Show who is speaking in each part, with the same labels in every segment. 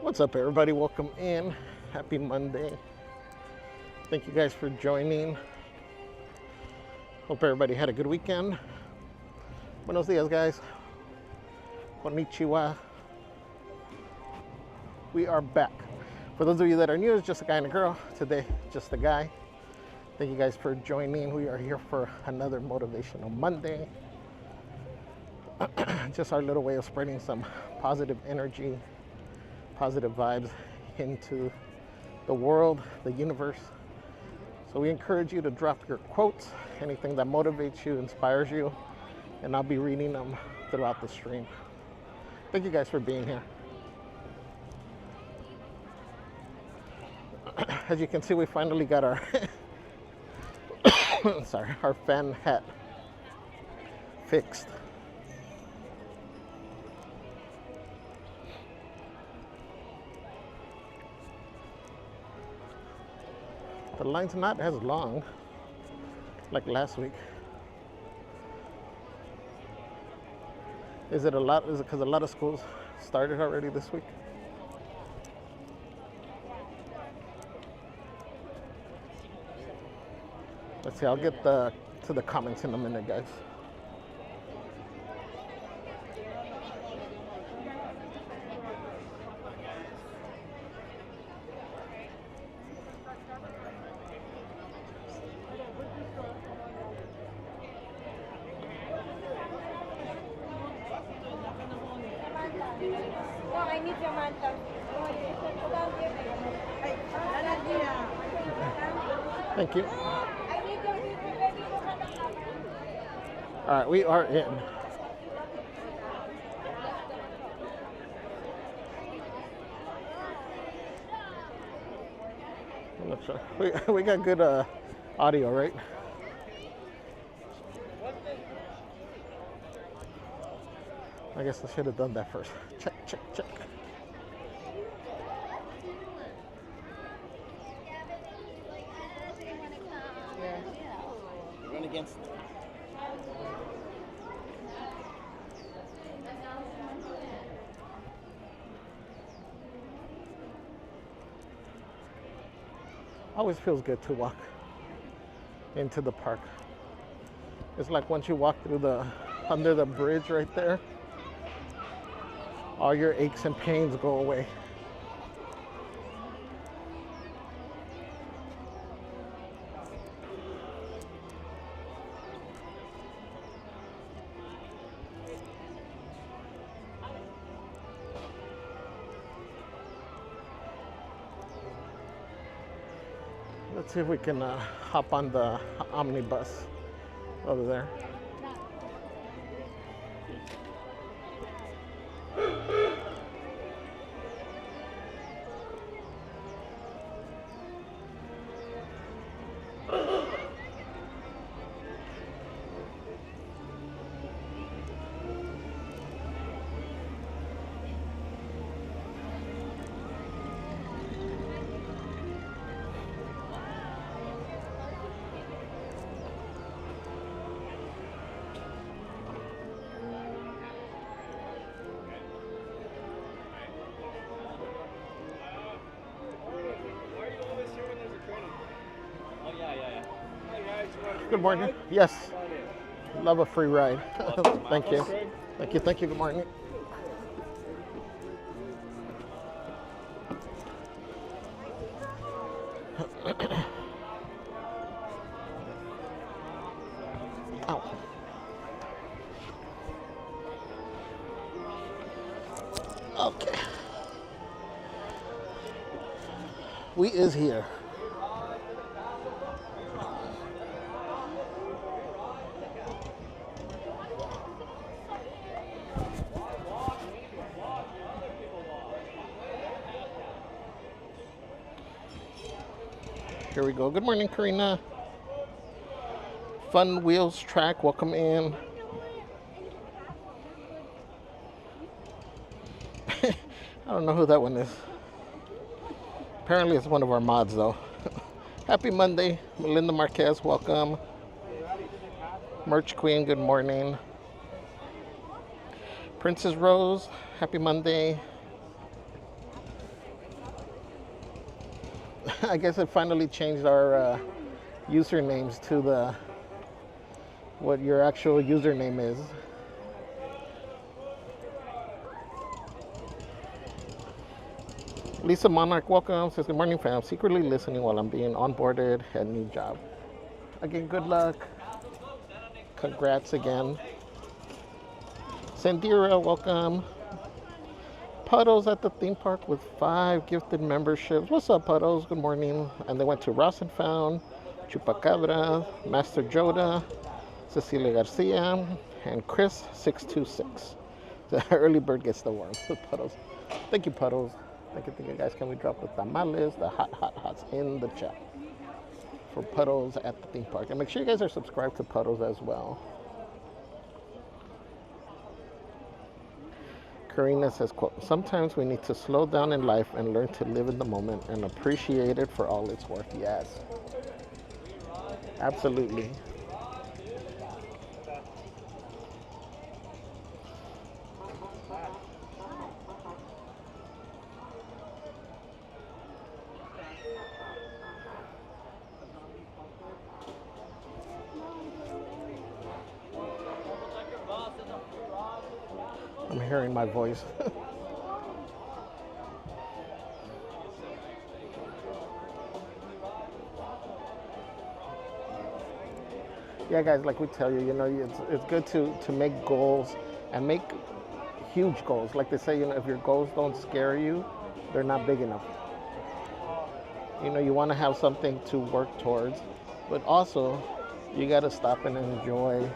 Speaker 1: What's up, everybody? Welcome in. Happy Monday. Thank you guys for joining. Hope everybody had a good weekend. Buenos dias, guys. Konnichiwa. We are back. For those of you that are new, it's just a guy and a girl. Today, just a guy. Thank you guys for joining. We are here for another Motivational Monday. Just our little way of spreading some positive energy, positive vibes into the world, the universe. So we encourage you to drop your quotes, anything that motivates you, inspires you, and I'll be reading them throughout the stream. Thank you guys for being here. As you can see, we finally got our our fan hat fixed. The line's not as long like last week. Is it because a lot of schools started already this week? Let's see, I'll get to the comments in a minute, guys.
Speaker 2: I need your mantle.
Speaker 1: Thank you. All right, we are in. I'm not sure. We got good audio, right? I guess I should have done that first. Check, check, check.
Speaker 3: Run against them.
Speaker 1: Always feels good to walk into the park. It's like once you walk through under the bridge right there, all your aches and pains go away. Let's see if we can hop on the omnibus over there. Good morning. Yes. Love a free ride. Thank you. Thank you. Thank you. Good morning. Ow. Okay. We is here. Here we go. Good morning, Karina. Fun Wheels Track, welcome in. I don't know who that one is. Apparently it's one of our mods, though. Happy Monday. Melinda Marquez, welcome. Merch Queen, good morning. Princess Rose, happy Monday. I guess it finally changed our usernames to the what your actual username is. Lisa Monarch, welcome. Says, good morning, fam. Secretly listening while I'm being onboarded at new job. Again, good luck. Congrats again. Sandira, welcome. Puddles at the theme park with 5 gifted memberships. What's up, Puddles? Good morning. And they went to Ross and Found, Chupacabra, Master Joda, Cecilia Garcia, and Chris 626. The early bird gets the worm. Puddles. Thank you, Puddles. Thank you, guys. Can we drop the tamales, the hots in the chat for Puddles at the theme park? And make sure you guys are subscribed to Puddles as well. Karina says, quote, sometimes we need to slow down in life and learn to live in the moment and appreciate it for all it's worth. Yes. Absolutely. I'm hearing my voice. Yeah, guys, like we tell you, it's good to make goals and make huge goals. Like they say, if your goals don't scare you, they're not big enough. You want to have something to work towards, but also you got to stop and enjoy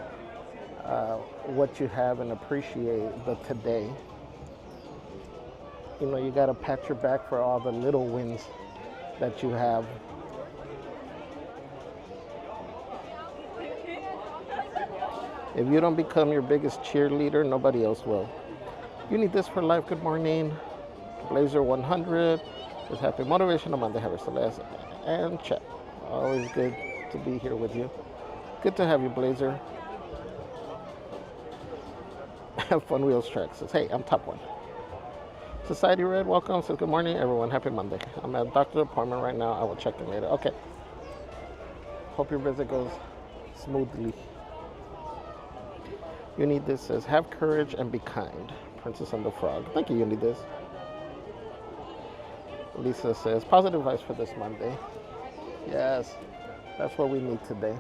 Speaker 1: what you have and appreciate the today. You got to pat your back for all the little wins that you have. If you don't become your biggest cheerleader, nobody else will. You need this for life. Good morning. Blazer 100 is happy Motivational Monday. Javier Celeste and Chet. Always good to be here with you. Good to have you, Blazer. Have fun wheels tracks. Says, hey, I'm top one. Society Red, welcome. Says, good morning, everyone. Happy Monday. I'm at a doctor's appointment right now. I will check in later. Okay. Hope your visit goes smoothly. You need this. Says, have courage and be kind. Princess and the Frog. Thank you, need this. Lisa says, positive vibes for this Monday. Yes, that's what we need today.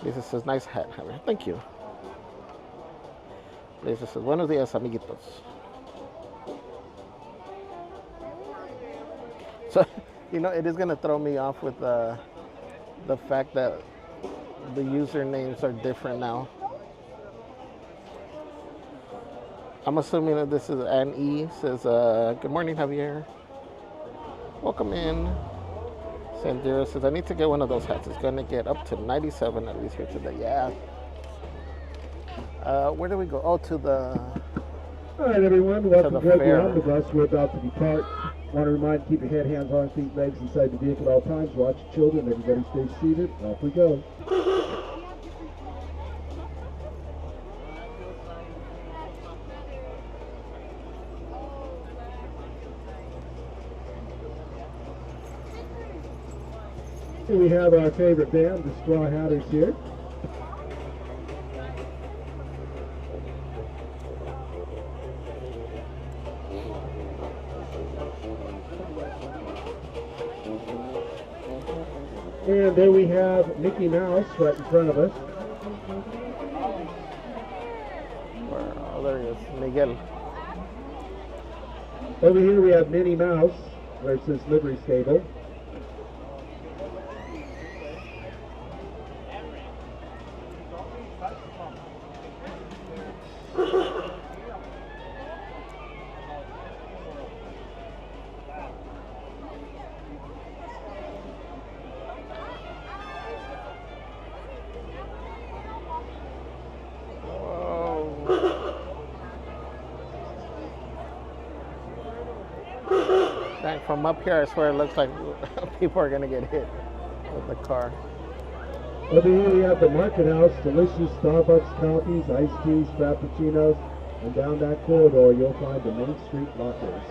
Speaker 1: Lisa says, nice hat, Javier. Thank you. Lisa says, buenos días, amiguitos. So, it is going to throw me off with the fact that the usernames are different now. I'm assuming that this is Ann E. Says, good morning, Javier. Welcome in. Sandira says, I need to get one of those hats. It's going to get up to 97 at least here today. Yeah. Where do we go? Oh, to the...
Speaker 2: All right, everyone. Welcome to the omnibus. We're about to depart. Want to remind, keep your head, hands, arms, feet, legs inside the vehicle at all times. Watch your children. Everybody stay seated. Off we go. Here we have our favorite band, the Straw Hatters here. And there we have Mickey Mouse right in front of us.
Speaker 1: Oh, there he is, Miguel.
Speaker 2: Over here we have Minnie Mouse, where it says livery stable.
Speaker 1: From up here, I swear it looks like people are going to get hit with the car.
Speaker 2: Over here we have the Market House, delicious Starbucks coffees, iced teas, frappuccinos, And down that corridor, you'll find the Main Street lockers.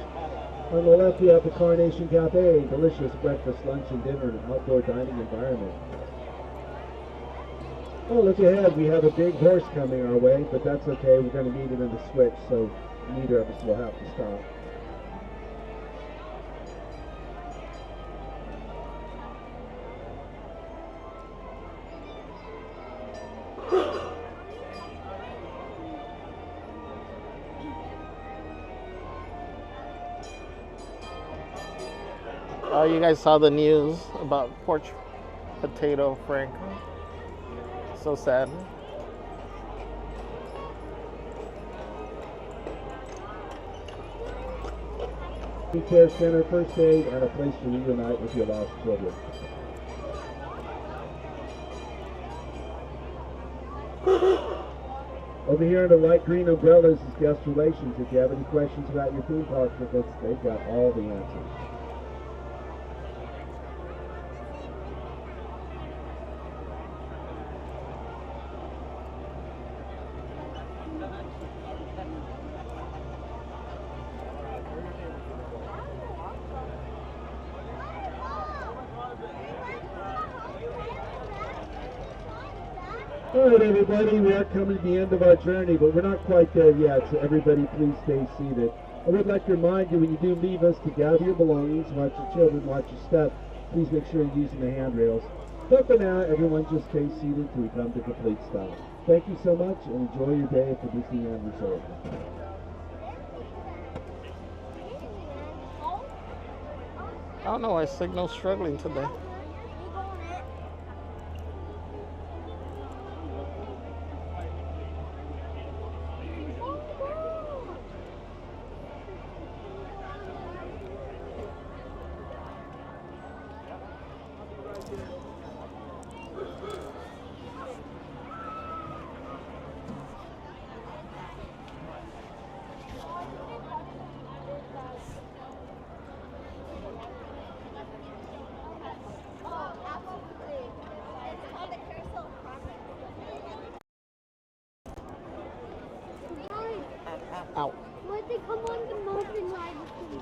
Speaker 2: On the left, we have the Carnation Cafe, delicious breakfast, lunch, and dinner in an outdoor dining environment. Oh, look ahead, we have a big horse coming our way, but that's okay, we're going to meet him in the switch, so neither of us will have to stop.
Speaker 1: Oh, you guys saw the news about Porch Potato Frank. So sad.
Speaker 2: Care center, first aid, and a place to reunite with your lost children. Over here in the light green umbrellas is guest relations. If you have any questions about your theme park tickets, they've got all the answers. All right, everybody, we are coming to the end of our journey, but we're not quite there yet, so everybody please stay seated. I would like to remind you, when you do leave us, to gather your belongings, watch your children, watch your step. Please make sure you're using the handrails. But for now, everyone just stay seated till we come to complete stop. Thank you so much, and enjoy your day at the Disneyland Resort.
Speaker 1: I don't know why Signal's struggling today. Ow.
Speaker 3: Why'd they come on the mountain ride with me?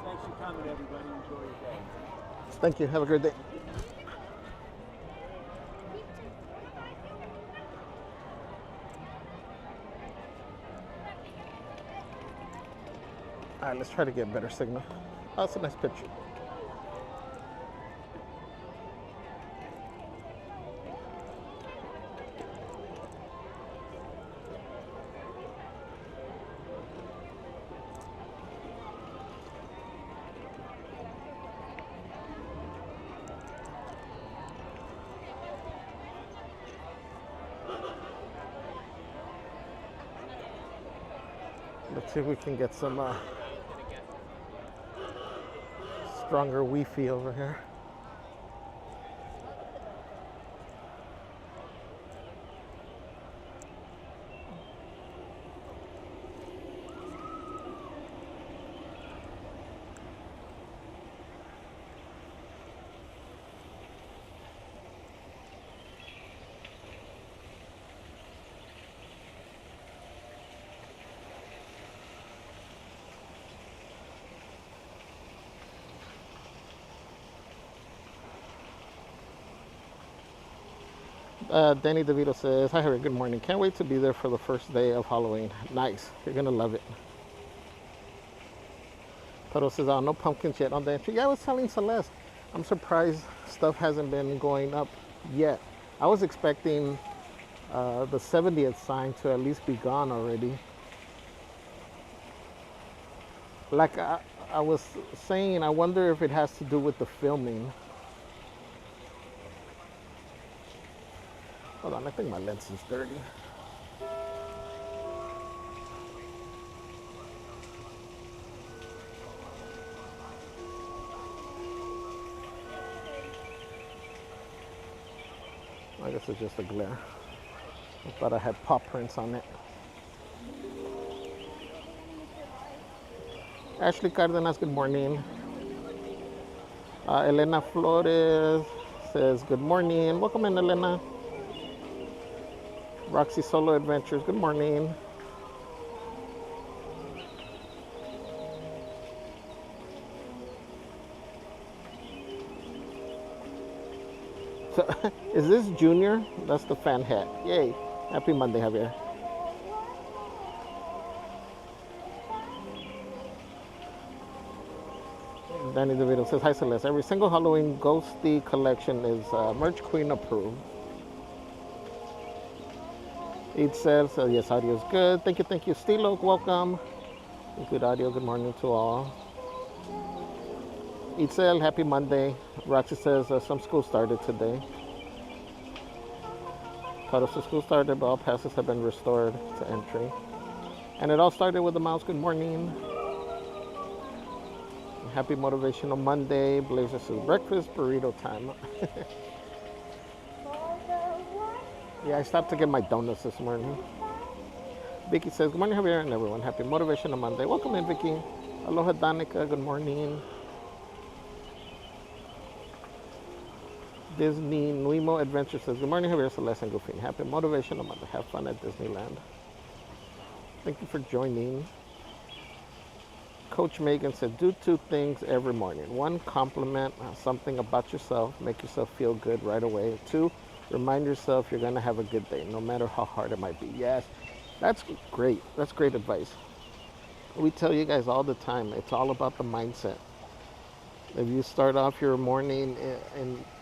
Speaker 4: Thanks for coming, everybody. Enjoy your day.
Speaker 1: Thank you. Have a great day. All right, let's try to get better signal. Oh, that's a nice picture. Let's see if we can get some stronger Wi-Fi over here. Danny DeVito says, hi Harry, good morning. Can't wait to be there for the first day of Halloween. Nice. You're going to love it. Toto says, oh, no pumpkins yet on the entry. Yeah, I was telling Celeste, I'm surprised stuff hasn't been going up yet. I was expecting the 70th sign to at least be gone already. Like I was saying, I wonder if it has to do with the filming. Hold on, I think my lens is dirty. I guess it's just a glare. I thought I had paw prints on it. Ashley Cardenas, good morning. Elena Flores says good morning. Welcome in, Elena. Roxy Solo Adventures, good morning. So, is this Junior? That's the fan hat. Yay. Happy Monday, Javier. Danny DeVito says, hi Celeste. Every single Halloween Ghosty collection is Merch Queen approved. It says, yes, audio is good. Thank you. Stilo, welcome. Good audio, good morning to all. Itzel, happy Monday. Roxy says, some school started today. Total school started, but all passes have been restored to entry. And it all started with the mouse, good morning. Happy Motivational Monday. Blazer says, breakfast burrito time. Yeah, I stopped to get my donuts this morning. Vicky says, good morning, Javier, and everyone. Happy Motivational Monday. Welcome in, Vicky. Aloha, Danica. Good morning. Disney Nuimo Adventure says, good morning, Javier, Celeste, and Goofy. Happy Motivational Monday. Have fun at Disneyland. Thank you for joining. Coach Megan said, do 2 things every morning. 1, compliment something about yourself. Make yourself feel good right away. 2, remind yourself you're going to have a good day, no matter how hard it might be. Yes, that's great. That's great advice. We tell you guys all the time, it's all about the mindset. If you start off your morning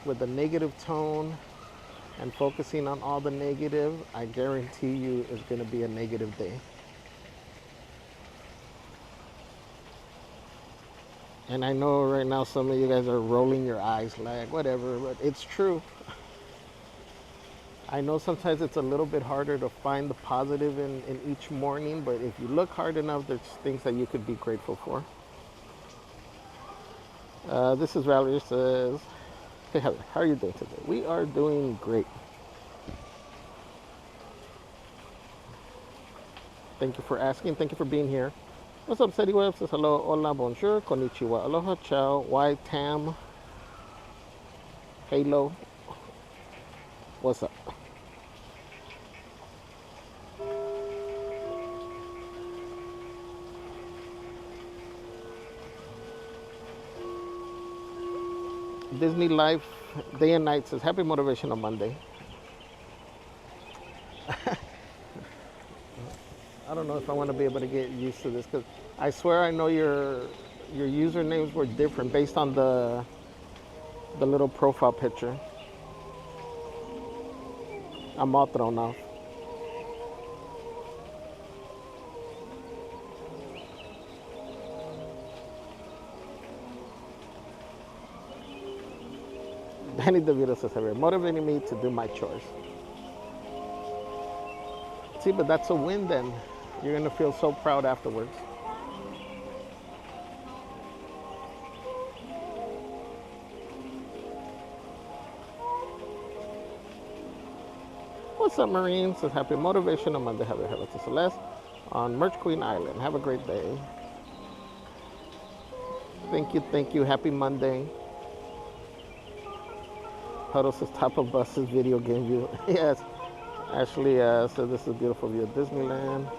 Speaker 1: with a negative tone and focusing on all the negative, I guarantee you it's going to be a negative day. And I know right now some of you guys are rolling your eyes like, whatever, but it's true. I know sometimes it's a little bit harder to find the positive in each morning, but if you look hard enough, there's things that you could be grateful for. This is Valerie says, hey, how are you doing today? We are doing great. Thank you for asking. Thank you for being here. What's up, City Web? Says hello, hola, bonjour, konnichiwa, aloha, ciao, why, tam, halo. What's up? Disney Life Day and Night says, happy Motivational Monday. I don't know if I want to be able to get used to this, because I swear I know your usernames were different based on the little profile picture. I'm all thrown off. Danny DeVito says, Javier, motivating me to do my chores. See, but that's a win then. You're going to feel so proud afterwards. What's up, Marine? Says, happy Motivational Monday, Javier. Hello to Celeste on Merch Queen Island. Have a great day. Thank you. Happy Monday. Huddle says, top of buses, video game view. Yes. Ashley says, this is a beautiful view of Disneyland.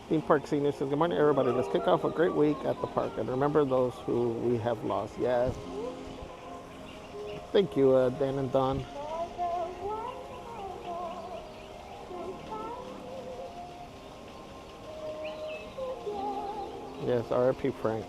Speaker 1: Theme Park Senior says, good morning, everybody. Let's kick off a great week at the park and remember those who we have lost. Yes. Thank you, Dan and Don. Yes, R.I.P. Frank.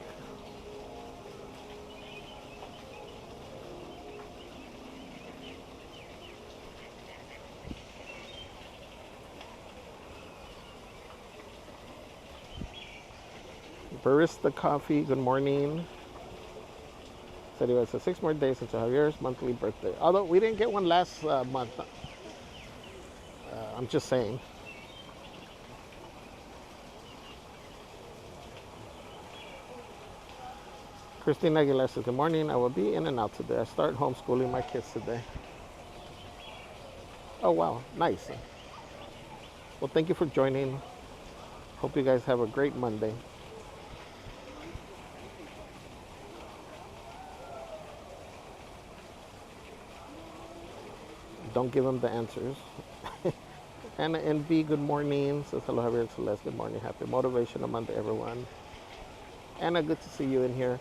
Speaker 1: Barista Coffee, good morning. Said it was 6 more days until Javier's monthly birthday. Although we didn't get one last month. I'm just saying. Christine Aguilar says, good morning. I will be in and out today. I start homeschooling my kids today. Oh, wow. Nice. Well, thank you for joining. Hope you guys have a great Monday. Don't give them the answers. Anna NB, good morning. Says hello, Javier and Celeste. Good morning. Happy Motivational Monday, everyone. Anna, good to see you in here.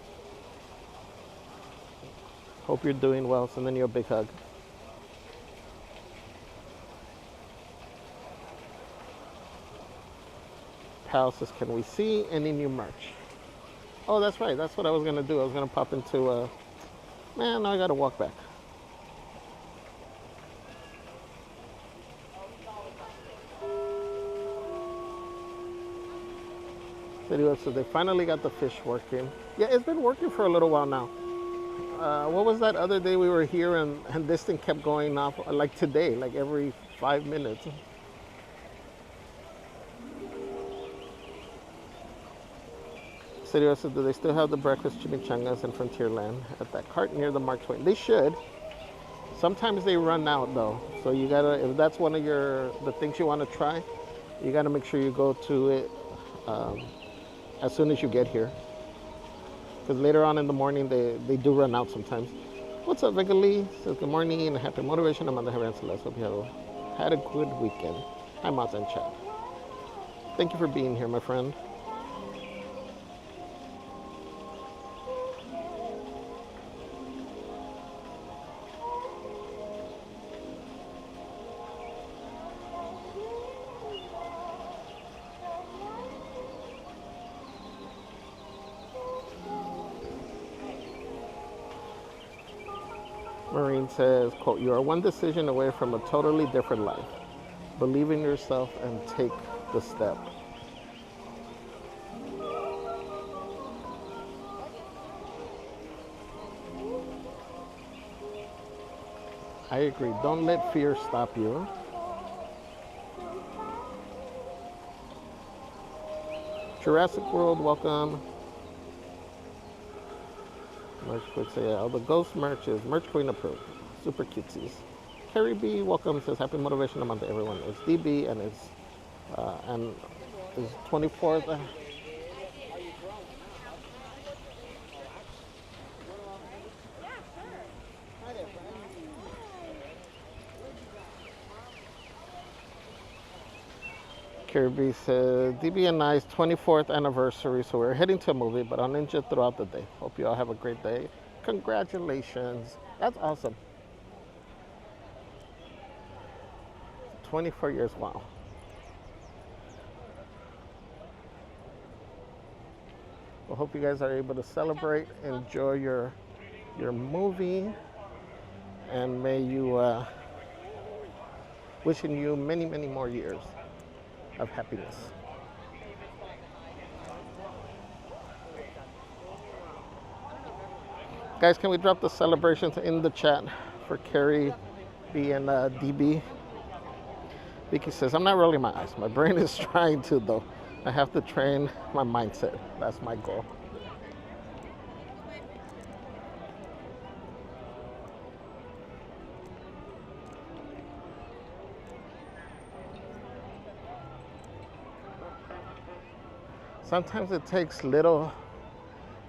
Speaker 1: Hope you're doing well. Sending you a big hug. Pal says, can we see any new merch? Oh, that's right. That's what I was going to do. I was going to pop into, man, now I got to walk back. So they finally got the fish working. Yeah, it's been working for a little while now. What was that other day we were here and this thing kept going off, like today, like every 5 minutes. So do they still have the breakfast chimichangas in Frontierland at that cart near the Mark Twain? They should. Sometimes they run out though. So you gotta, if that's one of the things you want to try, you gotta make sure you go to it as soon as you get here. Because later on in the morning, they do run out sometimes. What's up, Vega Lee? Says good morning and happy motivation. I'm on the Javier and Celeste. Hope you have had a good weekend. Hi, Moz and chat. Thank you for being here, my friend. Marine says, quote, you are one decision away from a totally different life. Believe in yourself and take the step. I agree. Don't let fear stop you. Jurassic World, welcome. Merch Quick say, yeah, all the ghost merch is Merch Queen approved. Super cutesies. Carrie B, welcome, says happy Motivational Monday, everyone. It's DB and it's 24th. Kirby says, DB and I's 24th anniversary, so we're heading to a movie, but I'll ninja throughout the day. Hope you all have a great day. Congratulations. That's awesome. 24 years, wow. Well, hope you guys are able to celebrate, enjoy your movie, and may you, wishing you many, many more years of happiness. Guys, can we drop the celebrations in the chat for Carrie B and DB? Vicky says, I'm not rolling my eyes. My brain is trying to, though. I have to train my mindset. That's my goal. Sometimes it takes little,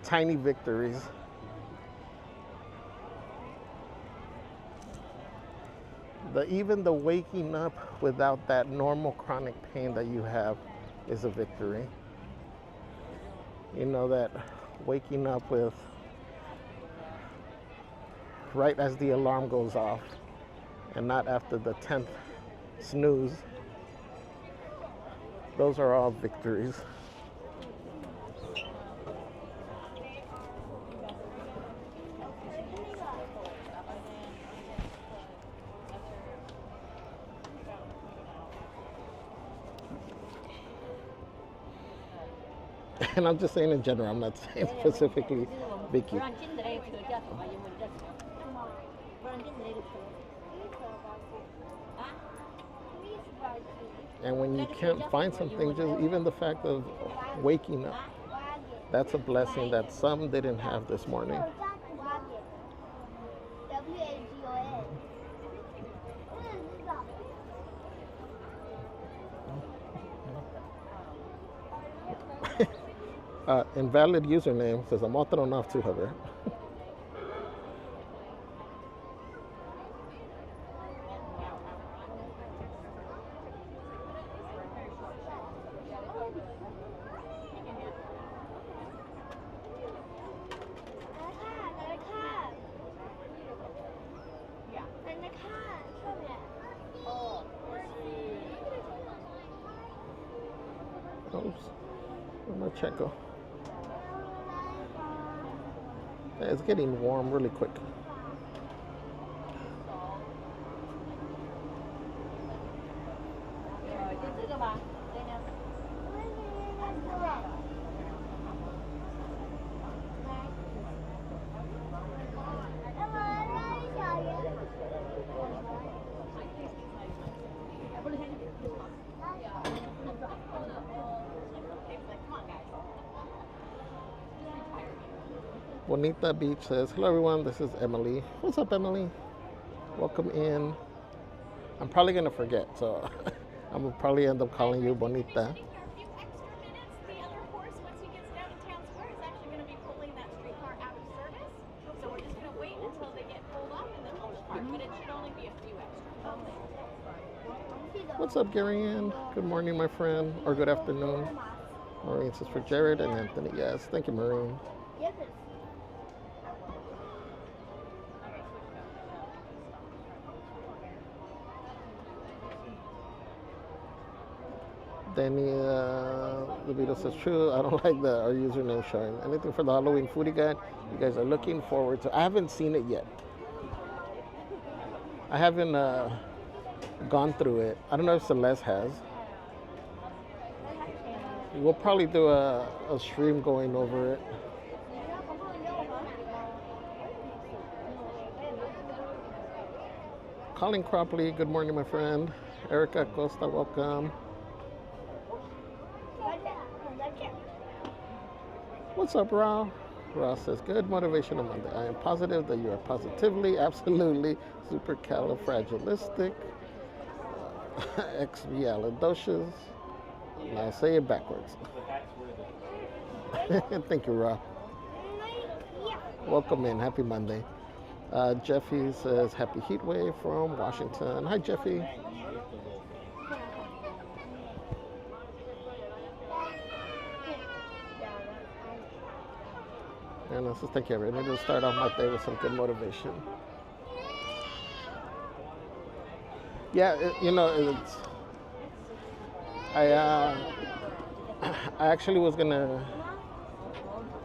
Speaker 1: tiny victories. Even the waking up without that normal chronic pain that you have is a victory. You know, that waking up with right as the alarm goes off and not after the 10th snooze. Those are all victories. And I'm just saying in general, I'm not saying specifically Vicky. And when you can't find something, just even the fact of waking up, that's a blessing that some didn't have this morning. Invalid username says I'm all thrown off too, Javier. Oops, where'd my check go? Yeah, it's getting warm really quick. Bonita Beach says, hello everyone, this is Emily. What's up, Emily? Welcome in. I'm probably going to forget, so I'm going to probably end up calling you Bonita. What's up, Gary Ann? Good morning, my friend, or good afternoon. Maureen says for Jared and Anthony. Yes, thank you, Maureen. Danny Levito says true. I don't like our username showing. Anything for the Halloween foodie guide you guys are looking forward to? I haven't seen it yet. I haven't gone through it. I don't know if Celeste has. We'll probably do a stream going over it. Colin Cropley, good morning, my friend. Erica Costa, welcome. What's up, Ra? Ra says, good Motivational Monday. I am positive that you are positively, absolutely, supercalifragilistic, expialidocious. Now say it backwards. Thank you, Ra. Welcome in. Happy Monday. Jeffy says, happy heat wave from Washington. Hi, Jeffy. And I says, thank you. I need to start off my day with some good motivation. Yeah, I actually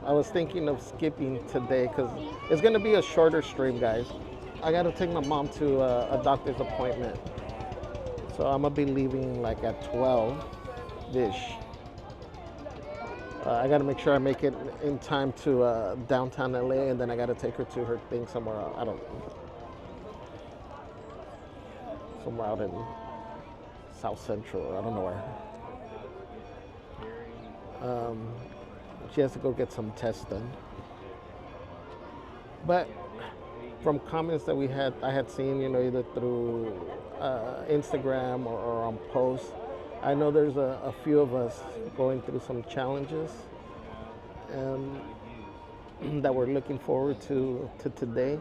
Speaker 1: I was thinking of skipping today because it's gonna be a shorter stream, guys. I gotta take my mom to a doctor's appointment, so I'm gonna be leaving like at 12-ish. I gotta make sure I make it in time to downtown LA, and then I gotta take her to her thing somewhere else. Somewhere out in South Central, I don't know where. She has to go get some tests done. But from comments that I had seen, either through Instagram or on posts, I know there's a few of us going through some challenges that we're looking forward to today.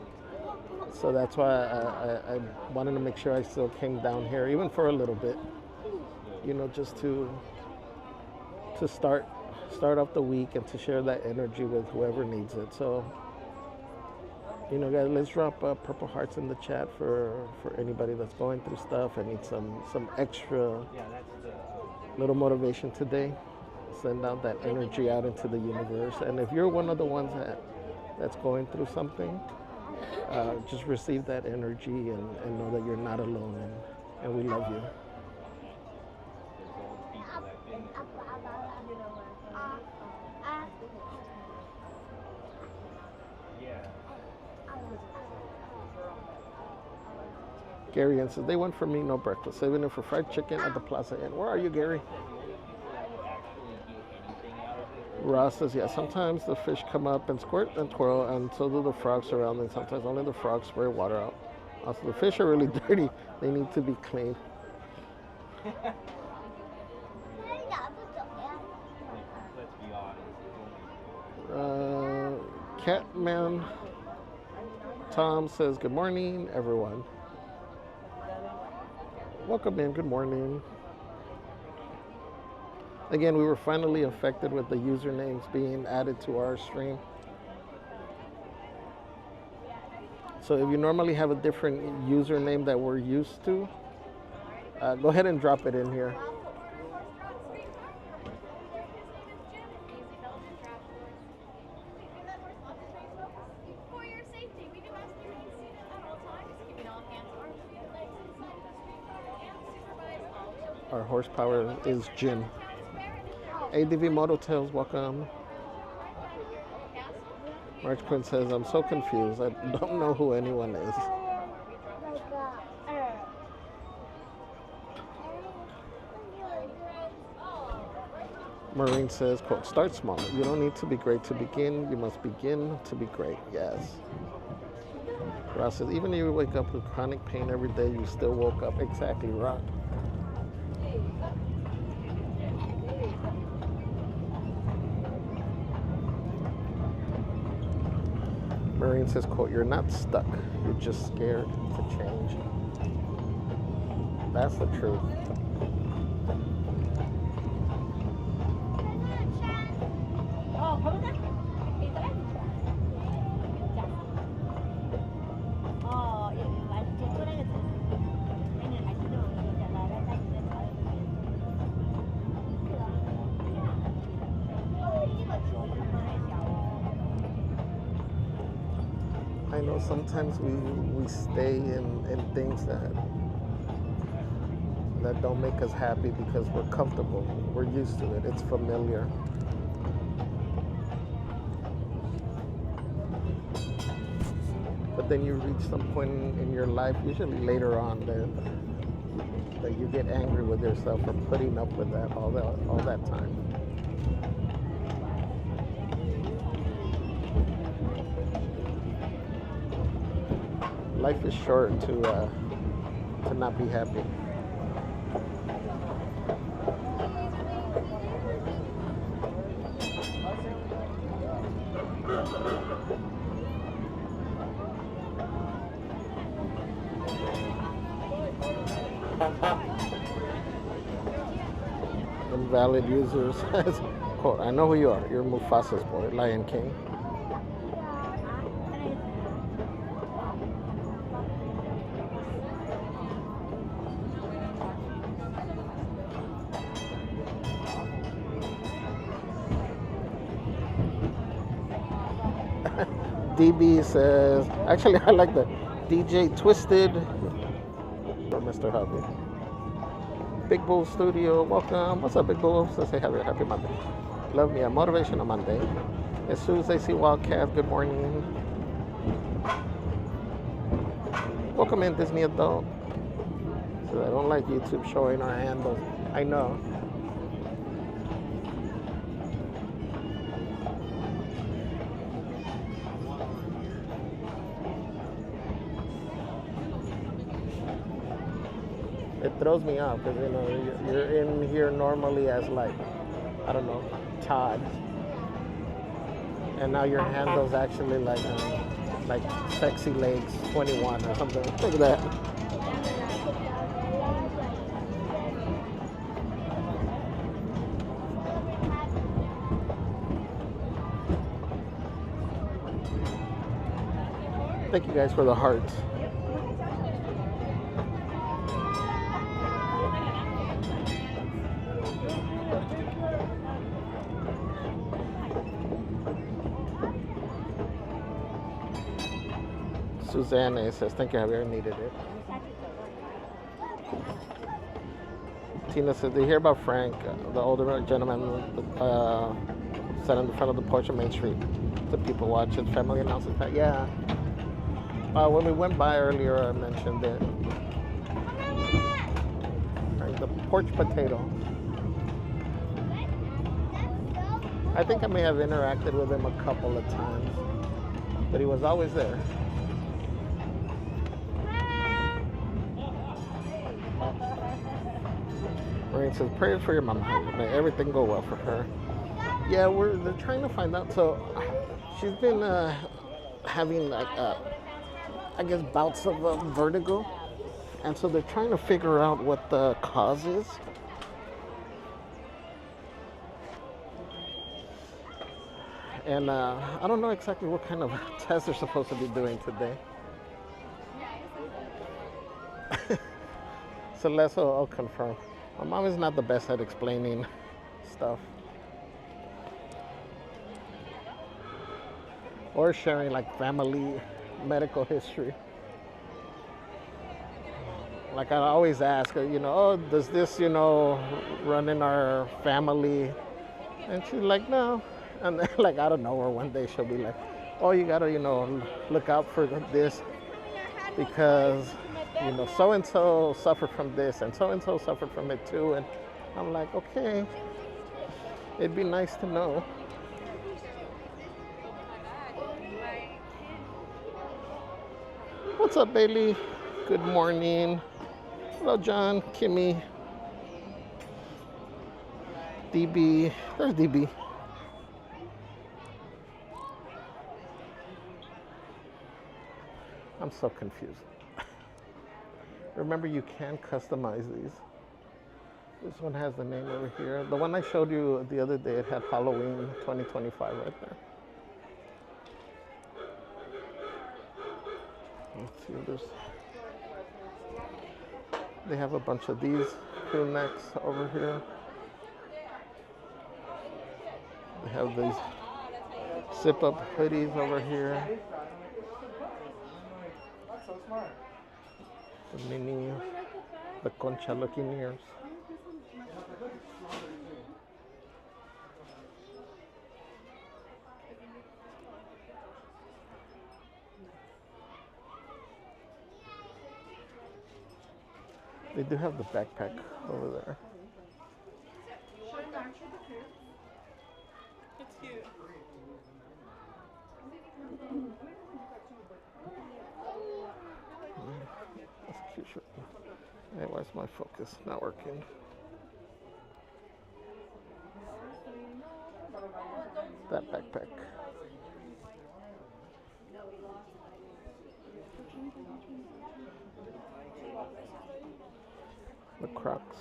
Speaker 1: So that's why I wanted to make sure I still came down here, even for a little bit, just to start off the week and to share that energy with whoever needs it. So, guys, let's drop purple hearts in the chat for anybody that's going through stuff and needs some extra little motivation today. Send out that energy out into the universe. And if you're one of the ones that's going through something, just receive that energy and know that you're not alone, and we love you. Gary Ann says, they went for me, no breakfast, saving it for fried chicken at the Plaza Inn. Where are you, Gary? Ross says, yeah, sometimes the fish come up and squirt and twirl, and so do the frogs surrounding. Sometimes only the frogs spray water out. Also, the fish are really dirty. They need to be cleaned. Catman Tom says, good morning, everyone. Welcome in, good morning. Again, we were finally affected with the usernames being added to our stream. So if you normally have a different username that we're used to, go ahead and drop it in here. Our horsepower is Jim. ADV Mototails, welcome. March Quinn says, I'm so confused. I don't know who anyone is. Maureen says, quote, start small. You don't need to be great to begin. You must begin to be great. Yes. Ross says, even if you wake up with chronic pain every day, you still woke up. Exactly, Ross. Maureen says, quote, you're not stuck. You're just scared to change. That's the truth. I know sometimes we stay in things that don't make us happy because we're comfortable. We're used to it. It's familiar. But then you reach some point in your life, usually later on, that you get angry with yourself for putting up with that all that time. Life is short to not be happy. Invalid users. Quote, I know who you are. You're Mufasa's boy, Lion King. DB says, actually, I like the DJ Twisted for Mr. Hubby. Big Bull Studio, welcome. What's up, Big Bull? Let's say happy Monday. Love me a Motivational Monday. As soon as I see Wildcat, good morning. Welcome in, Disney Adult. So I don't like YouTube showing our handles. I know. It throws me off because, you know, you're in here normally as like, I don't know, Todd. And now your handle's actually like Sexy Legs 21 or something. Look at that. Thank you guys for the hearts. Susanna says, thank you, Javier, needed it. Tina says, did you hear about Frank, the older gentleman sat in the front of the porch on Main Street to people watch his family announces that? Yeah. When we went by earlier, I mentioned it. Right, the porch potato. I think I may have interacted with him a couple of times, but he was always there. Maureen says, prayers for your mama. May everything go well for her. Yeah, they're trying to find out. So she's been having like I guess bouts of vertigo, and so they're trying to figure out what the cause is. And I don't know exactly what kind of test they're supposed to be doing today. Celeste will confirm. My mom is not the best at explaining stuff or sharing like family medical history. Like I always ask her, oh, does this, run in our family? And she's like, no. And then like out of nowhere one day she'll be like, oh, you gotta, look out for this because, so-and-so suffered from this and so-and-so suffered from it too. And I'm like, okay, it'd be nice to know. What's up, Bailey? Good morning. Hello, John, Kimmy, DB. There's DB. I'm so confused. Remember, you can customize these. This one has the name over here. The one I showed you the other day, it had Halloween 2025 right there. Let's see if there's... They have a bunch of these crew necks over here. They have these zip-up hoodies over here. The mini, the concha looking ears. They do have the backpack over there.
Speaker 5: It's cute.
Speaker 1: That's cute shirt. Hey, why's my focus not working? That backpack. The Crocs.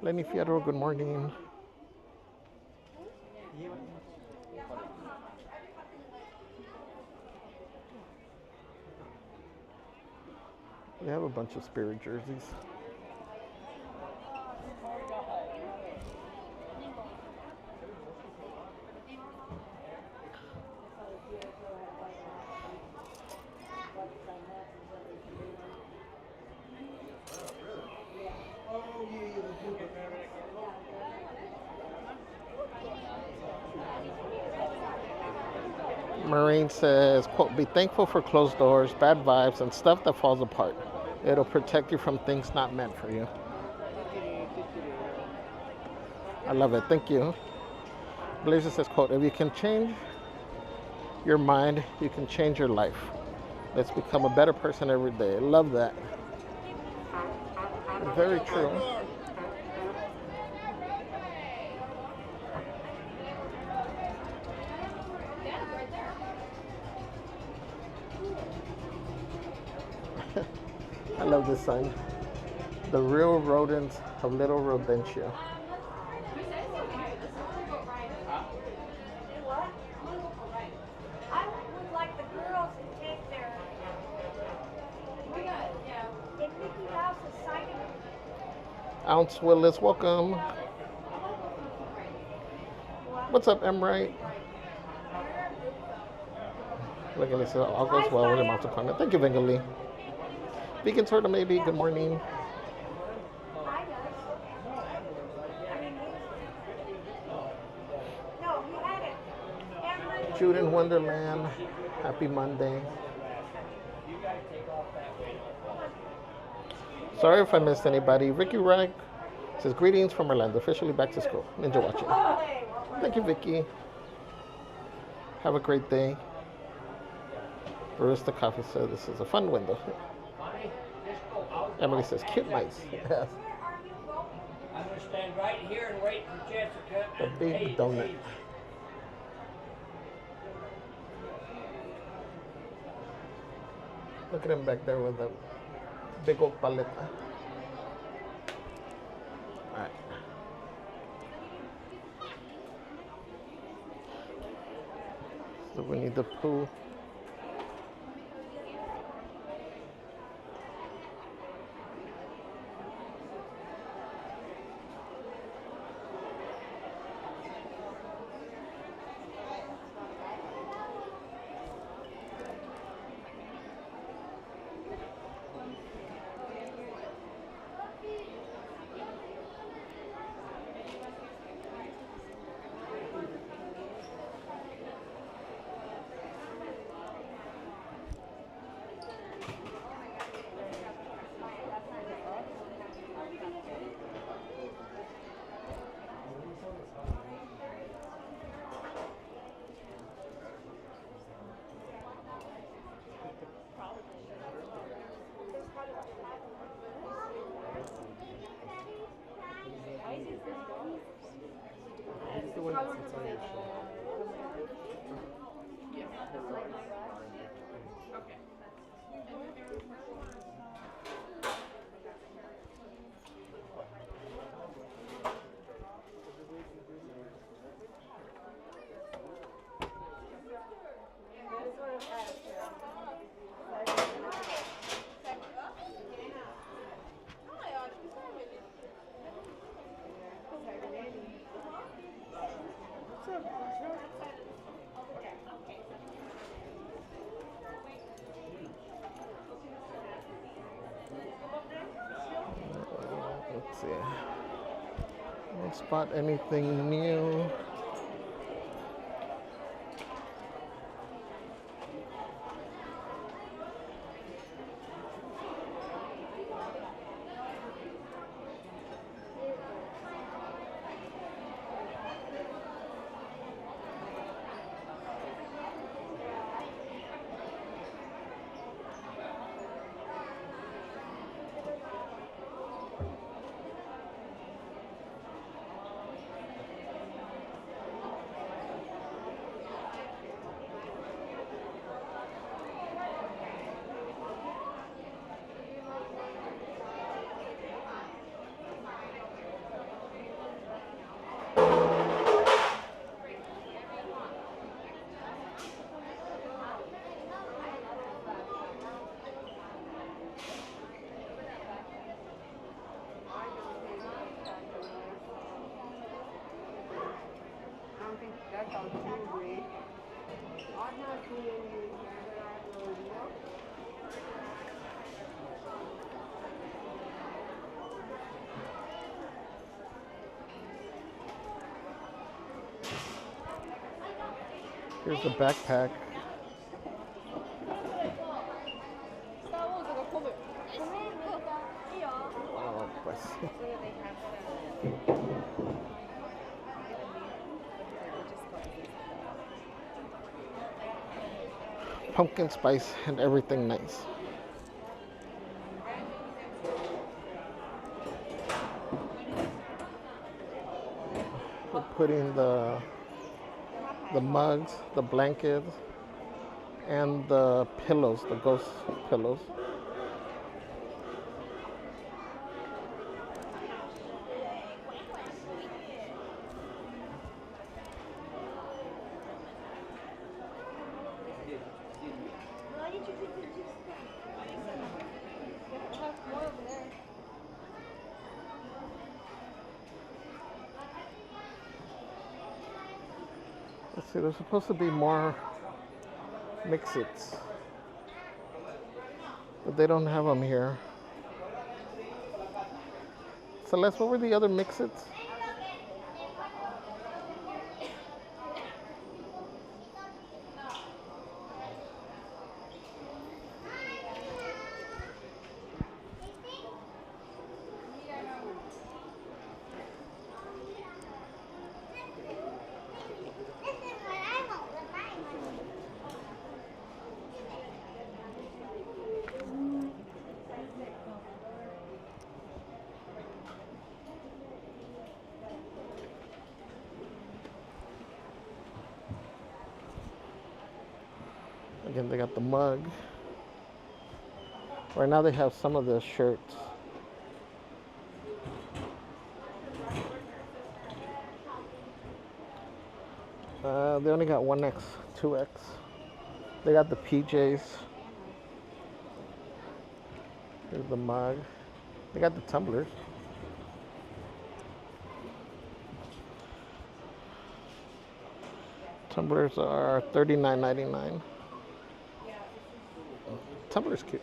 Speaker 1: Lenny Fierro, good morning. They have a bunch of Spirit jerseys. Marine says, quote, be thankful for closed doors, bad vibes, and stuff that falls apart. It'll protect you from things not meant for you. I love it. Thank you. Blazer says, quote, if you can change your mind, you can change your life. Let's become a better person every day. Love that. Very true. I love this sign. The real rodents of Little Rodentia. Ounce Willis, welcome. What's up, Emright? Look at this. All goes well with your mom's appointment. Thank you, Vingali. Vegan Sorta maybe. Good morning. Jude in Wonderland. Happy Monday. Sorry if I missed anybody. Ricky Rag says, greetings from Orlando. Officially back to school. Ninja watching. Thank you, Vicky. Have a great day. Barista Coffee says this is a fun window. Emily says, cute mice. Yes.
Speaker 5: I'm going to stand right here and wait for Jessica.
Speaker 1: The
Speaker 5: and
Speaker 1: big
Speaker 5: Paige,
Speaker 1: donut.
Speaker 5: please.
Speaker 1: Look at him back there with a big old paleta. All right. So we need the Pooh. Let's see. Don't spot anything new. Here's the backpack. Oh, pues. Pumpkin spice and everything nice. We're putting the mugs, the blankets, and the pillows, the ghost pillows. Let's see, there's supposed to be more mix-its, but they don't have them here. Celeste, what were the other mix-its? Again, they got the mug. Right now they have some of the shirts. They only got 1X, 2X. They got the PJs. Here's the mug. They got the tumblers. Tumblers are $39.99. Tumblr's cute.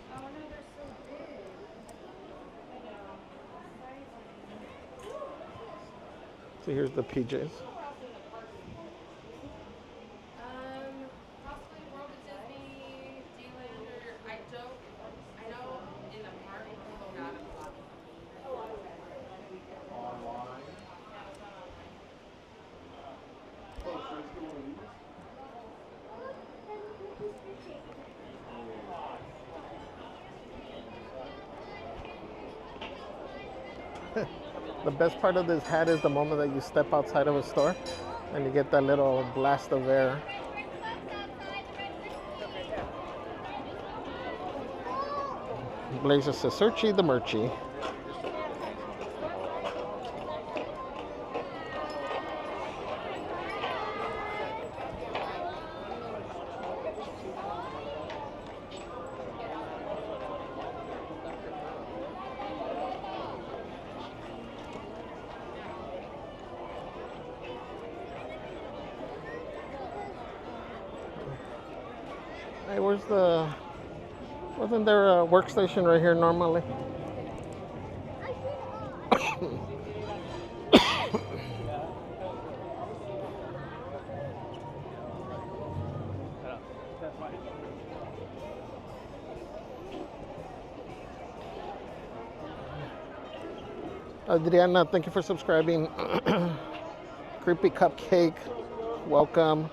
Speaker 1: So here's the PJs.
Speaker 6: Possibly World of Disney, Disneyland, or I know in the park people got a lot.
Speaker 1: The best part of this hat is the moment that you step outside of a store and you get that little blast of air. Blazer says, "Searchy the Merchie." Hey, wasn't there a workstation right here normally? Adriana, thank you for subscribing. Creepy Cupcake, welcome.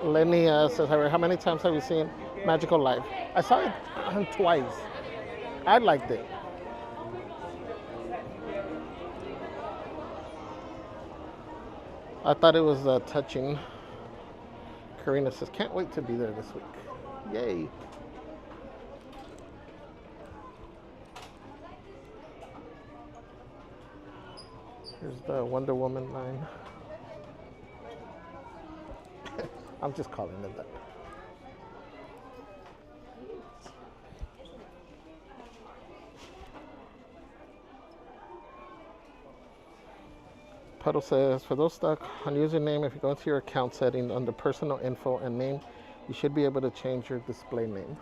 Speaker 1: Lenny says, how many times have you seen Magical Life? I saw it twice. I liked it. I thought it was touching. Karina says, can't wait to be there this week. Yay. Here's the Wonder Woman line. I'm just calling it that. Puddle says, for those stuck on username, if you go into your account setting under personal info and name, you should be able to change your display name.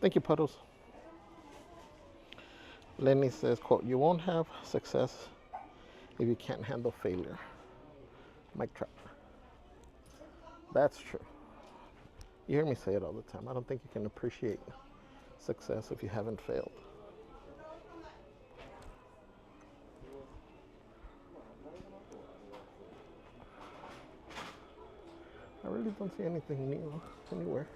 Speaker 1: Thank you, Puddles. Lenny says, quote, you won't have success if you can't handle failure. Mic drop. That's true. You hear me say it all the time. I don't think you can appreciate success if you haven't failed. I really don't see anything new anywhere.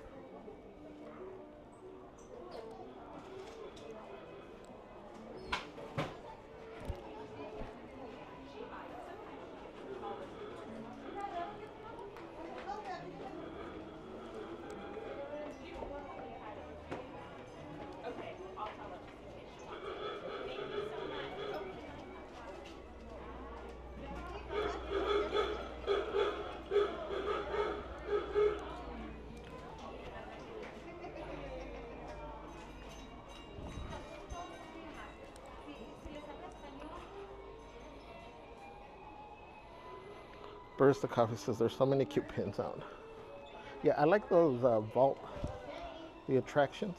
Speaker 1: Barista Coffee says there's so many cute pins out. Yeah, I like those vault, the attractions.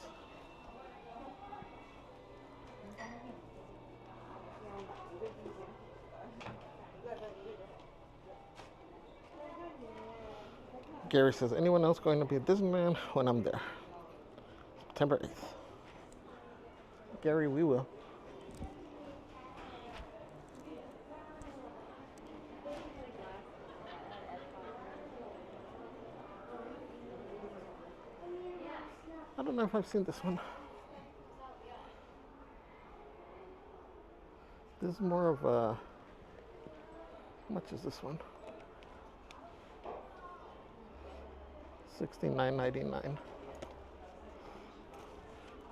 Speaker 1: Gary says, anyone else going to be at Disneyland when I'm there? September 8th. Gary, we will. I don't know if I've seen this one. This is more of a, how much is this one? $69.99.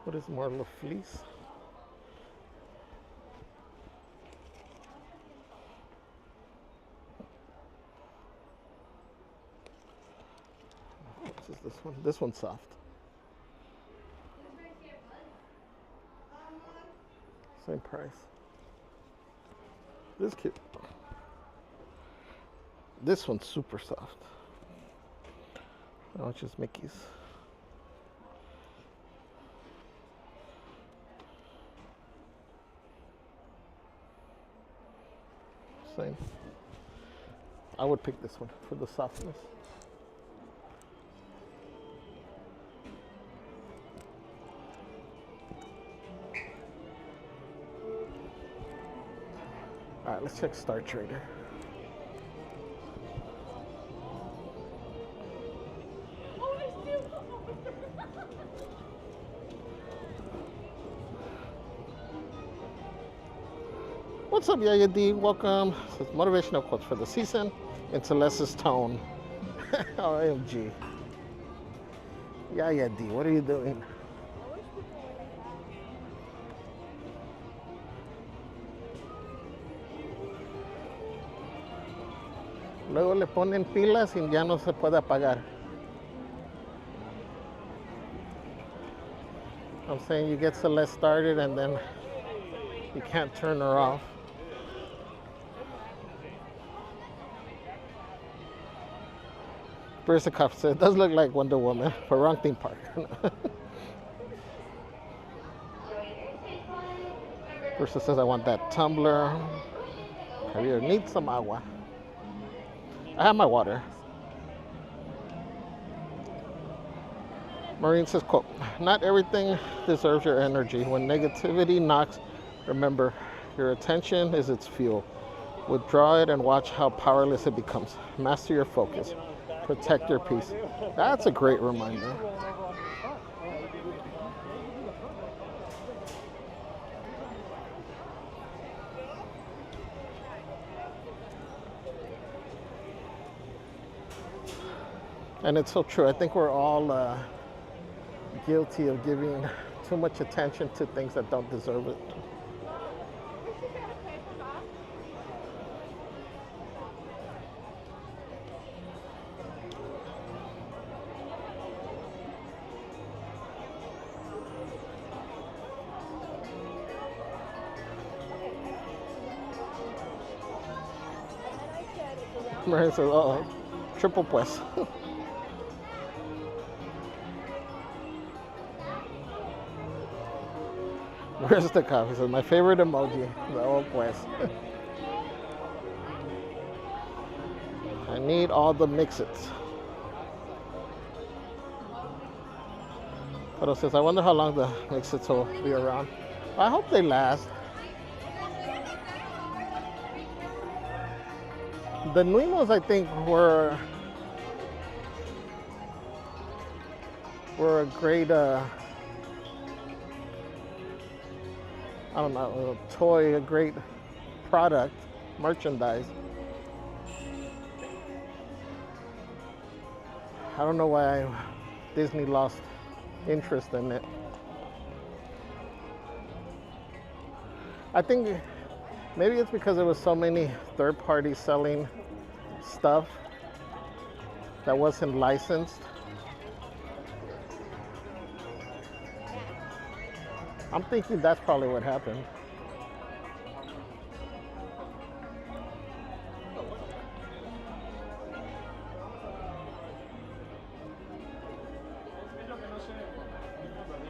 Speaker 1: What is more of a fleece? What is this one? This one's soft. Same price. This is cute. This one's super soft. Oh, it's just Mickey's. Same. I would pick this one for the softness. All right, let's check Star Trader. What's up, Yaya D? Welcome. This is motivational quotes for the season in Celeste's tone. OMG. Yaya D, what are you doing? Luego le ponen pilas y ya no se puede apagar. I'm saying you get Celeste started and then you can't turn her off. Brisa Cup says, it does look like Wonder Woman, but wrong theme park. Brisa says, I want that tumbler. Javier needs some agua. I have my water. Maureen says, quote, not everything deserves your energy. When negativity knocks, remember, your attention is its fuel. Withdraw it and watch how powerless it becomes. Master your focus. Protect your peace. That's a great reminder. And it's so true. I think we're all guilty of giving too much attention to things that don't deserve it. Maria says, uh-oh, triple pues. Where's the coffee? Says, my favorite emoji, the old pues. I need all the mix-its. Pero says, I wonder how long the mix-its will be around. I hope they last. The Nuimos, I think, were a great, I don't know, a toy, a great product, merchandise. I don't know why Disney lost interest in it. I think maybe it's because there was so many third parties selling stuff that wasn't licensed. I'm thinking that's probably what happened.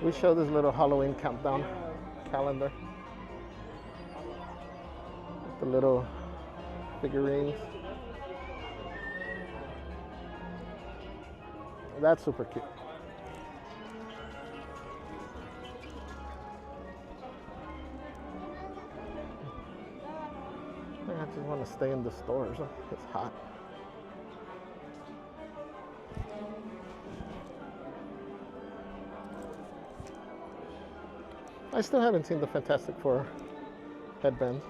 Speaker 1: We show this little Halloween countdown calendar. The little figurines. That's super cute. I just want to stay in the stores. It's hot. I still haven't seen the Fantastic Four headbands.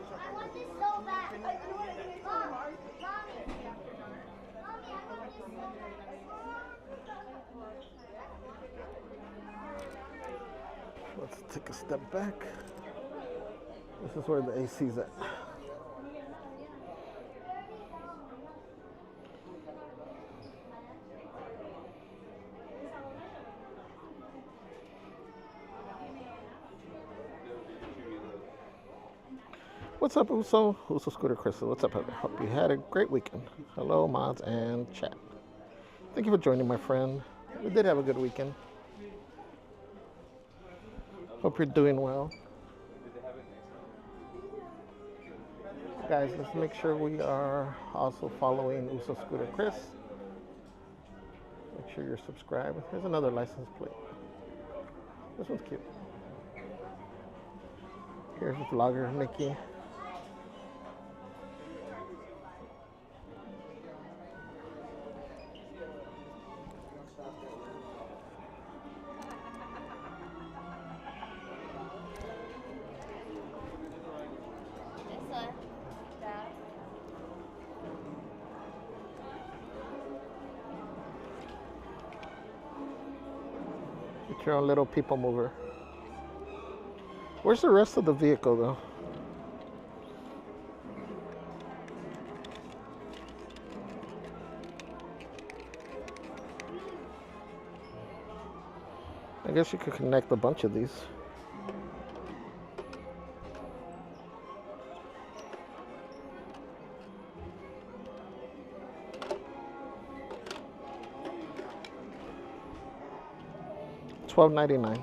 Speaker 3: I want this so bad. Mommy, I want this so bad.
Speaker 1: Let's take a step back. This is where the AC's at. What's up, Uso? Uso Scooter Crystal. What's up, Heather? Hope you had a great weekend. Hello, mods and chat. Thank you for joining, my friend. We did have a good weekend. Hope you're doing well. Guys, let's make sure we are also following Uso Scooter Chris. Make sure you're subscribed. Here's another license plate. This one's cute. Here's vlogger Mickey. Get your own little people mover. Where's the rest of the vehicle though? I guess you could connect a bunch of these. $12.99.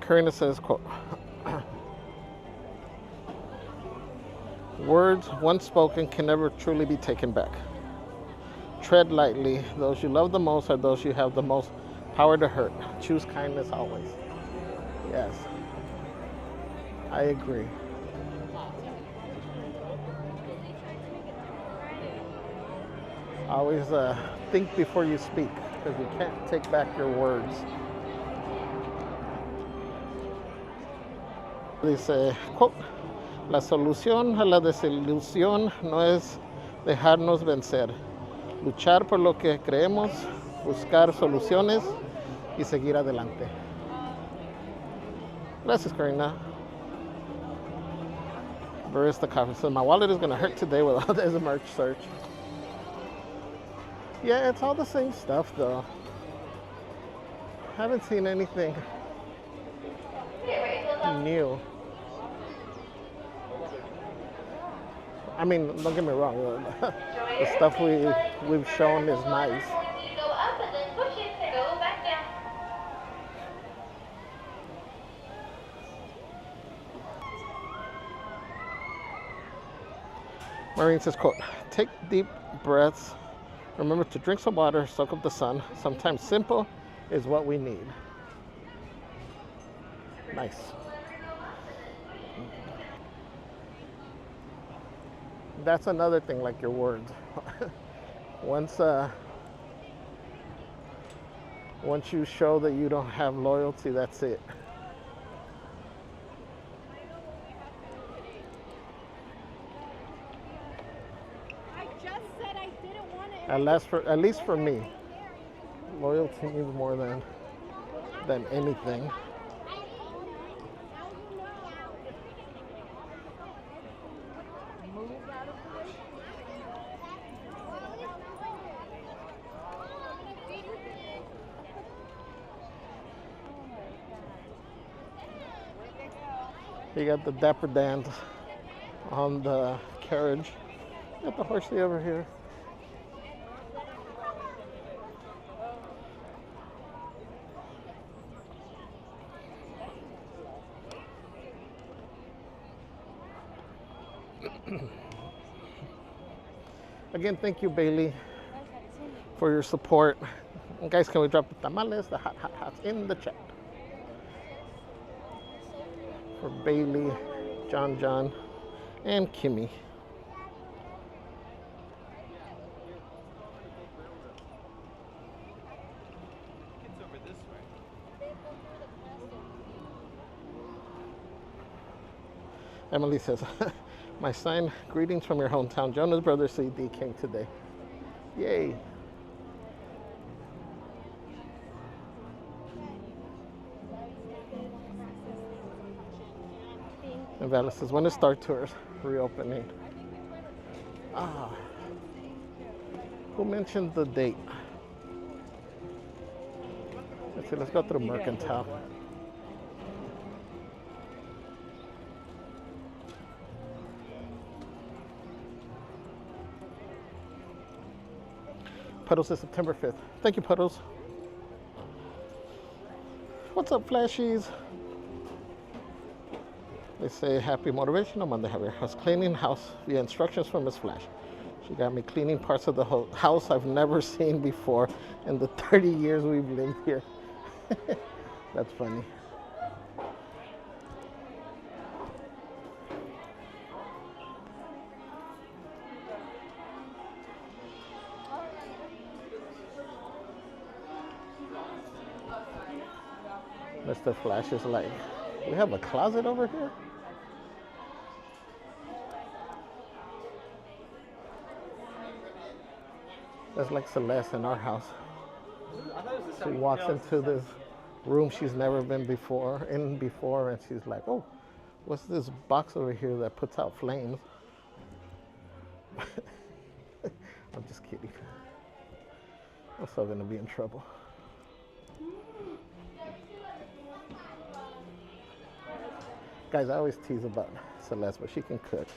Speaker 1: Karina says, quote, words once spoken can never truly be taken back. Tread lightly. Those you love the most are those you have the most power to hurt. Choose kindness always. Yes, I agree. Always think before you speak, because you can't take back your words. Dice, quote, la solución a la desilusión no es dejarnos vencer, luchar por lo que creemos, buscar soluciones y seguir adelante. Gracias, Karina. Barista Coffee says, my wallet is going to hurt today with all this merch search. Yeah, it's all the same stuff though. Haven't seen anything new. I mean, don't get me wrong, the stuff we've shown is nice. Maureen says, quote, take deep breaths, remember to drink some water, soak up the sun. Sometimes simple is what we need. Nice. That's another thing, like your words. Once you show that you don't have loyalty, that's it.
Speaker 7: I just said I didn't want
Speaker 1: At least for me, loyalty means more than anything. You got the Dapper Dan on the carriage. Got the horsey over here. Again, thank you, Bailey, for your support. And guys, can we drop the tamales, the hot hots in the chat? For Bailey, John, and Kimmy. Emily says, my sign, greetings from your hometown. Jonah's brother CD came today. Yay. And Vala says, when is Star Tours reopening? Ah, who mentioned the date? Let's see, let's go through Mercantile. Puddles is September 5th. Thank you, Puddles. What's up, Flashies? They say, happy Motivational Monday, Javier. I was cleaning house via instructions from Miss Flash. She got me cleaning parts of the house I've never seen before in the 30 years we've lived here. That's funny. Mr. Flash is like, we have a closet over here? That's like Celeste in our house. She walks into this room she's never been before, and she's like, oh, what's this box over here that puts out flames? I'm just kidding. I'm still gonna be in trouble. Guys, I always tease about Celeste, but she can cook.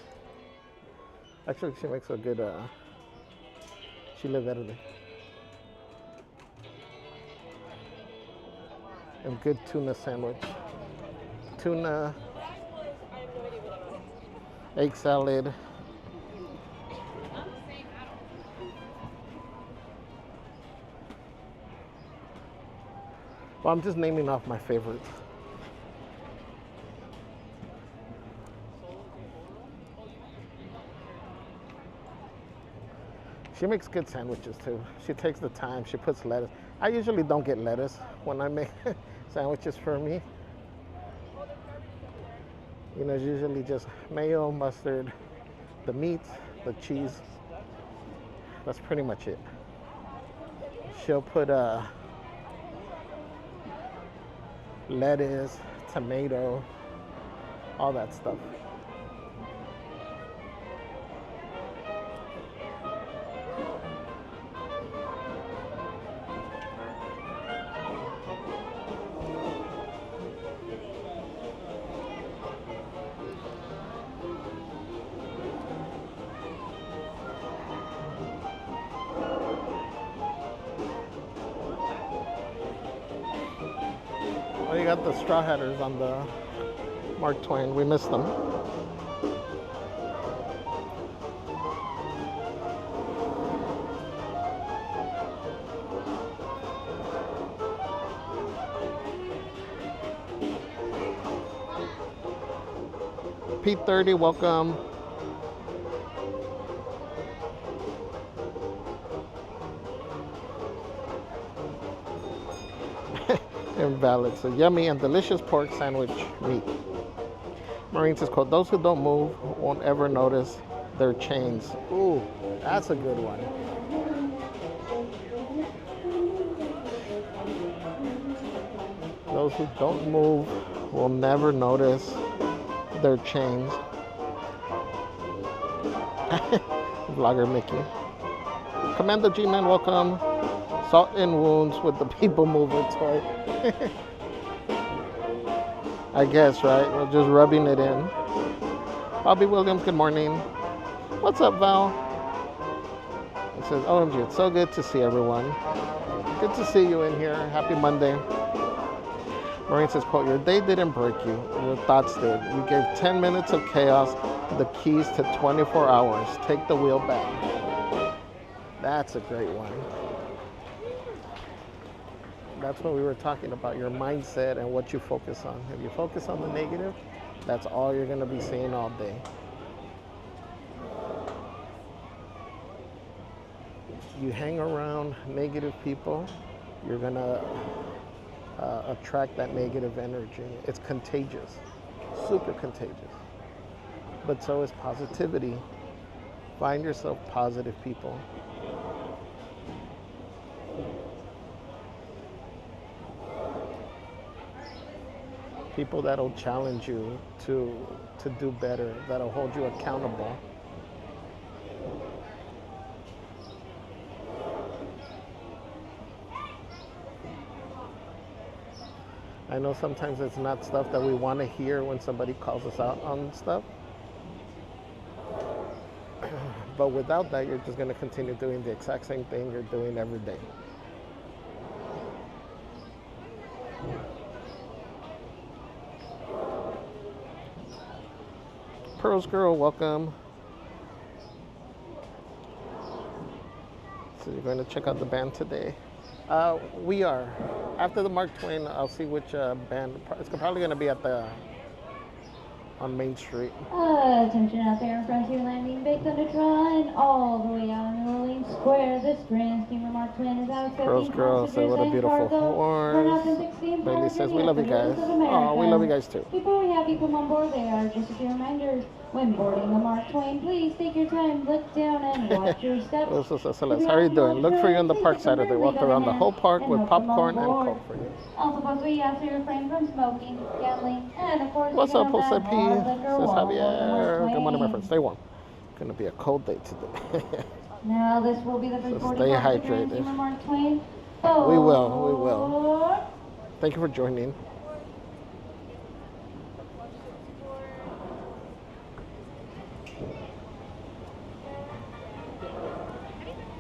Speaker 1: Actually, she makes a good chile verde. And good tuna sandwich. Tuna, egg salad. Well, I'm just naming off my favorites. She makes good sandwiches too. She takes the time, she puts lettuce. I usually don't get lettuce when I make sandwiches for me. You know, it's usually just mayo, mustard, the meat, the cheese. That's pretty much it. She'll put lettuce, tomato, all that stuff. Oh, you got the Straw Hatters on the Mark Twain. We missed them. P30, welcome. Invalid. So yummy and delicious pork sandwich meat. Marine says, quote, those who don't move won't ever notice their chains. Ooh, that's a good one. Those who don't move will never notice their chains. Vlogger Mickey. Commando G-Man, welcome. Salt and wounds with the people mover toy. I guess, right? We're just rubbing it in. Bobby Williams, good morning. What's up, Val? It says, OMG, it's so good to see everyone. Good to see you in here. Happy Monday. Maureen says, quote, your day didn't break you. Your thoughts did. You gave 10 minutes of chaos the keys to 24 hours. Take the wheel back. That's a great one. That's what we were talking about, your mindset and what you focus on. If you focus on the negative, that's all you're going to be seeing all day. You hang around negative people, you're going to attract that negative energy. It's contagious, super contagious. But so is positivity. Find yourself positive people. People that'll challenge you to do better, that'll hold you accountable. I know sometimes it's not stuff that we want to hear when somebody calls us out on stuff. But without that, you're just going to continue doing the exact same thing you're doing every day. Pearls Girl, welcome. So you're going to check out the band today? We are. After the Mark Twain, I'll see which band. It's probably going to be at on Main Street.
Speaker 7: Attention out there in Frontier Landing, Big Thunder Run, all the way out in Orleans Square. This Grand Steamer Mark Twain is out accepting
Speaker 1: Pearls Girl said, what a beautiful horse. Bailey says, we love you guys. Oh, we love you guys too.
Speaker 7: Before we have you come on board, there are just a few reminders. When boarding the Mark Twain, please take your time, look down, and watch your steps.
Speaker 1: Celeste, how are you doing? Look for you in the park Saturday. Walked around the whole park with popcorn and Coke for you.
Speaker 7: Also, folks, we ask you to refrain from smoking, gambling, and of course,
Speaker 1: what's up, Jose P? Says Javier. Good morning, my friend. Stay warm. It's going to be a cold day today.
Speaker 7: Now, this will be the first
Speaker 1: so stay hydrated.
Speaker 7: Mark Twain.
Speaker 1: We will. Thank you for joining.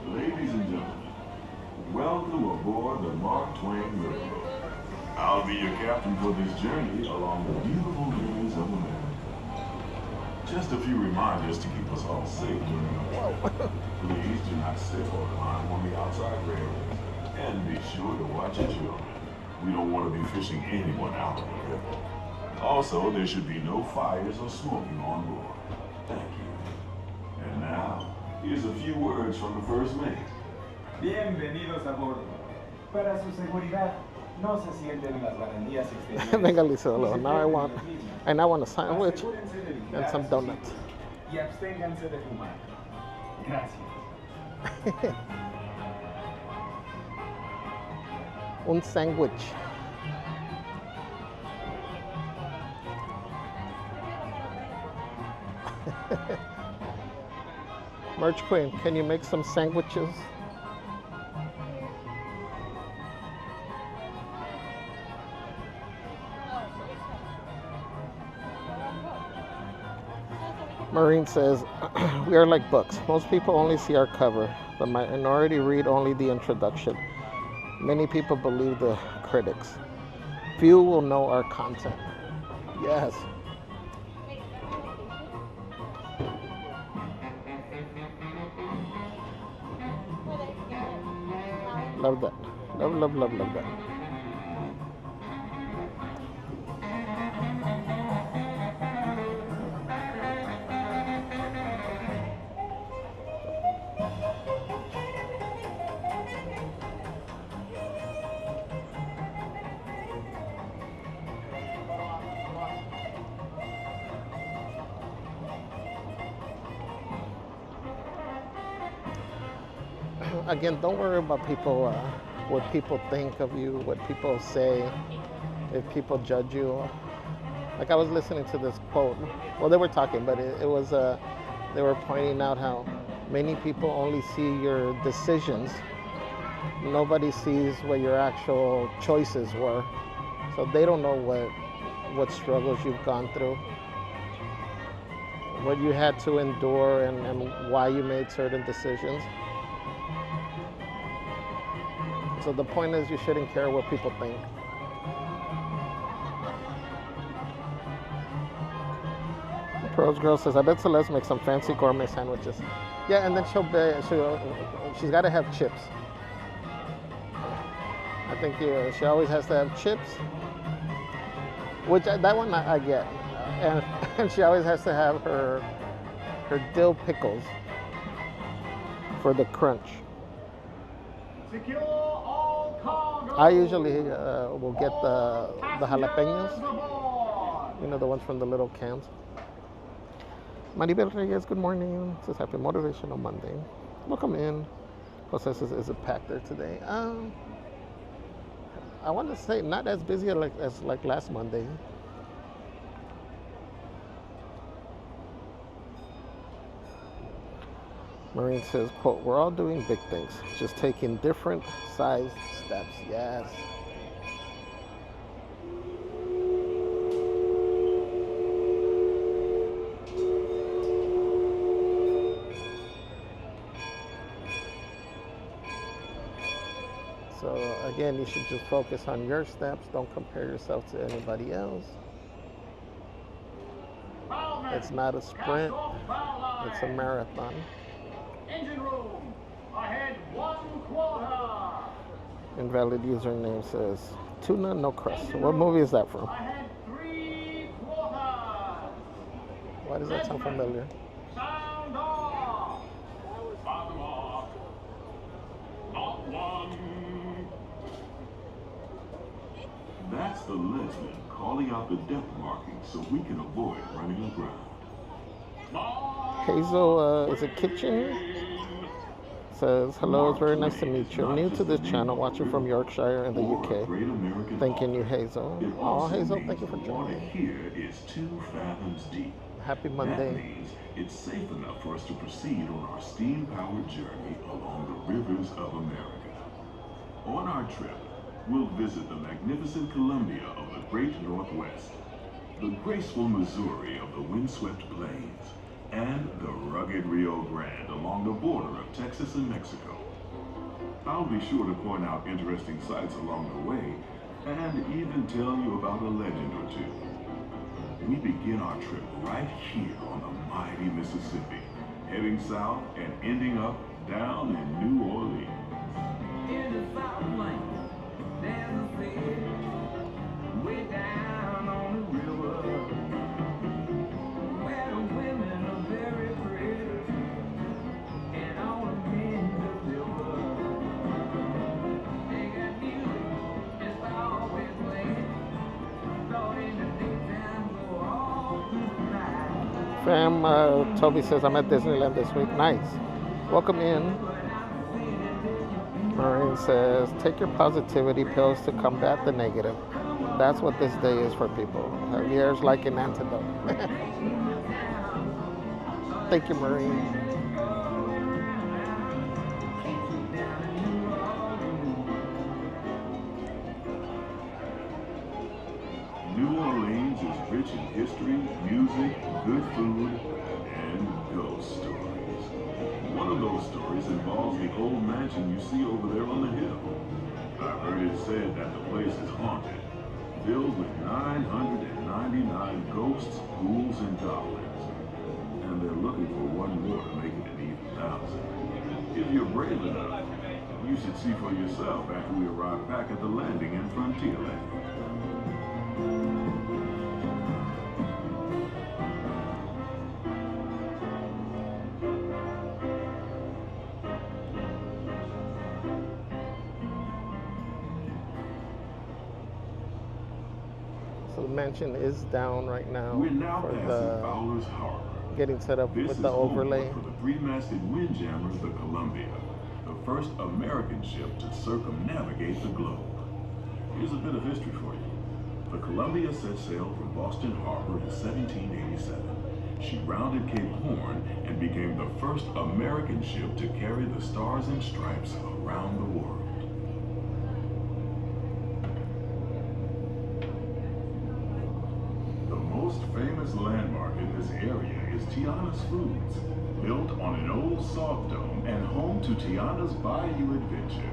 Speaker 8: Ladies and gentlemen, welcome aboard the Mark Twain Riverboat. I'll be your captain for this journey along the beautiful rivers of America. Just a few reminders to keep us all safe during the trip. Please do not step or climb on the outside railings, and be sure to watch your children. We don't want to be fishing anyone out of the river. Also, there should be no fires or smoking on board. Thank you. And now, here's a few words from the first mate.
Speaker 9: Bienvenidos a bordo. Para su seguridad, no se sienten las barandillas exteriores.
Speaker 1: Venga, Liceo, now I want a sandwich and some donuts.
Speaker 9: Y absténganse de fumar. Gracias.
Speaker 1: Un sandwich. Merch Queen, can you make some sandwiches? Maureen says, we are like books. Most people only see our cover. The minority read only the introduction. Many people believe the critics. Few will know our content. Yes. Love that. Love that. Again, don't worry about people, what people think of you, what people say. if people judge you. Like I was listening to this quote. Well, they were talking, but it was they were pointing out how many people only see your decisions. Nobody sees what your actual choices were, so they don't know what struggles you've gone through, what you had to endure, and why you made certain decisions. So the point is, you shouldn't care what people think. Pros Girl says, I bet Celeste makes some fancy gourmet sandwiches. Yeah, and then she's got to have chips. I think she always has to have chips, which that one I get. And she always has to have her dill pickles for the crunch.
Speaker 9: Secure all cargo.
Speaker 1: I usually will get the jalapenos, you know, the ones from the little cans. Maribel Reyes, good morning. Says happy Motivational Monday. Welcome in. Jose says, is it packed there today? I want to say not as busy as last Monday. Maureen says, quote, we're all doing big things, just taking different sized steps. Yes. So again, you should just focus on your steps. Don't compare yourself to anybody else. It's not a sprint, it's a marathon.
Speaker 9: Engine room, ahead 1/4.
Speaker 1: Invalid username says, tuna, no crust. What movie is that from?
Speaker 9: Ahead 3/4.
Speaker 1: Why does that sound familiar?
Speaker 9: Sound off.
Speaker 8: Bottom off. Not one. That's the Lesman calling out the depth markings so we can avoid running aground.
Speaker 1: Hazel is a kitchen. Says, hello, it's very nice to meet you. I'm new to this channel, watching from Yorkshire in the UK. Thanking you, Hazel. Oh, Hazel, thank you for joining.
Speaker 8: Here is 2 fathoms deep.
Speaker 1: Happy
Speaker 8: That
Speaker 1: Monday.
Speaker 8: means it's safe enough for us to proceed on our steam-powered journey along the rivers of America. On our trip, we'll visit the magnificent Columbia of the Great Northwest, the graceful Missouri of the windswept plains, and the rugged Rio Grande along the border of Texas and Mexico. I'll be sure to point out interesting sights along the way and even tell you about a legend or two. We begin our trip right here on the mighty Mississippi, heading south and ending up down in New Orleans.
Speaker 9: In the Southland, there's a city way down on the river, where the women are very pretty and all the men deliver. They got music just always playing, thought in the daytime go all through the night.
Speaker 1: Fam, Toby says, I'm at Disneyland this week. Nice. Welcome in. Maureen says, take your positivity pills to combat the negative. That's what this day is for people. Javier's like an antidote. Thank you, Maureen.
Speaker 8: New Orleans is rich in history, music, good food, and ghost stories. One of those stories involves the old mansion you see over there on the hill. I've heard it said that the place is haunted, filled with 999 ghosts, ghouls, and goblins. And they're looking for one more to make it an even thousand. If you're brave enough, you should see for yourself after we arrive back at the landing in Frontierland.
Speaker 1: So the mansion is down right now
Speaker 8: We're now
Speaker 1: for
Speaker 8: passing
Speaker 1: the
Speaker 8: Fowler's Harbor.
Speaker 1: getting set up
Speaker 8: This
Speaker 1: with
Speaker 8: is
Speaker 1: the
Speaker 8: home
Speaker 1: overlay.
Speaker 8: for the three-masted windjammer, the Columbia, the first American ship to circumnavigate the globe. Here's a bit of history for you. The Columbia set sail from Boston Harbor in 1787. She rounded Cape Horn and became the first American ship to carry the Stars and Stripes around the world. The most famous landmark in this area is Tiana's Foods, built on an old salt dome and home to Tiana's Bayou Adventure.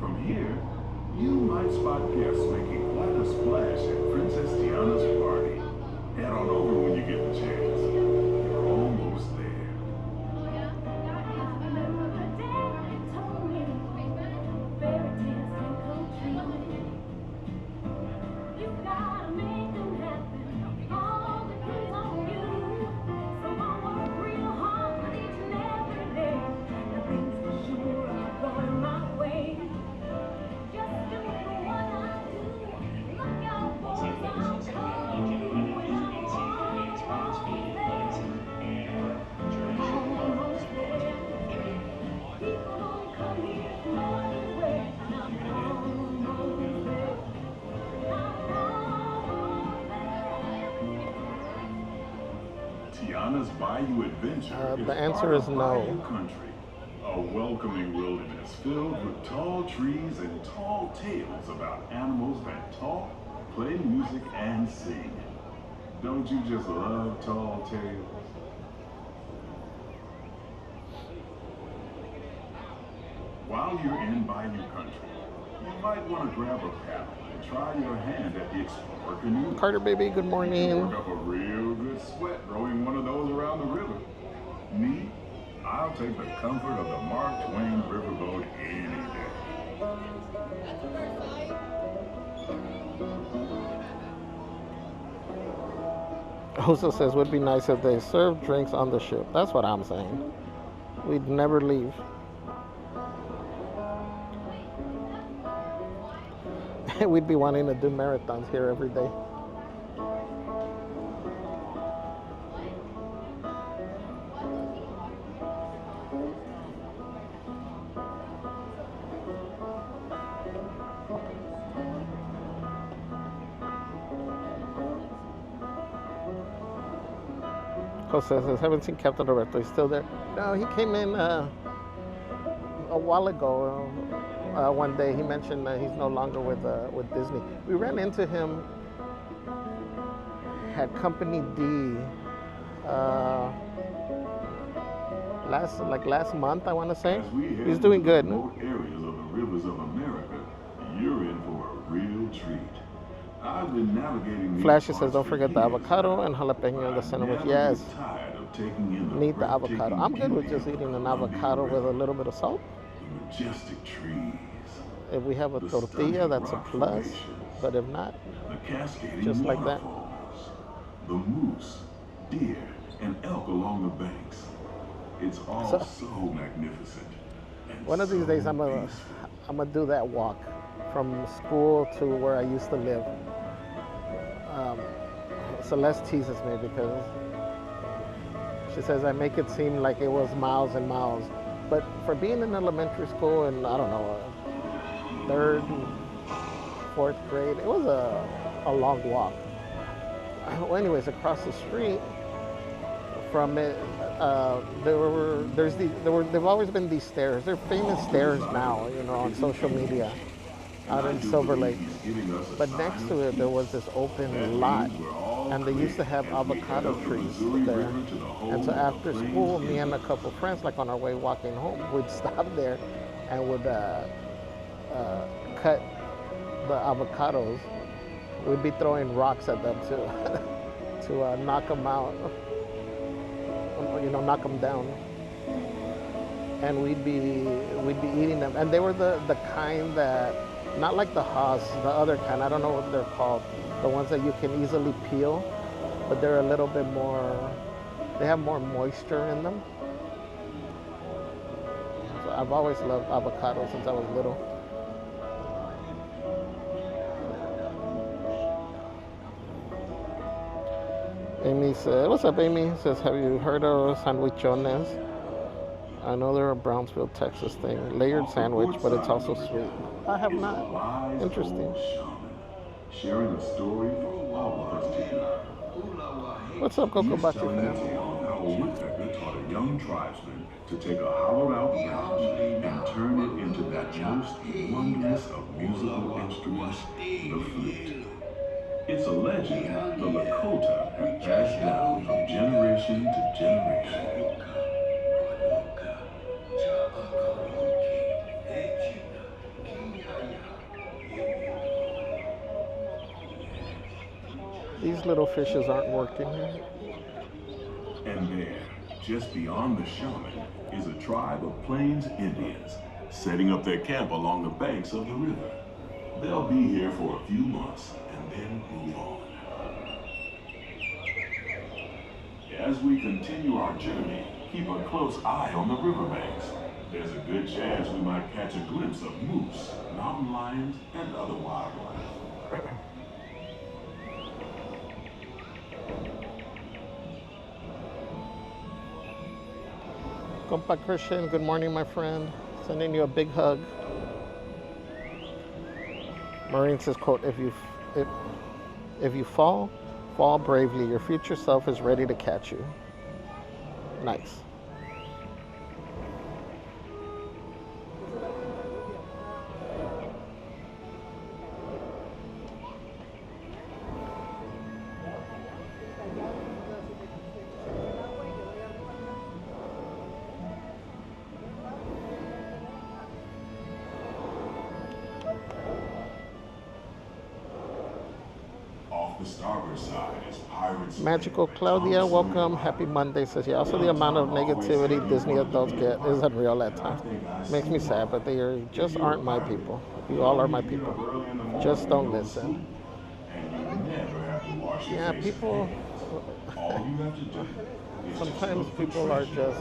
Speaker 8: From here, you might spot guests making quite a splash at Princess Tiana's party. Head on over when you get the chance. You're almost there. Tiana's Bayou Adventure
Speaker 1: The answer is no.
Speaker 8: Bayou Country, a welcoming wilderness filled with tall trees and tall tales about animals that talk, play music, and sing. Don't you just love tall tales? While you're in Bayou Country, you might want to grab a paddle and try your hand at the Explorer canoe.
Speaker 1: Carter baby, good morning.
Speaker 8: Work up a real good sweat rowing one of those around the river. Me, I'll take the comfort of the Mark Twain Riverboat any day.
Speaker 1: Also says, would be nice if they serve drinks on the ship. That's what I'm saying. We'd never leave. We'd be wanting to do marathons here every day. Jose says, haven't seen Captain Roberto. He's still there. No, he came in a while ago. One day he mentioned that he's no longer with Disney. We ran into him at Company D last month, I want to say. He's doing good.
Speaker 8: Remote areas of the rivers of America, you're in for a real treat. I've been navigating these
Speaker 1: Flashy
Speaker 8: parts
Speaker 1: says, don't
Speaker 8: for
Speaker 1: forget the
Speaker 8: years
Speaker 1: avocado
Speaker 8: now.
Speaker 1: and jalapeno in the sandwich.
Speaker 8: Never
Speaker 1: Yes,
Speaker 8: get tired of taking in the
Speaker 1: need the avocado.
Speaker 8: breathtaking
Speaker 1: I'm good with
Speaker 8: beauty
Speaker 1: just
Speaker 8: of
Speaker 1: eating an
Speaker 8: Columbia
Speaker 1: avocado with a
Speaker 8: River,
Speaker 1: little bit of salt.
Speaker 8: the majestic trees,
Speaker 1: If we have a
Speaker 8: the
Speaker 1: tortilla,
Speaker 8: stunning
Speaker 1: that's a
Speaker 8: rock
Speaker 1: plus.
Speaker 8: formations,
Speaker 1: But if not,
Speaker 8: the cascading
Speaker 1: just like that.
Speaker 8: waterfalls, the moose, deer, and elk along the banks. It's all so magnificent. And
Speaker 1: one of these days,
Speaker 8: so
Speaker 1: I'm gonna do that walk from school to where I used to live. Celeste teases me because she says I make it seem like it was miles and miles, but for being in elementary school and I don't know, third and fourth grade, it was a long walk. Well, anyways, across the street from it, they've always been these stairs. They're famous stairs now, you know, on social media out in Silver Lake. But next to it, there was this open lot, and they used to have avocado trees there. And so after school, me and a couple friends, like on our way walking home, would stop there and would cut the avocados. We'd be throwing rocks at them to knock them out, you know, knock them down. And we'd be eating them. And they were the kind that, not like the Haas, the other kind, I don't know what they're called, the ones that you can easily peel, but they're a little bit more, they have more moisture in them. So I've always loved avocado since I was little. Amy said, what's up, Amy? Says, have you heard of sandwichones? I know they're a Brownsville, Texas thing. Layered sandwich, but it's also sweet. I have not. Interesting.
Speaker 8: sharing a story for all of us to hear.
Speaker 1: What's up, Coco
Speaker 8: He's
Speaker 1: Bachi
Speaker 8: telling the
Speaker 1: fam?
Speaker 8: tale of how a woodpecker taught a young tribesman to take a hollowed-out branch and turn it into that most wondrous of musical instruments, the flute. It's a legend the Lakota have passed down from generation to generation.
Speaker 1: These little fishes aren't working.
Speaker 8: And there, just beyond the shaman, is a tribe of Plains Indians setting up their camp along the banks of the river. They'll be here for a few months and then move on. As we continue our journey, keep a close eye on the riverbanks. There's a good chance we might catch a glimpse of moose, mountain lions, and other wildlife.
Speaker 1: Compa Christian, good morning, my friend. Sending you a big hug. Maureen says, quote, if you fall, fall bravely. Your future self is ready to catch you. Nice.
Speaker 8: The starboard side is Pirates.
Speaker 1: Magical Claudia, welcome. Happy Monday. Says, yeah, also the amount of negativity Disney adults get is unreal at times. Makes me sad, but they just aren't my people. You all are my people. Just don't listen. Yeah, people, sometimes people are just,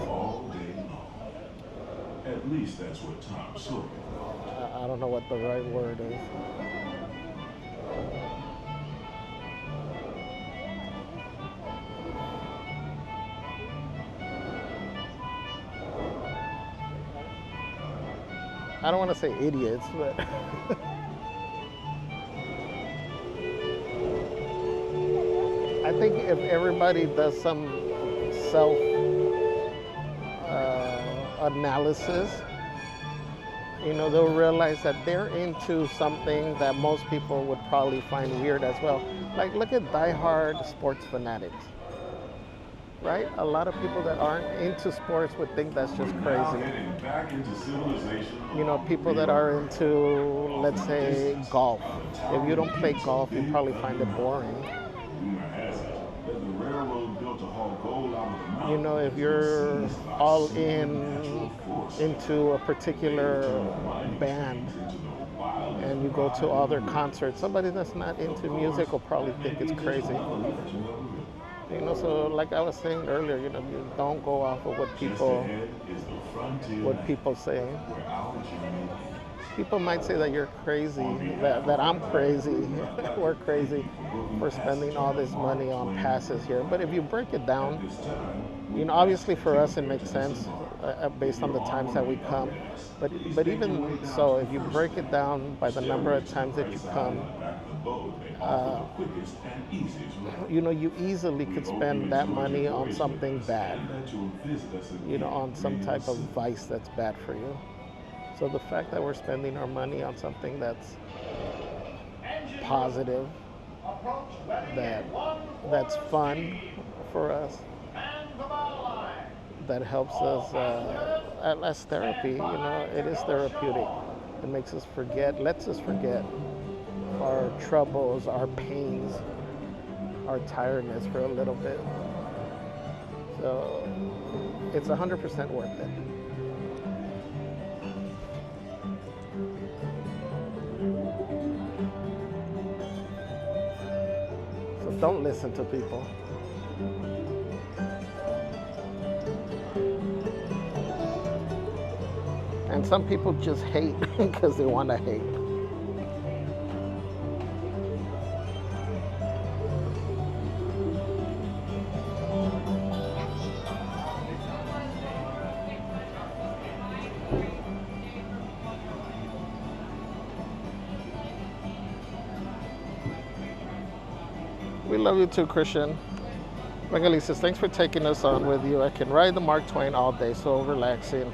Speaker 8: at least that's what Tom Sawyer thought.
Speaker 1: I don't know what the right word is. I don't want to say idiots, but I think if everybody does some self analysis, you know, they'll realize that they're into something that most people would probably find weird as well. Like, look at diehard sports fanatics. Right? A lot of people that aren't into sports would think that's just crazy. You know, people that are into, let's say, golf. If you don't play golf, you probably find it boring. You know, if you're all into a particular band and you go to other concerts, somebody that's not into music will probably think it's crazy. You know, so like I was saying earlier, you know, you don't go off of what people say. People might say that you're crazy, that I'm crazy, we're crazy for spending all this money on passes here. But if you break it down, you know, obviously for us it makes sense based on the times that we come. But even so, if you break it down by the number of times that you come, you know, you easily could spend that money on something bad, you know, on some type of vice that's bad for you. So the fact that we're spending our money on something that's positive, that's fun for us, that helps us as therapy, you know, it is therapeutic. It makes us forget, lets us forget our troubles, our pains, our tiredness for a little bit. So it's 100% worth it. So don't listen to people. And some people just hate because they want to hate. love you too, Christian. Magali says, thanks for taking us on with you. I can ride the Mark Twain all day, so relaxing.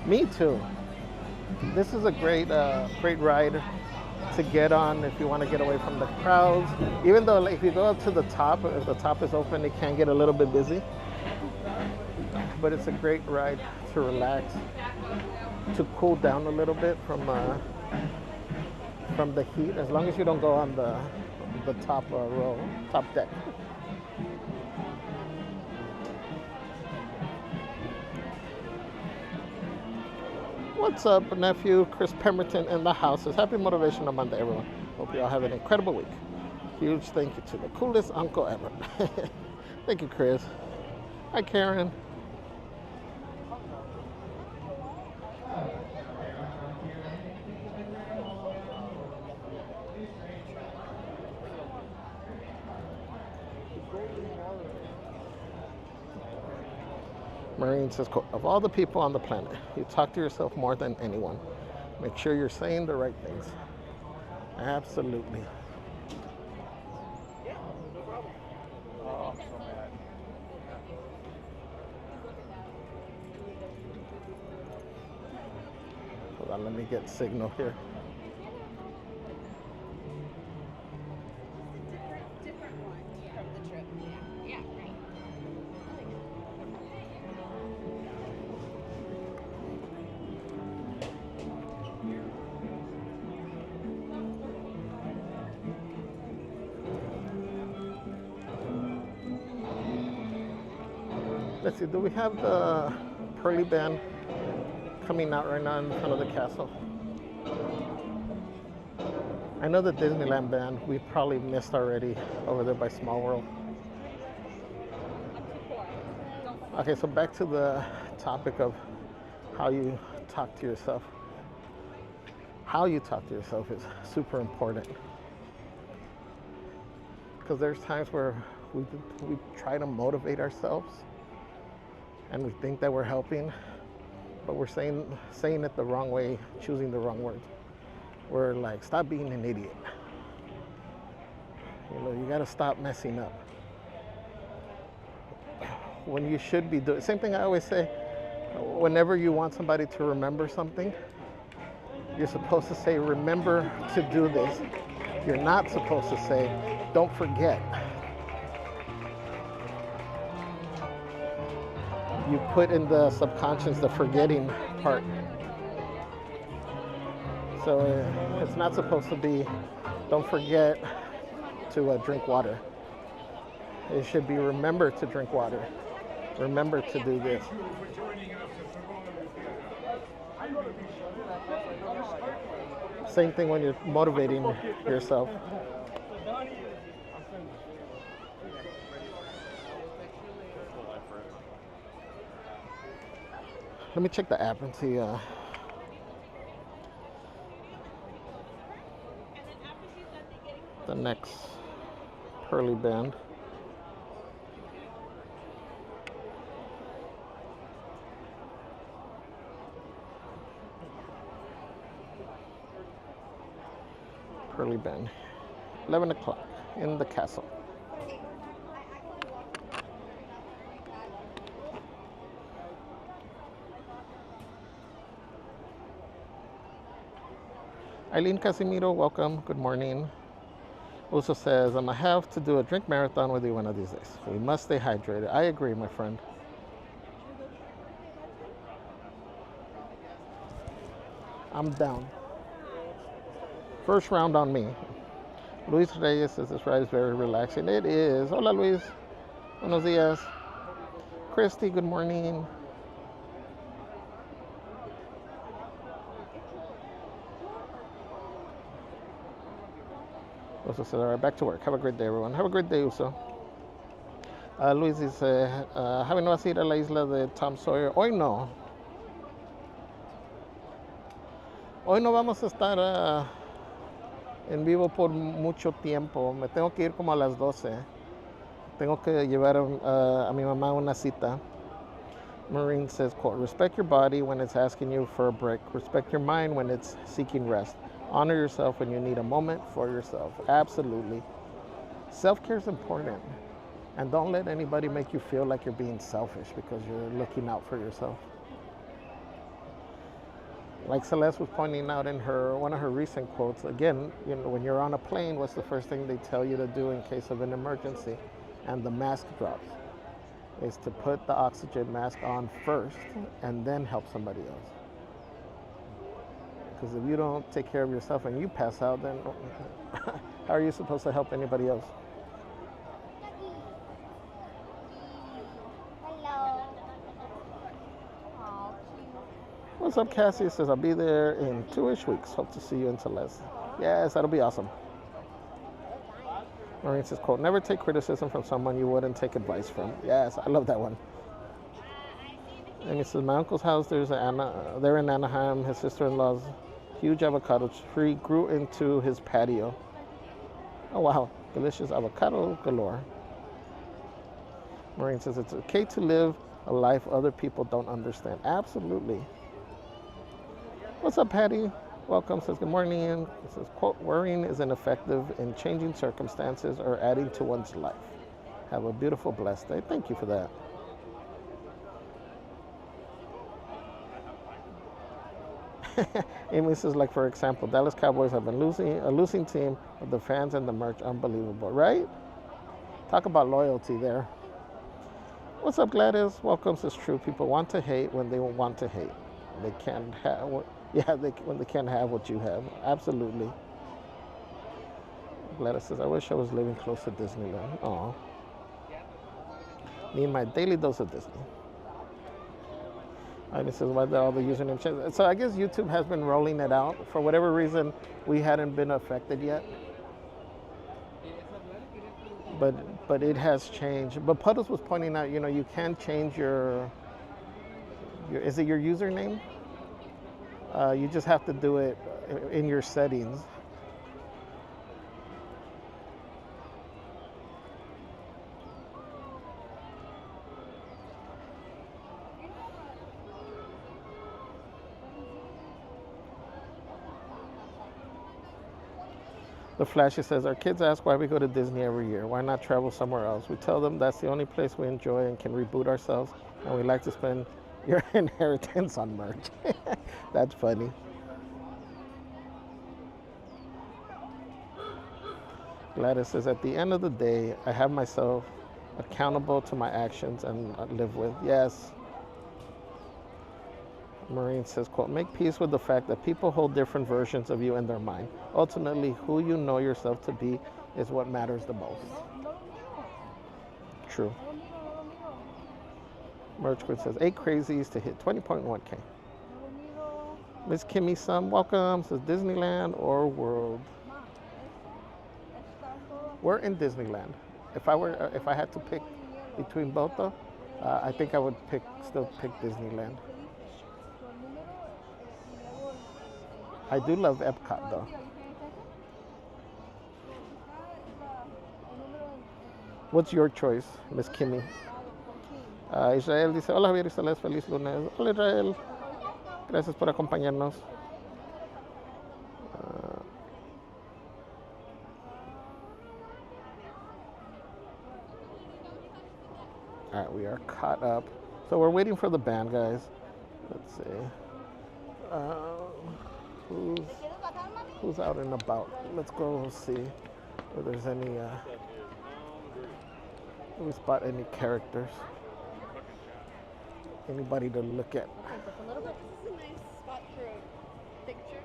Speaker 1: Me too. This is a great ride to get on if you want to get away from the crowds. Even though if you go up to the top, if the top is open, it can get a little bit busy. But it's a great ride to relax, to cool down a little bit from the heat, as long as you don't go on the top row, top deck. What's up, nephew? Chris Pemberton in the house says, happy Motivational Monday, everyone. Hope you all have an incredible week. Huge thank you to the coolest uncle ever. Thank you, Chris. Hi, Karen. Marine says, of all the people on the planet, you talk to yourself more than anyone. Make sure you're saying the right things. Absolutely.
Speaker 4: Yeah, no problem. Oh, I'm so mad.
Speaker 1: Hold on, let me get signal here.
Speaker 6: Different one from the trip. Yeah, right.
Speaker 1: Let's see, do we have the Pearly Band coming out right now in front of the castle? I know the Disneyland Band we probably missed already over there by Small World. Okay, so back to the topic of how you talk to yourself. How you talk to yourself is super important. Because there's times where we try to motivate ourselves and we think that we're helping, but we're saying it the wrong way, choosing the wrong words. We're like, stop being an idiot. You know, you gotta stop messing up. When you should be doing, same thing I always say, whenever you want somebody to remember something, you're supposed to say, remember to do this. You're not supposed to say, don't forget. You put in the subconscious the forgetting part. So it's not supposed to be, don't forget to drink water. It should be, remember to drink water. Remember to do this. Same thing when you're motivating yourself. Let me check the app and see. The next Pearly Band. Pearly Band. 11 o'clock in the castle. Eileen Casimiro, welcome. Good morning. Also says, I'm gonna have to do a drink marathon with you one of these days. We must stay hydrated. I agree, my friend. I'm down. First round on me. Luis Reyes says this ride is very relaxing. It is. Hola, Luis. Buenos días. Christy, good morning. Also said, all right, back to work. Have a great day, everyone. Have a great day, Uso. Luis dice, Javi, ¿no vas a ir a la isla de Tom Sawyer? Hoy no. Hoy no vamos a estar en vivo por mucho tiempo. Me tengo que ir como a las 12. Tengo que llevar a mi mamá una cita. Maureen says, quote, respect your body when it's asking you for a break. Respect your mind when it's seeking rest. Honor yourself when you need a moment for yourself. Absolutely. Self-care is important. And don't let anybody make you feel like you're being selfish because you're looking out for yourself. Like Celeste was pointing out in one of her recent quotes, again, when you're on a plane, what's the first thing they tell you to do in case of an emergency? And the mask drops. Is to put the oxygen mask on first and then help somebody else. Because if you don't take care of yourself and you pass out, then how are you supposed to help anybody else?
Speaker 3: Hello. Aw, cute.
Speaker 1: What's up, Cassie? Says I'll be there in 2-ish weeks. Hope to see you in Celeste. Yes, that'll be awesome. Maureen says, quote, never take criticism from someone you wouldn't take advice from. Yes, I love that one. Amy says, my uncle's house, they're in Anaheim. His sister-in-law's huge avocado tree grew into his patio. Oh, wow. Delicious avocado galore. Maureen says, it's okay to live a life other people don't understand. Absolutely. What's up, Patty? Welcome. Says, good morning. It says, quote, worrying is ineffective in changing circumstances or adding to one's life. Have a beautiful, blessed day. Thank you for that. Amy says, like, for example, Dallas Cowboys have been a losing team, but the fans and the merch, unbelievable, right? Talk about loyalty there. What's up, Gladys? Welcome. Says, true. People want to hate when they want to hate. They can't have when they can't have what you have. Absolutely. Gladys says, I wish I was living close to Disneyland. Aw. Need my daily dose of Disney. Ivy says, why did all the username change? So I guess YouTube has been rolling it out. For whatever reason, we hadn't been affected yet. But it has changed. But Puddles was pointing out, you can change your is it your username? You just have to do it in your settings. The Flashy says, our kids ask why we go to Disney every year. Why not travel somewhere else? We tell them that's the only place we enjoy and can reboot ourselves, and we like to spend your inheritance on merch. That's funny. Gladys says, at the end of the day, I have myself accountable to my actions and live with. Yes. Maureen says, quote, make peace with the fact that people hold different versions of you in their mind. Ultimately, who you know yourself to be is what matters the most. True. Merch Quid says, 8 crazies to hit 20.1K. Miss Kimmy Sum, welcome. Says, Disneyland or World? We're in Disneyland. If I had to pick between both though, I think I would still pick Disneyland. I do love Epcot though. What's your choice, Miss Kimmy? Israel dice, hola Javier y Celeste, feliz lunes. Hola Israel, gracias por acompañarnos. All right, we are caught up. So we're waiting for the band, guys. Let's see. Who's out and about? Let's go see if there's any. Do we spot any characters? Anybody to look at?
Speaker 6: A little bit. This is a nice spot for a picture.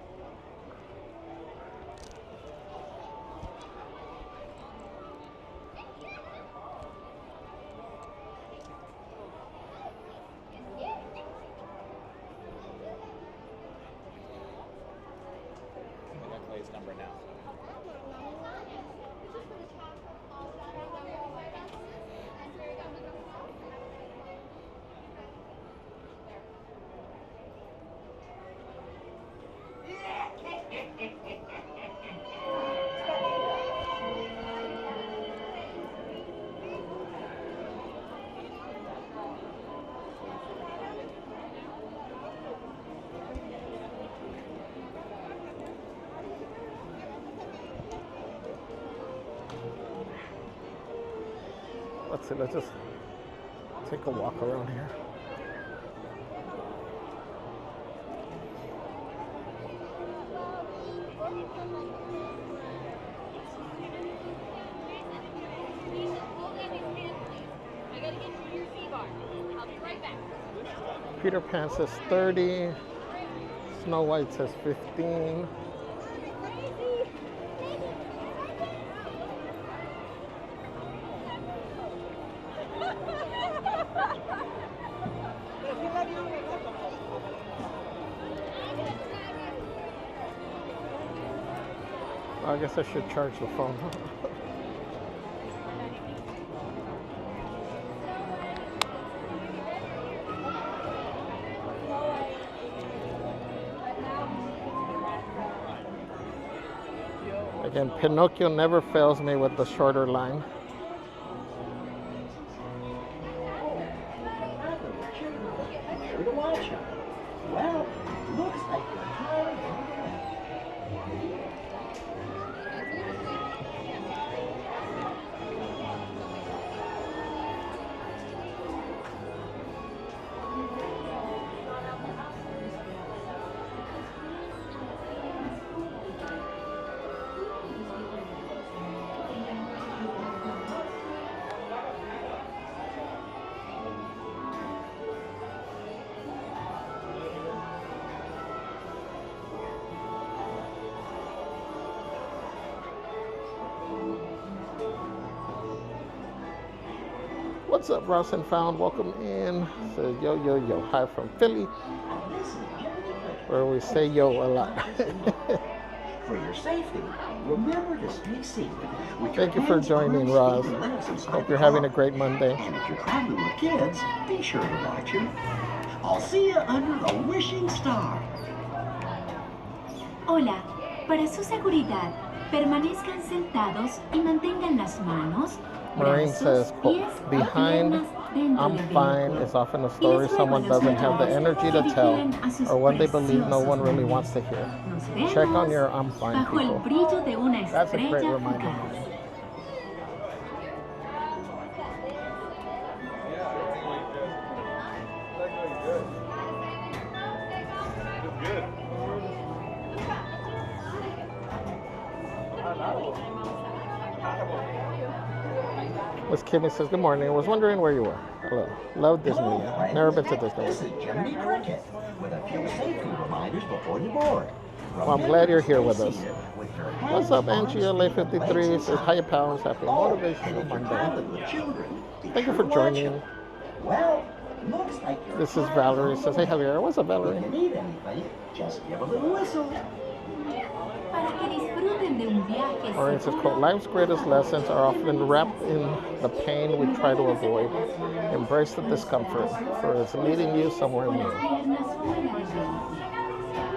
Speaker 10: Number now.
Speaker 9: Yeah!
Speaker 1: Let's see, let's just take a walk around here. Peter Pan says 30. Snow White says 15. I guess I should charge the phone. Again, Pinocchio never fails me with the shorter line.
Speaker 10: Sure to watch them. Well, looks like you're tired.
Speaker 1: What's up, Ross and Found? Welcome in. Says yo, yo, yo. Hi from Philly, where we say yo a lot.
Speaker 10: For your safety, remember to stay seated.
Speaker 1: Thank you for joining, Ross. Hope you're having a great Monday.
Speaker 10: And if you're traveling with kids, be sure to watch them. I'll see you under the wishing star.
Speaker 11: Hola, para su seguridad, permanezcan sentados y mantengan las manos,
Speaker 1: Marine says, quote, behind I'm fine is often a story someone doesn't have the energy to tell or one they believe no one really wants to hear. Check on your I'm fine people. That's a great reminder. Miss Kimmy says, good morning. I was wondering where you were. Hello. Love Disneyland. Never been to
Speaker 10: This is
Speaker 1: Disneyland.
Speaker 10: Jimmy Cricket with a few safety reminders before you board.
Speaker 1: Well, I'm glad you're here with us. What's up, Angie LA53? Says, hi, pals. Happy Motivational Monday. Thank you for joining.
Speaker 10: Well, looks like you're
Speaker 1: This is Valerie. Says, hey, Javier. What's up,
Speaker 10: If
Speaker 1: Valerie?
Speaker 10: you need anything, just give a little whistle.
Speaker 11: Para que disfruten de un viaje
Speaker 1: Maureen says,
Speaker 11: seguro.
Speaker 1: quote, life's greatest lessons are often wrapped in the pain we try to avoid. Embrace the discomfort, for it's leading you somewhere new.
Speaker 11: Las piernas fuera del vehículo.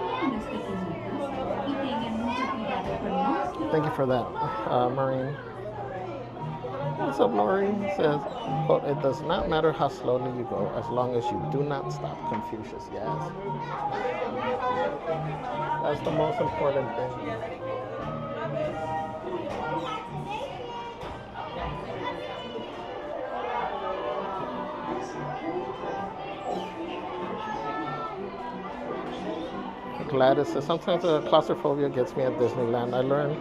Speaker 11: Vean los pequeñitos y tengan mucho cuidado con monstruos.
Speaker 1: Thank you for that, Maureen. What's up, Lori? Says, quote, it does not matter how slowly you go as long as you do not stop. Confucius, yes. That's the most important thing. Gladys says, sometimes claustrophobia gets me at Disneyland. I learned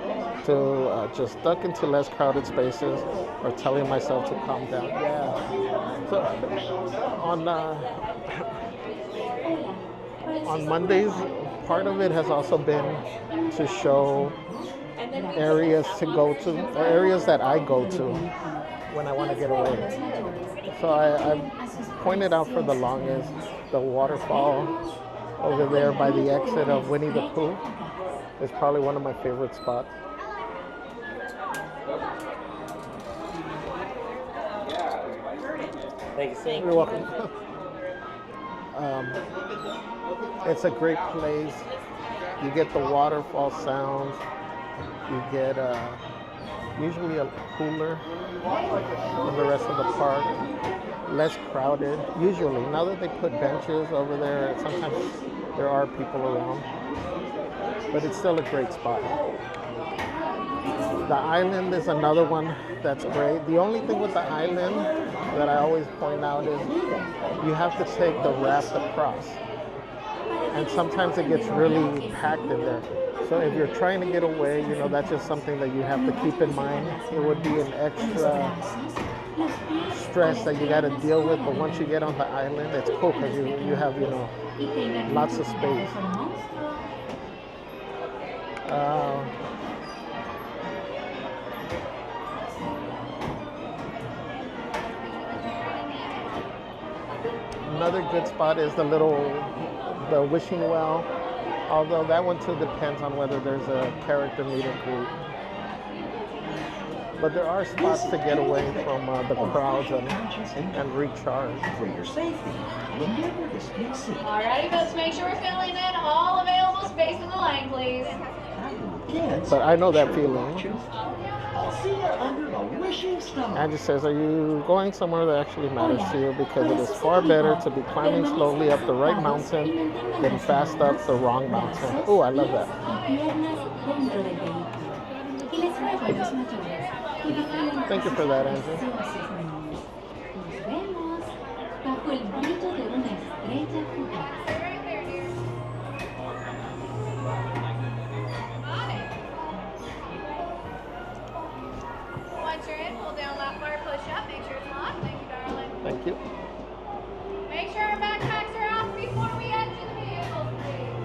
Speaker 1: to just duck into less crowded spaces or telling myself to calm down. Yeah. So on Mondays, part of it has also been to show areas to go to, or areas that I go to when I want to get away. So I've pointed out for the longest the waterfall over there by the exit of Winnie the Pooh is probably one of my favorite spots. You're welcome. It's a great place. You get the waterfall sounds. You get usually a cooler than the rest of the park. Less crowded, usually. Now that they put benches over there, sometimes there are people around. But it's still a great spot. The island is another one that's great. The only thing with the island that I always point out is you have to take the raft across. And sometimes it gets really packed in there. So if you're trying to get away, you know, that's just something that you have to keep in mind. It would be an extra stress that you got to deal with, but once you get on the island, it's cool because you have, you know, lots of space. Another good spot is the wishing well, although that one too depends on whether there's a character meet and greet. But there are spots to get away from the crowds and recharge.
Speaker 10: For your safety, remember to stay safe.
Speaker 12: Alrighty, folks, make sure we're filling in all available space in the line, please.
Speaker 1: But I know that feeling.
Speaker 10: I'll see you under the wishing star.
Speaker 1: Angie says, are you going somewhere that actually matters to you? Because it is far better to be climbing slowly up the right mountain than fast up the wrong mountain. Oh, I love that. Thank you for that, Angie.
Speaker 12: Once you're in, pull down that bar, push up, make sure it's locked. Thank you, darling.
Speaker 1: Thank you.
Speaker 12: Make sure our backpacks are off before we enter the vehicles, please.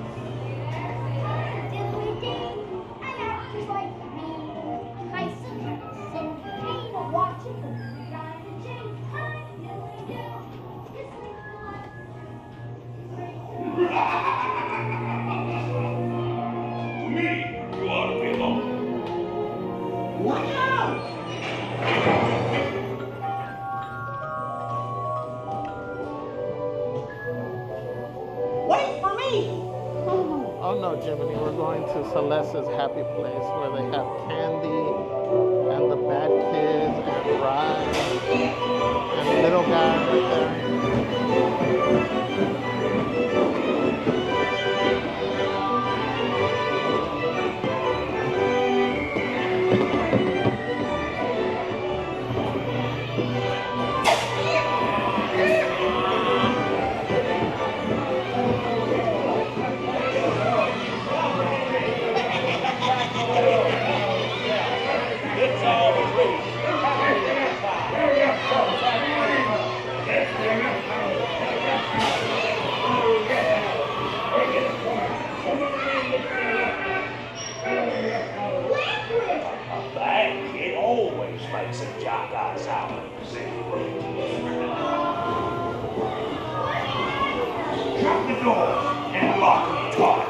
Speaker 8: Me, you ought to be alone.
Speaker 10: Watch out! Wait for me!
Speaker 1: Oh no, Jiminy, we're going to Celeste's happy place where they have candy and the bad kids and rides and the little guy right there.
Speaker 13: It always makes a jackass out of shut the door and lock them tight.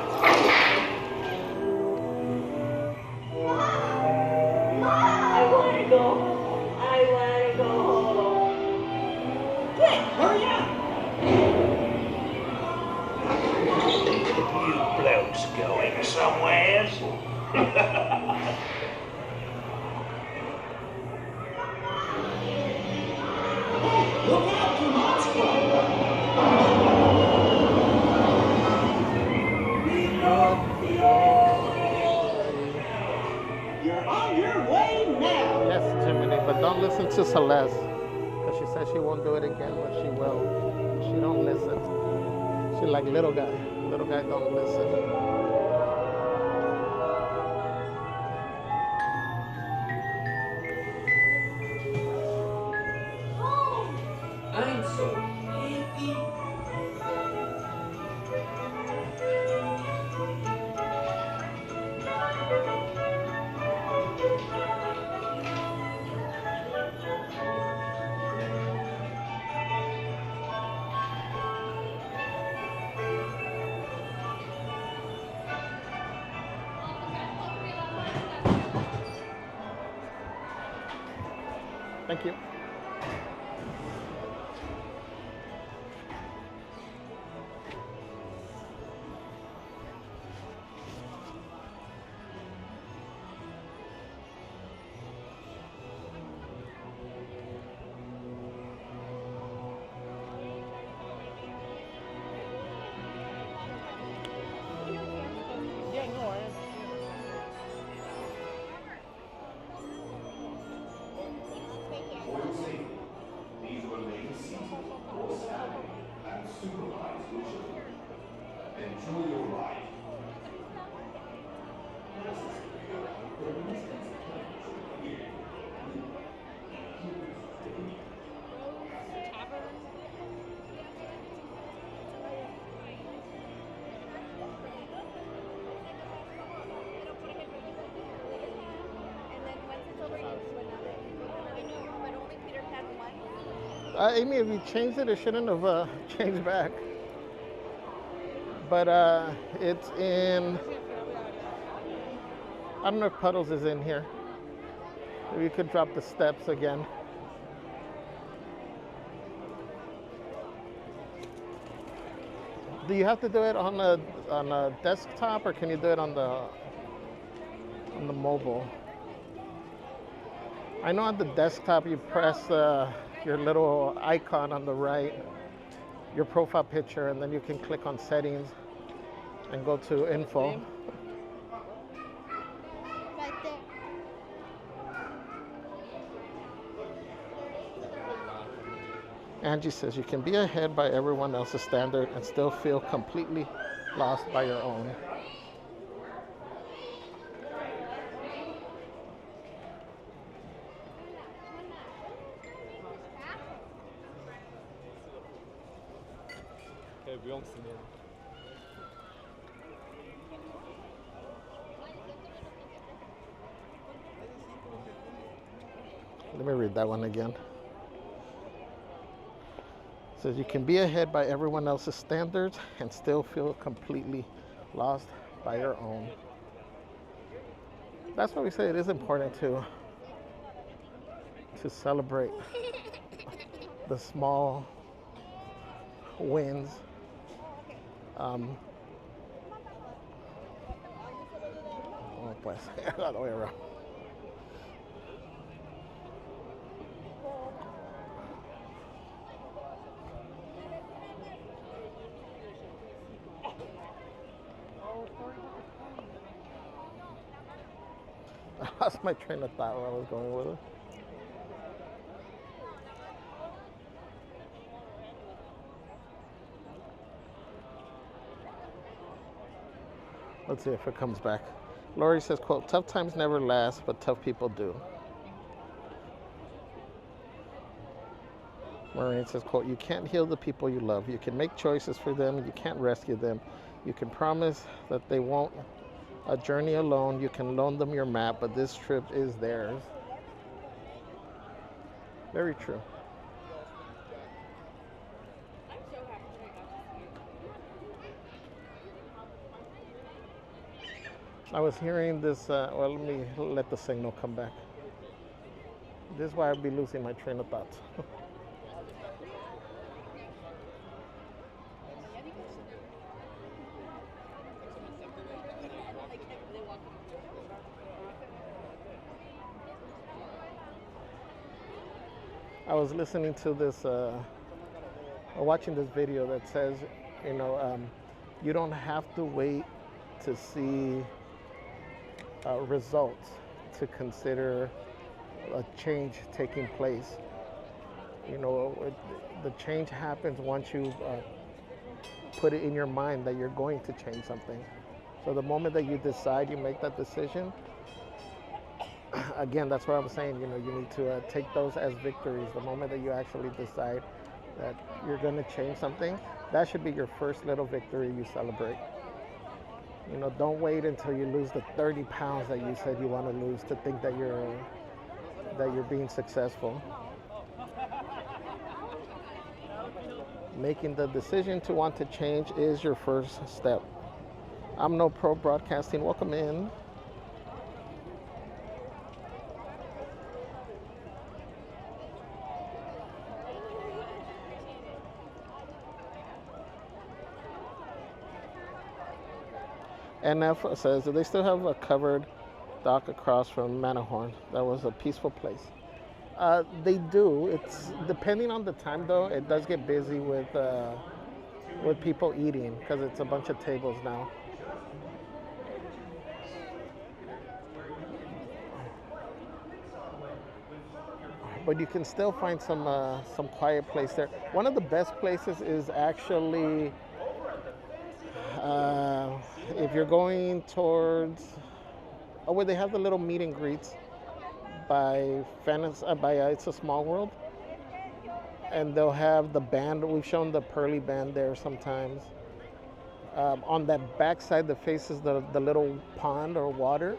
Speaker 3: I want to go.
Speaker 10: Quick, hurry up!
Speaker 13: You blokes going somewheres?
Speaker 10: Look out, you monster! You're on your way now!
Speaker 1: Yes, Jiminy, but don't listen to Celeste. Because she says she won't do it again, but she will. She don't listen. She like little guy. Little guy don't listen.
Speaker 5: I'm so happy.
Speaker 1: Thank you. Amy, if you changed it, it shouldn't have changed back. But it's in, I don't know if Puddles is in here. If you could drop the steps again. Do you have to do it on a desktop, or can you do it on the mobile? I know on the desktop you press your little icon on the right, your profile picture, and then you can click on settings and go to info.
Speaker 12: Right there.
Speaker 1: Angie says you can be ahead by everyone else's standard and still feel completely lost by your own. Let me read that one again. It says you can be ahead by everyone else's standards and still feel completely lost by your own. That's why we say it is important to celebrate the small wins. Oh, pues, all the way around. I lost my train of thought where I was going with it. Let's see if it comes back. Lori says, quote, tough times never last, but tough people do. Maureen says, quote, you can't heal the people you love. You can make choices for them. You can't rescue them. You can promise that they won't a journey alone. You can loan them your map, but this trip is theirs. Very true. I was hearing this, well, let me let the signal come back. This is why I'd be losing my train of thoughts. I was listening to this, watching this video that says, you don't have to wait to see results to consider a change taking place. The change happens once you put it in your mind that you're going to change something. So the moment that you decide, you make that decision, again, that's what I'm saying, you need to take those as victories. The moment that you actually decide that you're going to change something, that should be your first little victory you celebrate. Don't wait until you lose the 30 pounds that you said you want to lose to think that you're being successful. Making the decision to want to change is your first step. I'm No Pro Broadcasting. Welcome in. NF says, do they still have a covered dock across from Matterhorn? That was a peaceful place. They do. It's depending on the time, though. It does get busy with people eating because it's a bunch of tables now. But you can still find some quiet place there. One of the best places is actually if you're going towards where they have the little meet and greets by It's a Small World, and they'll have the band. We've shown the Pearly Band there sometimes. On that backside that faces the little pond or water,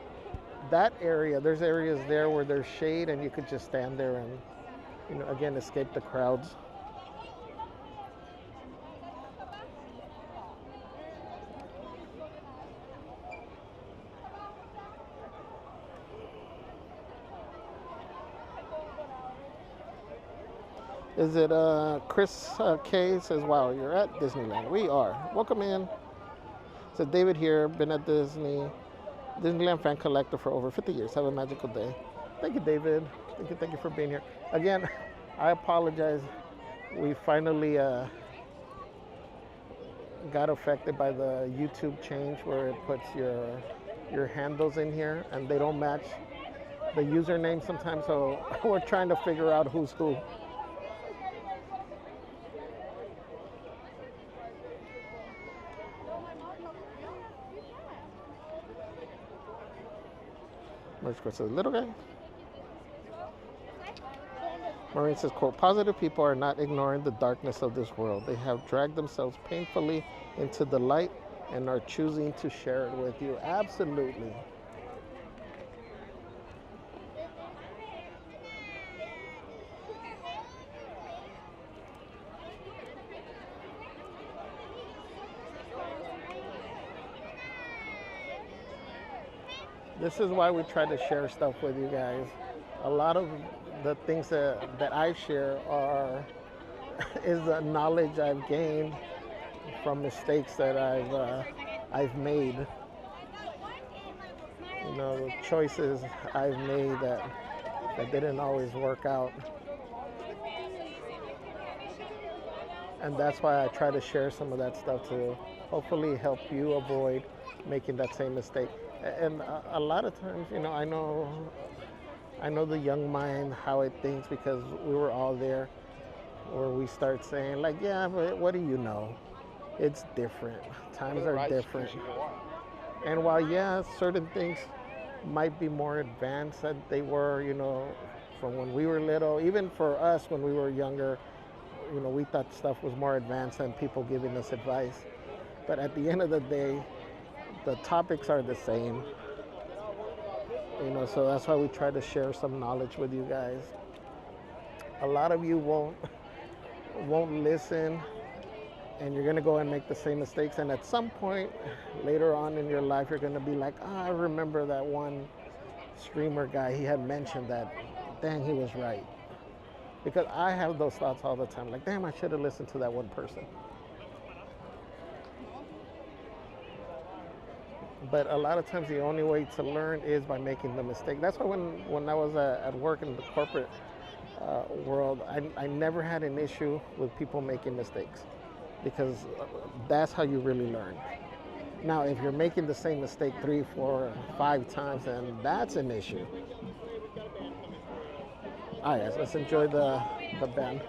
Speaker 1: that area, there's areas there where there's shade and you could just stand there and, again, escape the crowds. Is it Chris K says, wow, you're at Disneyland. We are. Welcome in. So David here, been at Disneyland fan collector for over 50 years. Have a magical day. Thank you, David. Thank you for being here. Again, I apologize. We finally got affected by the YouTube change where it puts your handles in here and they don't match the username sometimes. So we're trying to figure out who's who. Says, little guy. Maureen says, quote, positive people are not ignoring the darkness of this world. They have dragged themselves painfully into the light and are choosing to share it with you. Absolutely. This is why we try to share stuff with you guys. A lot of the things that I share is the knowledge I've gained from mistakes that I've made. You know, the choices I've made that didn't always work out. And that's why I try to share some of that stuff to hopefully help you avoid making that same mistake. And a lot of times, you know, I know the young mind, how it thinks, because we were all there, where we start saying like, yeah, but what do you know? It's different. Times are different. And while, yeah, certain things might be more advanced than they were, you know, from when we were little, even for us when we were younger, you know, we thought stuff was more advanced than people giving us advice. But at the end of the day, the topics are the same, you know, so that's why we try to share some knowledge with you guys. A lot of you won't listen, and you're going to go and make the same mistakes, and at some point later on in your life, you're going to be like, I remember that one streamer guy, he had mentioned that, dang, he was right. Because I have those thoughts all the time, like, damn, I should have listened to that one person. But a lot of times the only way to learn is by making the mistake. That's why when I was at work in the corporate world, I never had an issue with people making mistakes, because that's how you really learn. Now, if you're making the same mistake 3, 4, 5 times, then that's an issue. All right, guys, let's enjoy the band.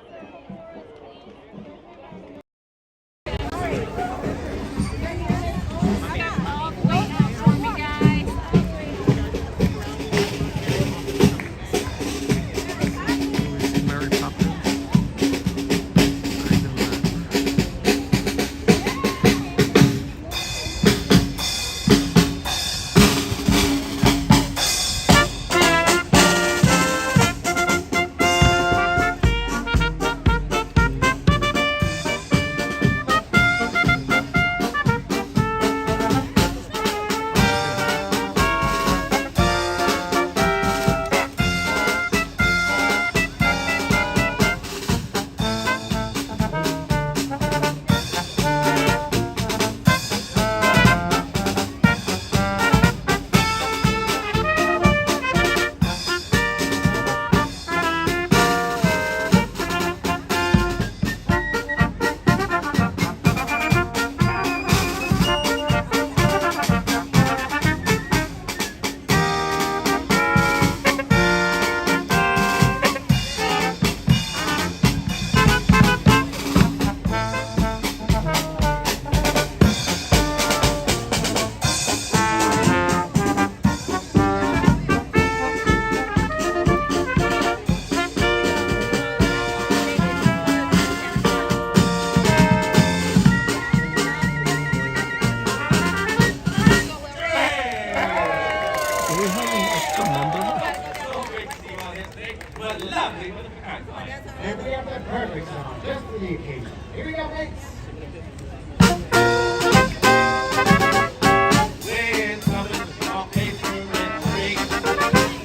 Speaker 14: And we have that perfect song just for the occasion. Here we go, mates.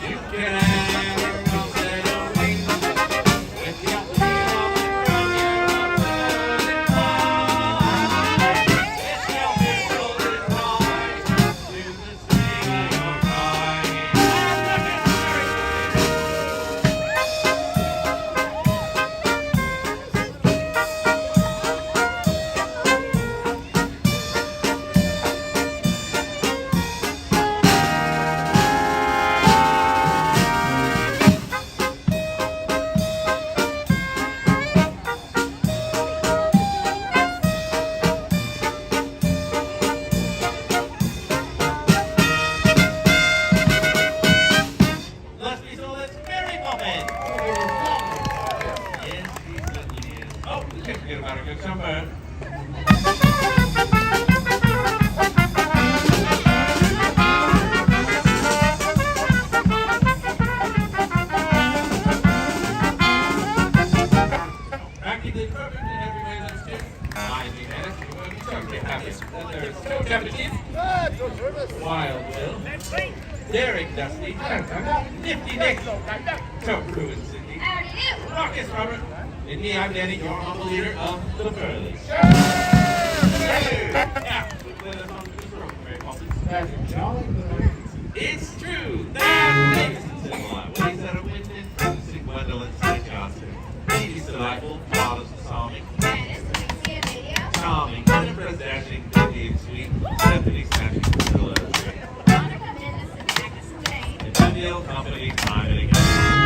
Speaker 9: You can have a
Speaker 15: Can't forget about a good summer. Mackie did perfect in every way that's true. Mind you, man, you won't be so happy that there's no Japanese. Wild Will. Derek Dusty. Nifty Nick. Toe Ruin Cindy. Marcus Robert. And me, I'm Danny, your humble leader of the Burleys. Yeah, let us on to this road, Mary Poppins. It's true. That makes it simple. Ways that are within, music, wonderland, St. Johnson. Ladies delightful, fathers disarming. Charming, Jennifer's dashing, Vicky and sweet, Stephanie smashing, Priscilla and Danielle company, time and again.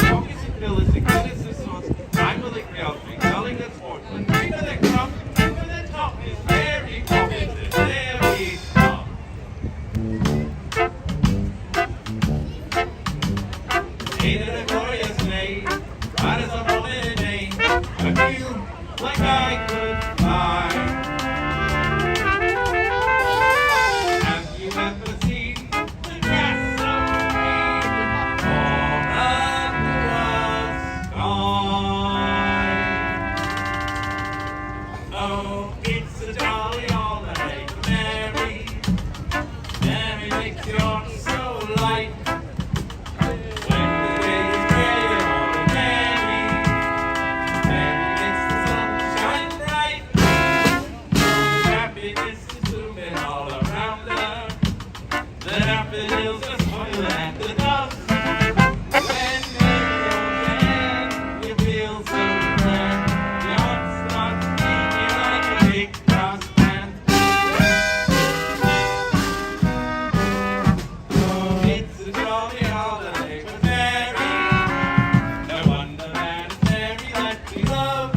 Speaker 15: Focus and Phyllis, and goodness and sorts. I'm with the crowd, calling that sport. When bring to the crowd, bring to the top is very confident, very strong. Ain't it a glorious name? Right as I'm on it, name. I feel like I could fly. Have you ever seen the grass so green or under the sky? Oh, it's a jolly holiday for Mary. Mary makes your heart so light. When the day is gray and all is merry, Mary makes the sun shine bright. Happiness is blooming all around her. The daffodils are spoiling at the dust. When Mary holds your hand, you feel so grand. Your heart starts beating like a big brass band. Oh, it's a jolly holiday for Mary. No wonder that it's Mary that we love.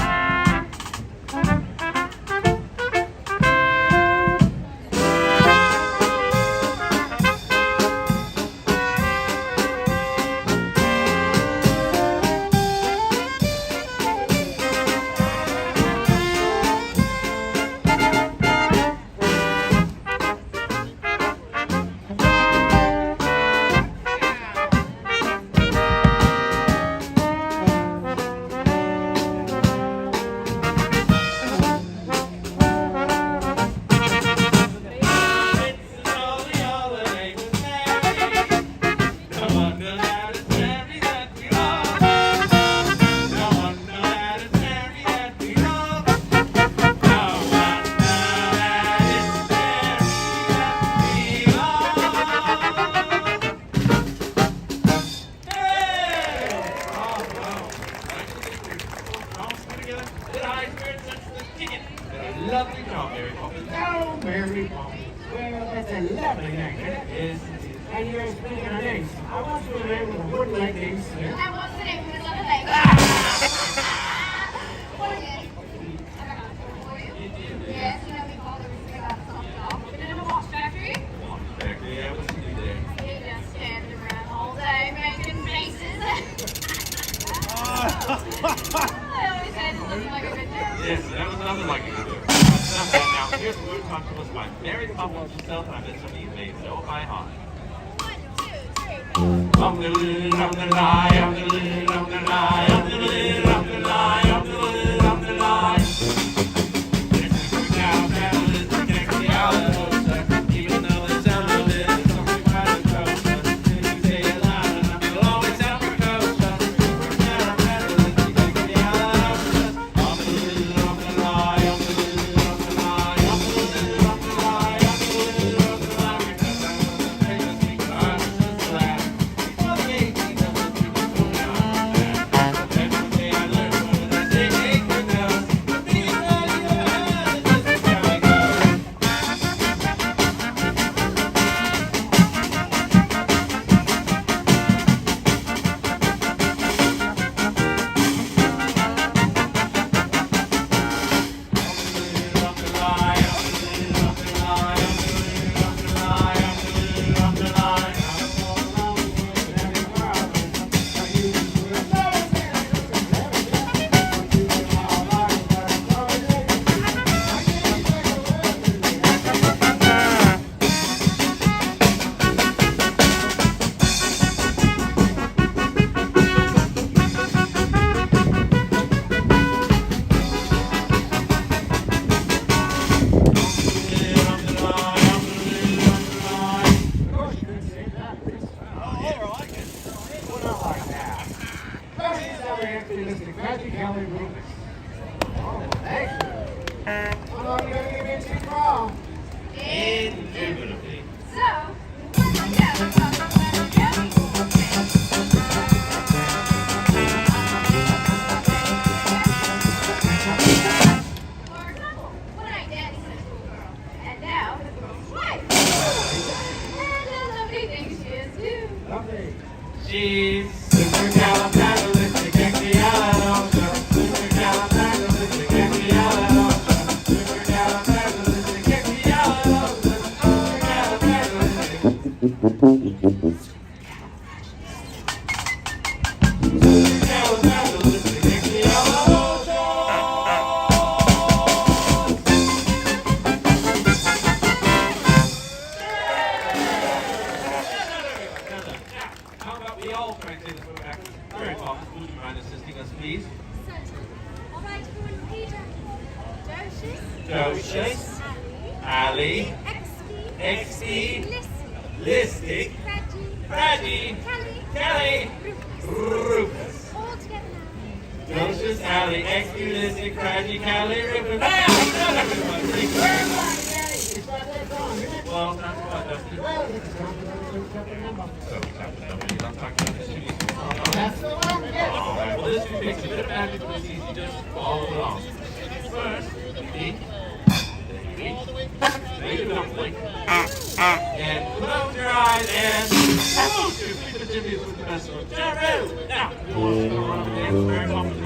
Speaker 15: Lovely job, Mary Poppins.
Speaker 14: Oh, Mary Poppins. Well, that's a lovely name, isn't it? Yes, it is. And you're speaking of names. I want you to name with a wooden leg named Smith.
Speaker 12: I want the name with another leg. What is it? I got one for you. Yes, you know we call the reason I got something off. Been in a watch factory.
Speaker 15: Factory, yeah, what's you do there?
Speaker 12: You just stand around all day making faces. I always said it looked like a good joke.
Speaker 15: Yes, that was nothing like it. Now, here's the word talk to us by Mary Poppins herself, and I bet some of you may know by heart.
Speaker 12: 1, 2, 3.
Speaker 15: I'm the little, I'm the lie, I'm the little, I'm the lie, I'm the little, I'm the lie, I'm the little, I'm the lie. It's a good now, family, it's a next hour, even though it sounds a bit, it's something quite a closer. If you say it loud enough, it'll always sound for closer. Now, family, it's a next hour, I'm the little, I'm the lie, I'm the little, I'm the lie, I'm the little, I'm the lie, I'm the little, I'm the lie, because I'm the famous because I'm just glad. Well, maybe that's what you were going on.
Speaker 14: Oh, you're gonna give me a two call.
Speaker 15: Indubitably.
Speaker 12: So, let's find out about the weather, shall we? For example, when I danced to a girl, and now the girl's wife. And a lovely thing she is too.
Speaker 14: Lovely.
Speaker 15: She's supercalifragilistic, expialidocious. Supercalifragilistic, expialidocious. Supercalifragilistic, expialidocious. Supercalifragilistic. Supercalifragilistic, expialidocious. How about we all try to say this one back? Very Thomas, would you mind assisting us, please?
Speaker 12: All right, everyone, Peter.
Speaker 15: Docious, Ali, XP, Listic, Reggie, Kelly, Rufus.
Speaker 12: All together now.
Speaker 15: Docious, Ali, XP, Listic, Reggie, Kelly, Rufus. Hey, not everyone, please. Well, that's what, Dusty. So, chapter number, you're not talking about this shooting.
Speaker 14: That's the one. Yes.
Speaker 15: All right, well, this takes a bit of magic, but it's easy. Just follow along. First, feet, make a dumpling, and close your eyes and close your feet to the chimneys with the best one. Jerry! Now, you want to go around the dance very often,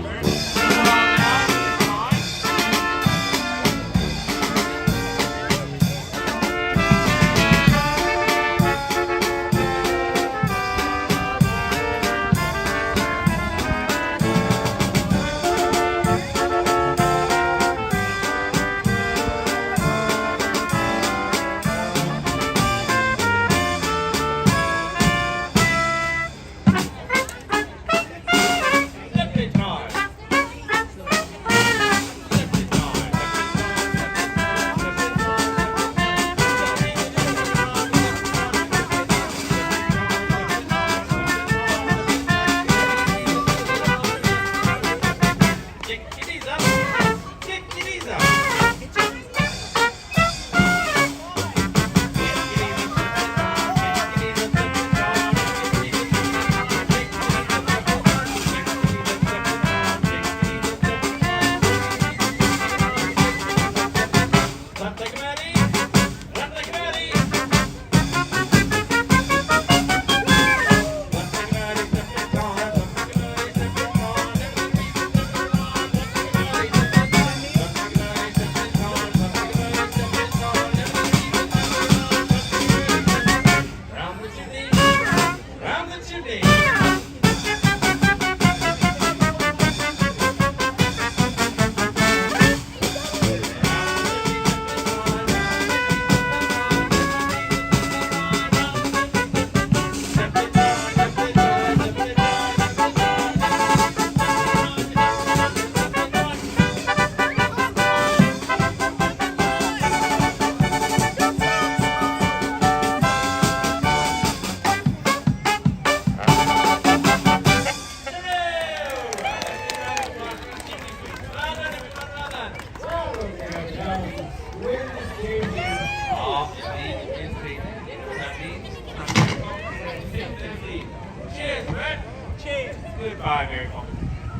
Speaker 15: Goodbye, Mary.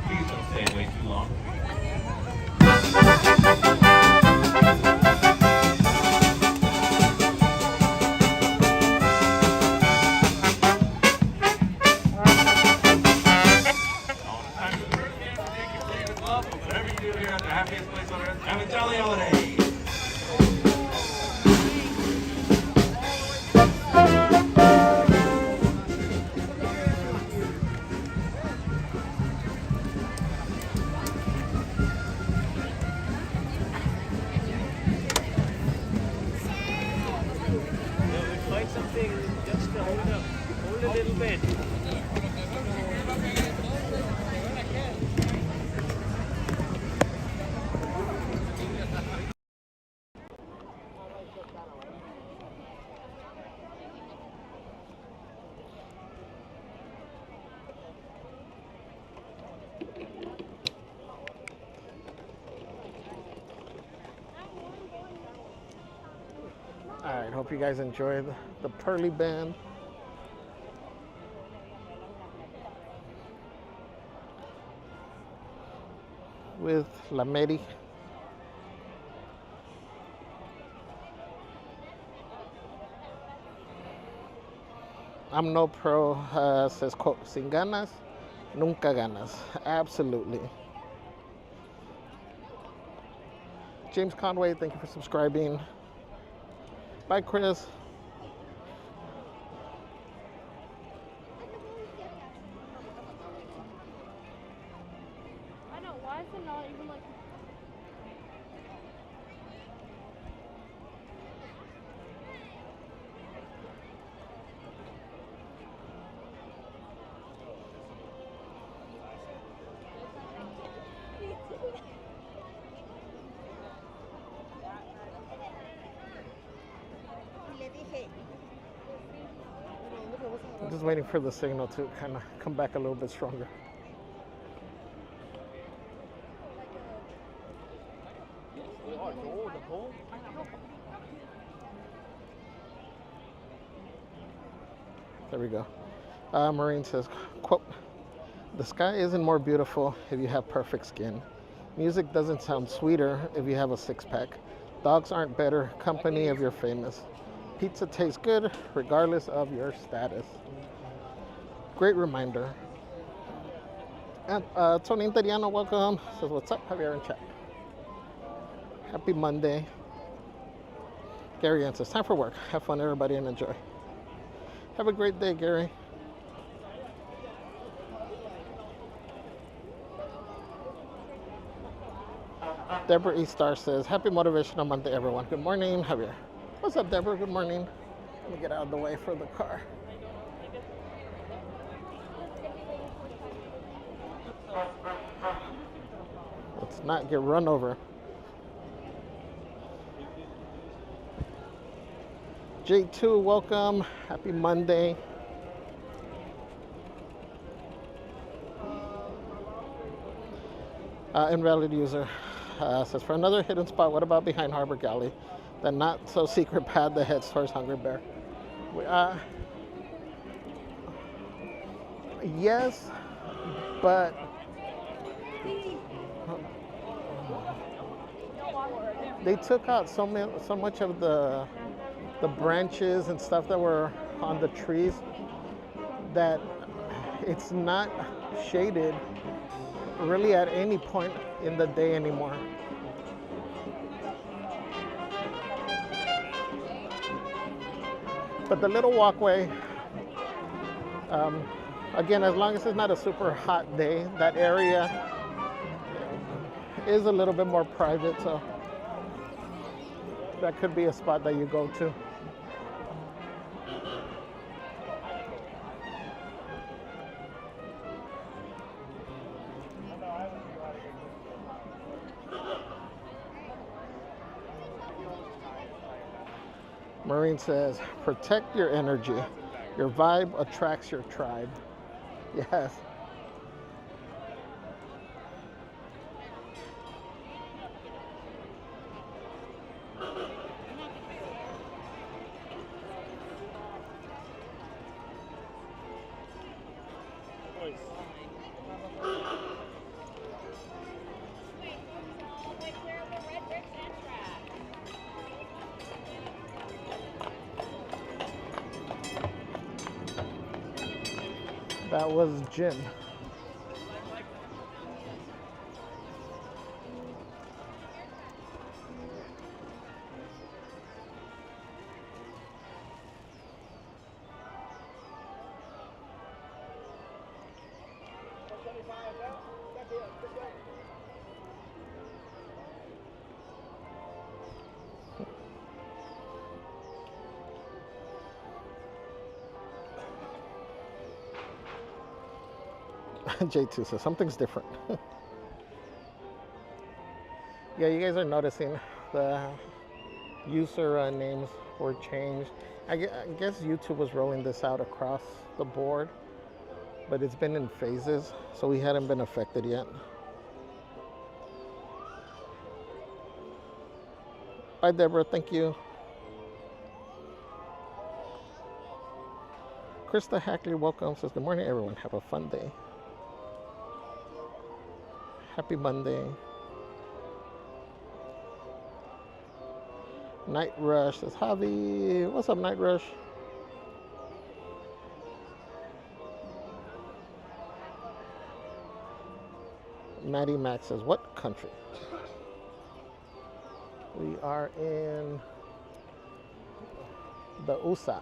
Speaker 15: Please don't stay away too long. Whatever you do here at the happiest place on earth, have a jolly holiday.
Speaker 4: Find something just to hold a little bit.
Speaker 1: right, hope you guys enjoy the Pearly Band. With La Mary. I'm no pro, says quote, sin ganas, nunca ganas. Absolutely. James Conway, thank you for subscribing. Bye, Chris.
Speaker 12: I know, why is it not even like...
Speaker 1: I'm just waiting for the signal to kind of come back a little bit stronger. There we go. Maureen says, quote, the sky isn't more beautiful if you have perfect skin. Music doesn't sound sweeter if you have a six-pack. Dogs aren't better company if you're famous. Pizza tastes good regardless of your status. Great reminder. And Tony Interiano, welcome. Says, what's up? Javier in chat. Happy Monday. Gary Ann says, time for work. Have fun, everybody, and enjoy. Have a great day, Gary. Deborah E. Star says, happy Motivational Monday, everyone. Good morning, Javier. What's up, Deborah? Good morning. Let me get out of the way for the car. Let's not get run over. J2, welcome. Happy Monday. Invalid user says, for another hidden spot, what about behind Harbor Galley? The not so secret path that heads towards Hungry Bear. Yes, but they took out so much of the branches and stuff that were on the trees that it's not shaded really at any point in the day anymore. But the little walkway, again, as long as it's not a super hot day, that area is a little bit more private, so that could be a spot that you go to. Maureen says, protect your energy. Your vibe attracts your tribe. Yes. That was Jim. J2 says something's different. Yeah, you guys are noticing the user names were changed. I guess YouTube was rolling this out across the board, but it's been in phases, so we hadn't been affected yet. Bye, Deborah. Thank you. Krista Hackley, welcome. Says, good morning, everyone. Have a fun day. Happy Monday. Night Rush says, Javi. What's up, Night Rush? Maddie Max says, what country? We are in the USA.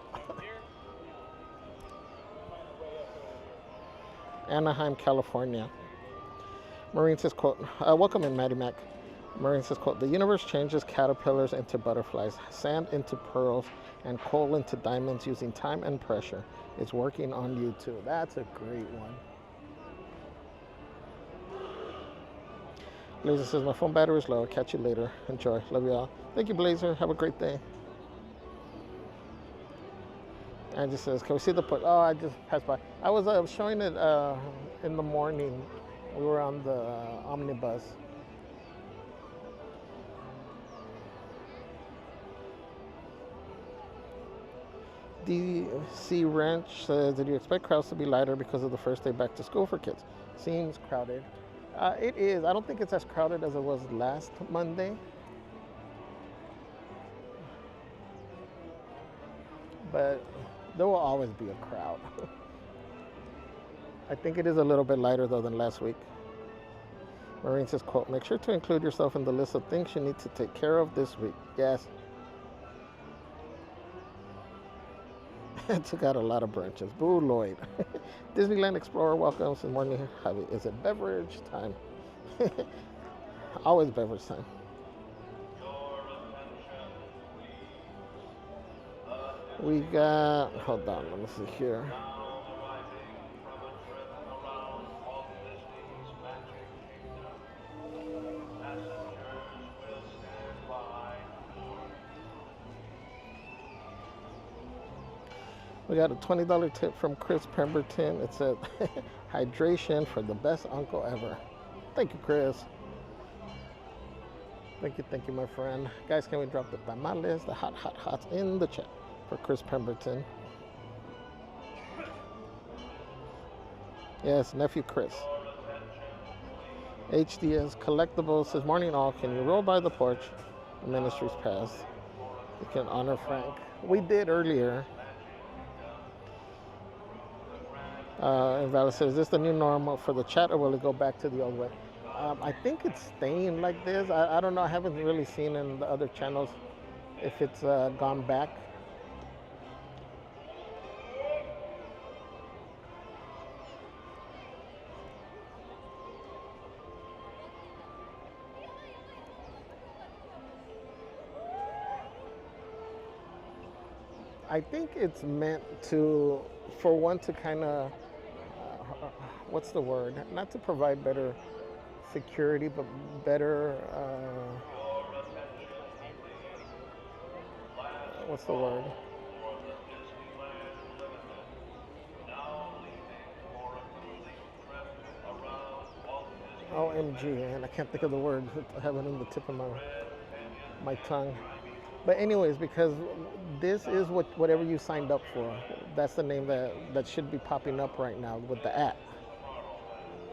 Speaker 1: Anaheim, California. Maureen says, quote, welcome in, Maddie Mac. Maureen says, quote, the universe changes caterpillars into butterflies, sand into pearls, and coal into diamonds using time and pressure. It's working on you too. That's a great one. Blazer says, my phone battery is low. I'll catch you later. Enjoy. Love you all. Thank you, Blazer. Have a great day. Angie says, can we see the put? Oh, I just passed by. I was showing it in the morning. We were on the omnibus. DC Ranch says, did you expect crowds to be lighter because of the first day back to school for kids? Seems crowded. It is. I don't think it's as crowded as it was last Monday. But there will always be a crowd. I think it is a little bit lighter though than last week. Maureen says, quote, make sure to include yourself in the list of things you need to take care of this week. Yes. Took out a lot of branches. Boo, Lloyd. Disneyland Explorer, welcome. Good morning, Javi. Is it beverage time? Always beverage time. We got, hold on, let me see here. We got a $20 tip from Chris Pemberton. It said, hydration for the best uncle ever. Thank you, Chris. Thank you, my friend. Guys, can we drop the tamales, the hot hots in the chat for Chris Pemberton? Yes, nephew Chris. HDS Collectibles says, morning all, can you roll by the porch? The ministry's passed. You can honor Frank. We did earlier. Invalid says, is this the new normal for the chat or will it go back to the old way? I think it's staying like this. I don't know. I haven't really seen in the other channels if it's gone back. I think it's meant to, for one to kind of, what's the word? Not to provide better security, but better, what's the word? OMG, and I can't think of the word. I have it on the tip of my tongue. But anyways, because this is whatever you signed up for. That's the name that should be popping up right now with the app.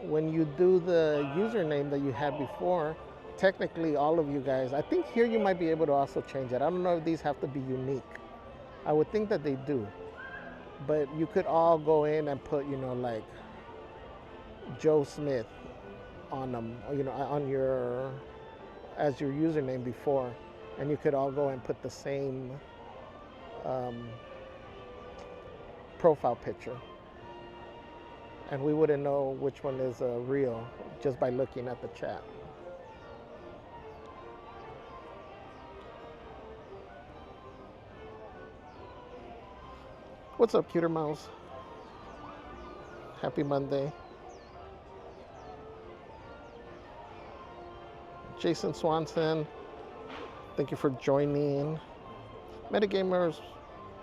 Speaker 1: When you do the username that you had before, technically all of you guys, I think here you might be able to also change it. I don't know if these have to be unique. I would think that they do. But you could all go in and put, like Joe Smith on them, on your, as your username before. And you could all go and put the same profile picture. And we wouldn't know which one is real just by looking at the chat. What's up, Cuter Mouse? Happy Monday. Jason Swanson, thank you for joining. Metagamers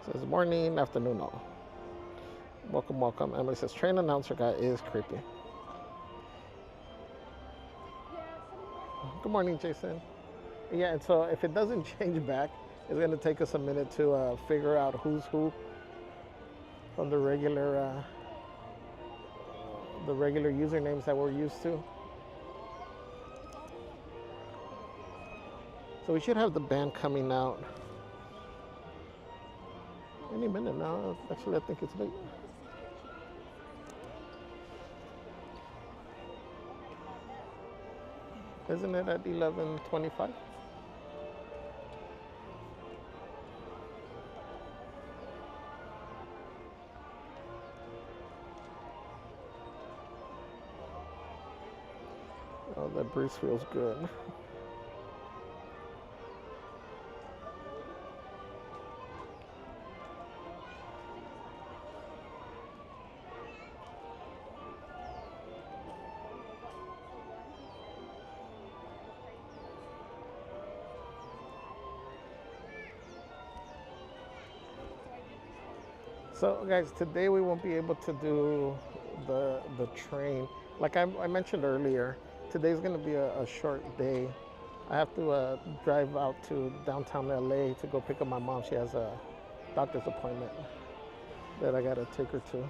Speaker 1: says morning, afternoon all. Welcome, welcome. Emily says train announcer guy is creepy. Good morning, Jason. Yeah, and so if it doesn't change back, it's going to take us a minute to figure out who's who. from the regular usernames that we're used to. So we should have the band coming out any minute now. Actually, I think it's late. Isn't it at 11:25? Oh, that breeze feels good. So guys, today we won't be able to do the train. Like I mentioned earlier, today's gonna be a short day. I have to drive out to downtown LA to go pick up my mom. She has a doctor's appointment that I gotta take her to.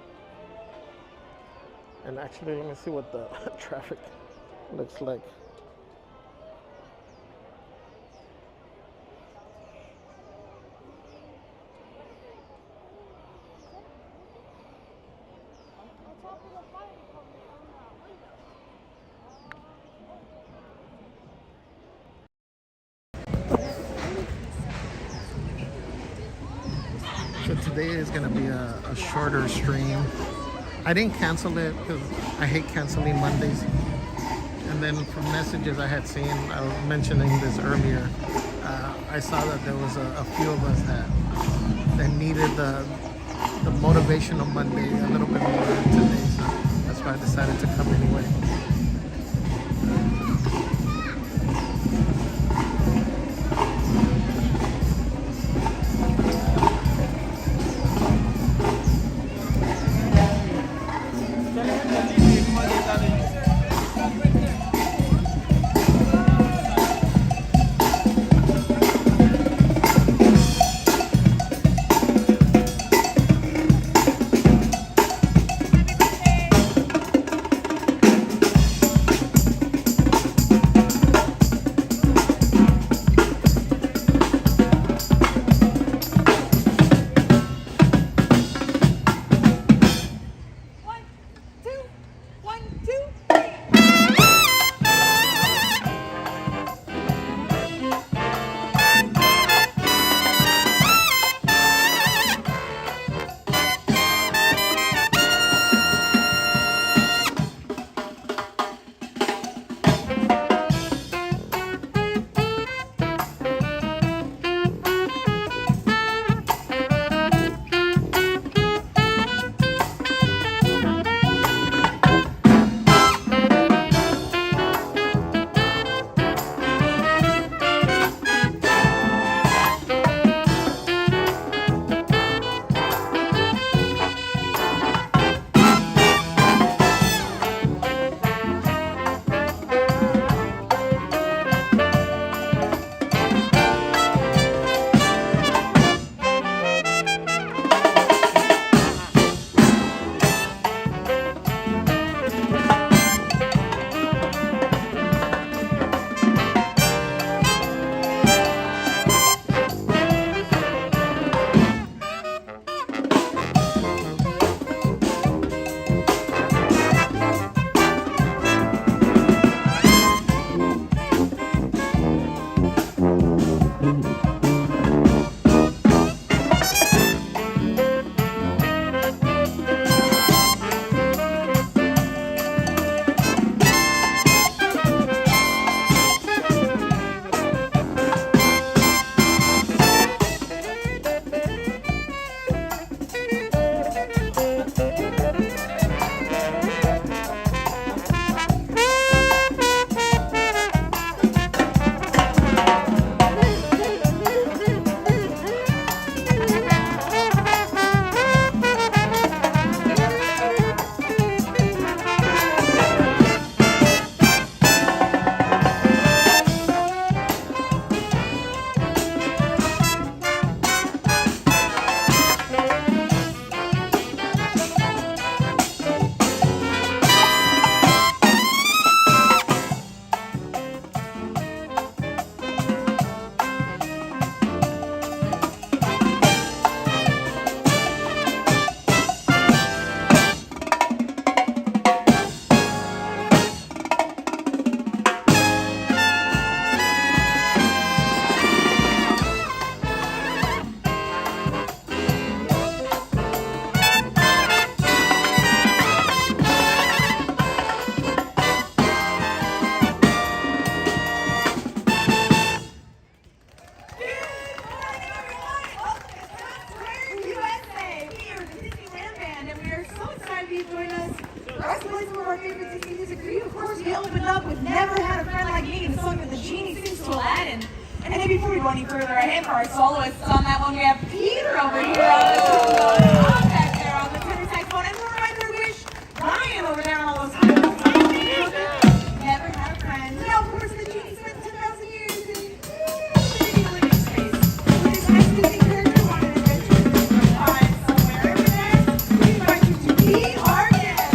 Speaker 1: And actually, let me see what the traffic looks like. So today is going to be a shorter stream. I didn't cancel it because I hate canceling Mondays. And then from messages I had seen, I was mentioning this earlier, I saw that there was a few of us that needed the Motivational Monday a little bit more today. So that's why I decided to come anyway.
Speaker 16: we go any further ahead for our soloists on that one, we have Peter over here on the trombone, Rob back there on the tenor saxophone, and the writer wish, Ryan over there on all those keys. Never had a friend. And of course, the genie spent 10,000 years in the living space. We just asked Disney character on an adventure to find somewhere. And with that, we invite you to be our guest.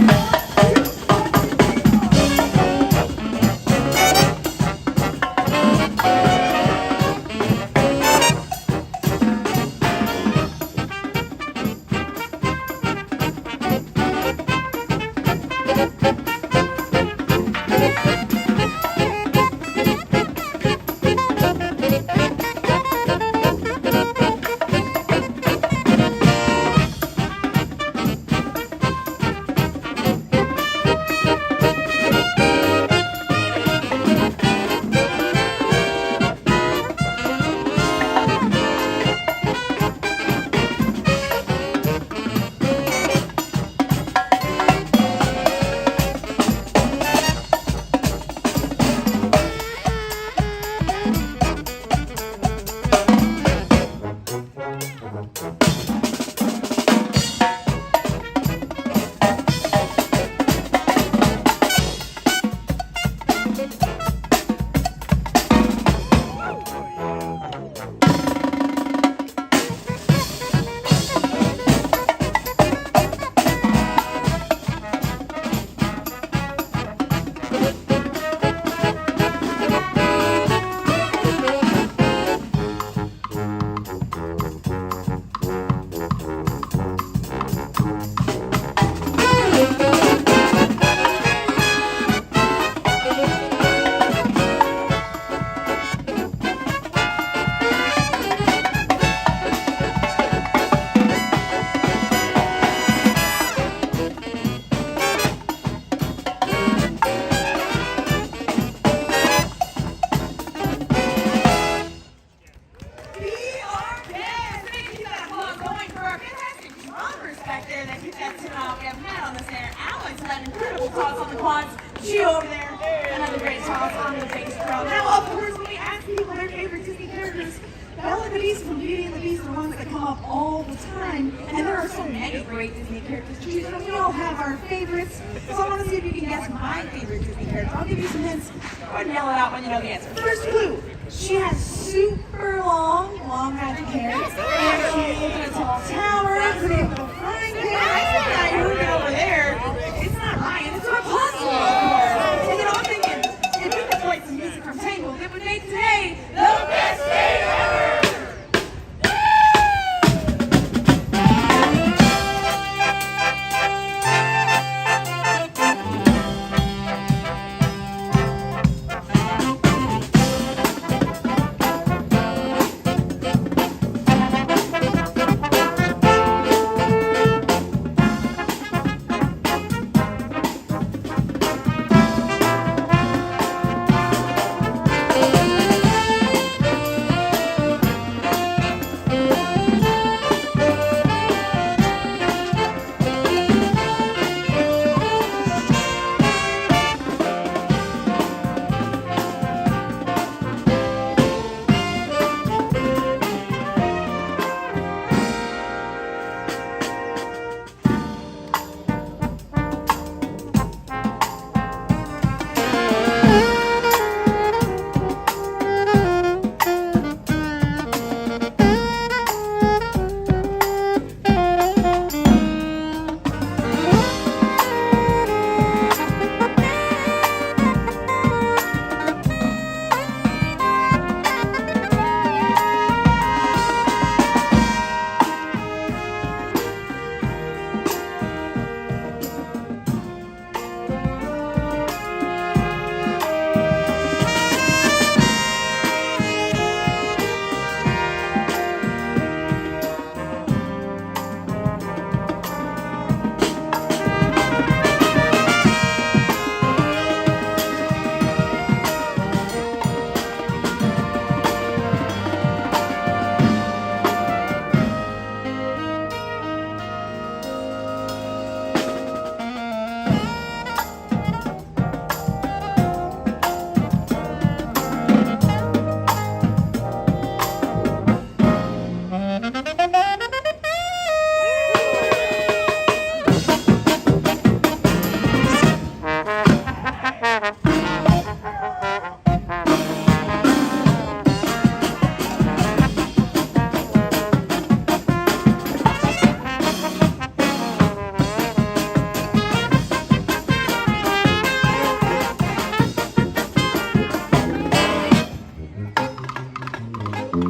Speaker 16: And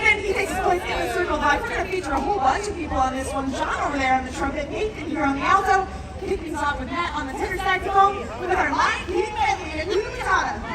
Speaker 16: then he takes his place in the circle of life. We're going to feature a whole bunch of people on this one. John over there on the trumpet, Nathan here on the alto, kick things off with Matt on the tenor saxophone, with our Lion King medley and Lulu Matata.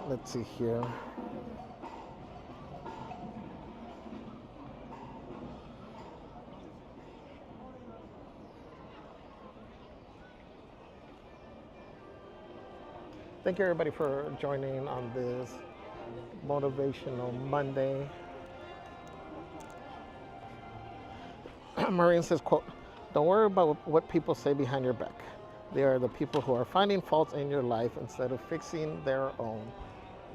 Speaker 1: Let's see here. Thank you everybody for joining on this Motivational Monday. Maureen says, quote, "Don't worry about what people say behind your back. They are the people who are finding faults in your life instead of fixing their own."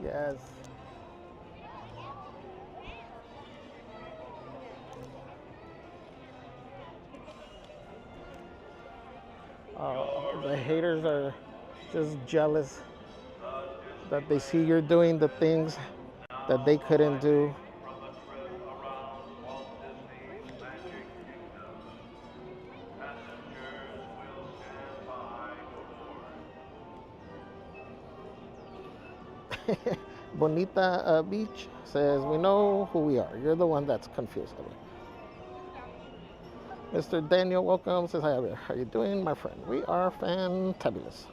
Speaker 1: Yes. The haters are just jealous that they see you're doing the things that they couldn't do. Bonita Beach says, "We know who we are. You're the one that's confused." Mr. Daniel, welcome. Says, "Hi, Javier. How are you doing, my friend? We are fantabulous.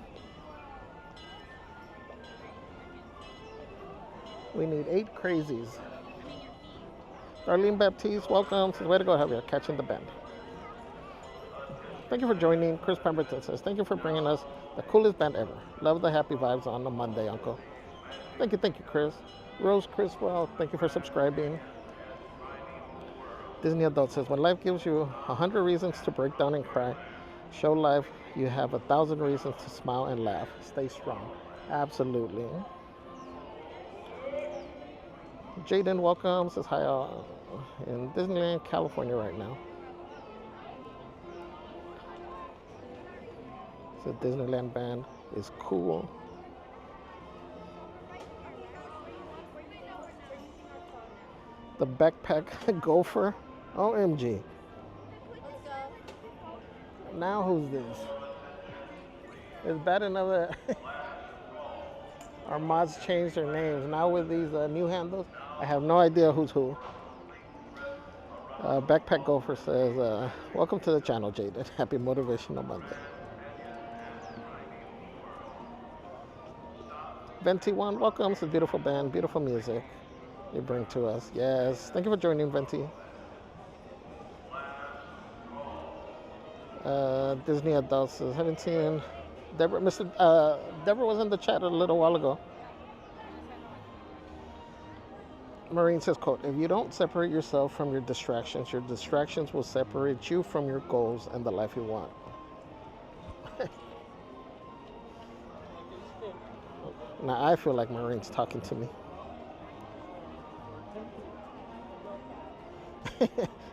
Speaker 1: We need 8 crazies." Darlene Baptiste, welcome. Says, "Way to go, Javier. Catching the band." Thank you for joining. Chris Pemberton says, "Thank you for bringing us the coolest band ever. Love the happy vibes on a Monday, Uncle." Thank you, Chris. Rose Criswell, thank you for subscribing. Disney Adult says, "When life gives you 100 reasons to break down and cry, show life you have 1,000 reasons to smile and laugh. Stay strong." Absolutely. Jaden, welcome. Says, "Hi, in Disneyland, California right now." So Disneyland Band is cool. The backpack gopher. OMG. Now who's this? It's bad enough that our mods changed their names. Now with these new handles, I have no idea who's who. Backpack Gopher says, "Welcome to the channel, Jaden. Happy Motivational Monday." Venti One, welcome. It's a beautiful band, beautiful music you bring to us. Yes, thank you for joining, Venti. Disney Adults says, "Haven't seen Deborah." Deborah was in the chat a little while ago. Maureen says, quote, "If you don't separate yourself from your distractions will separate you from your goals and the life you want." Now I feel like Maureen's talking to me.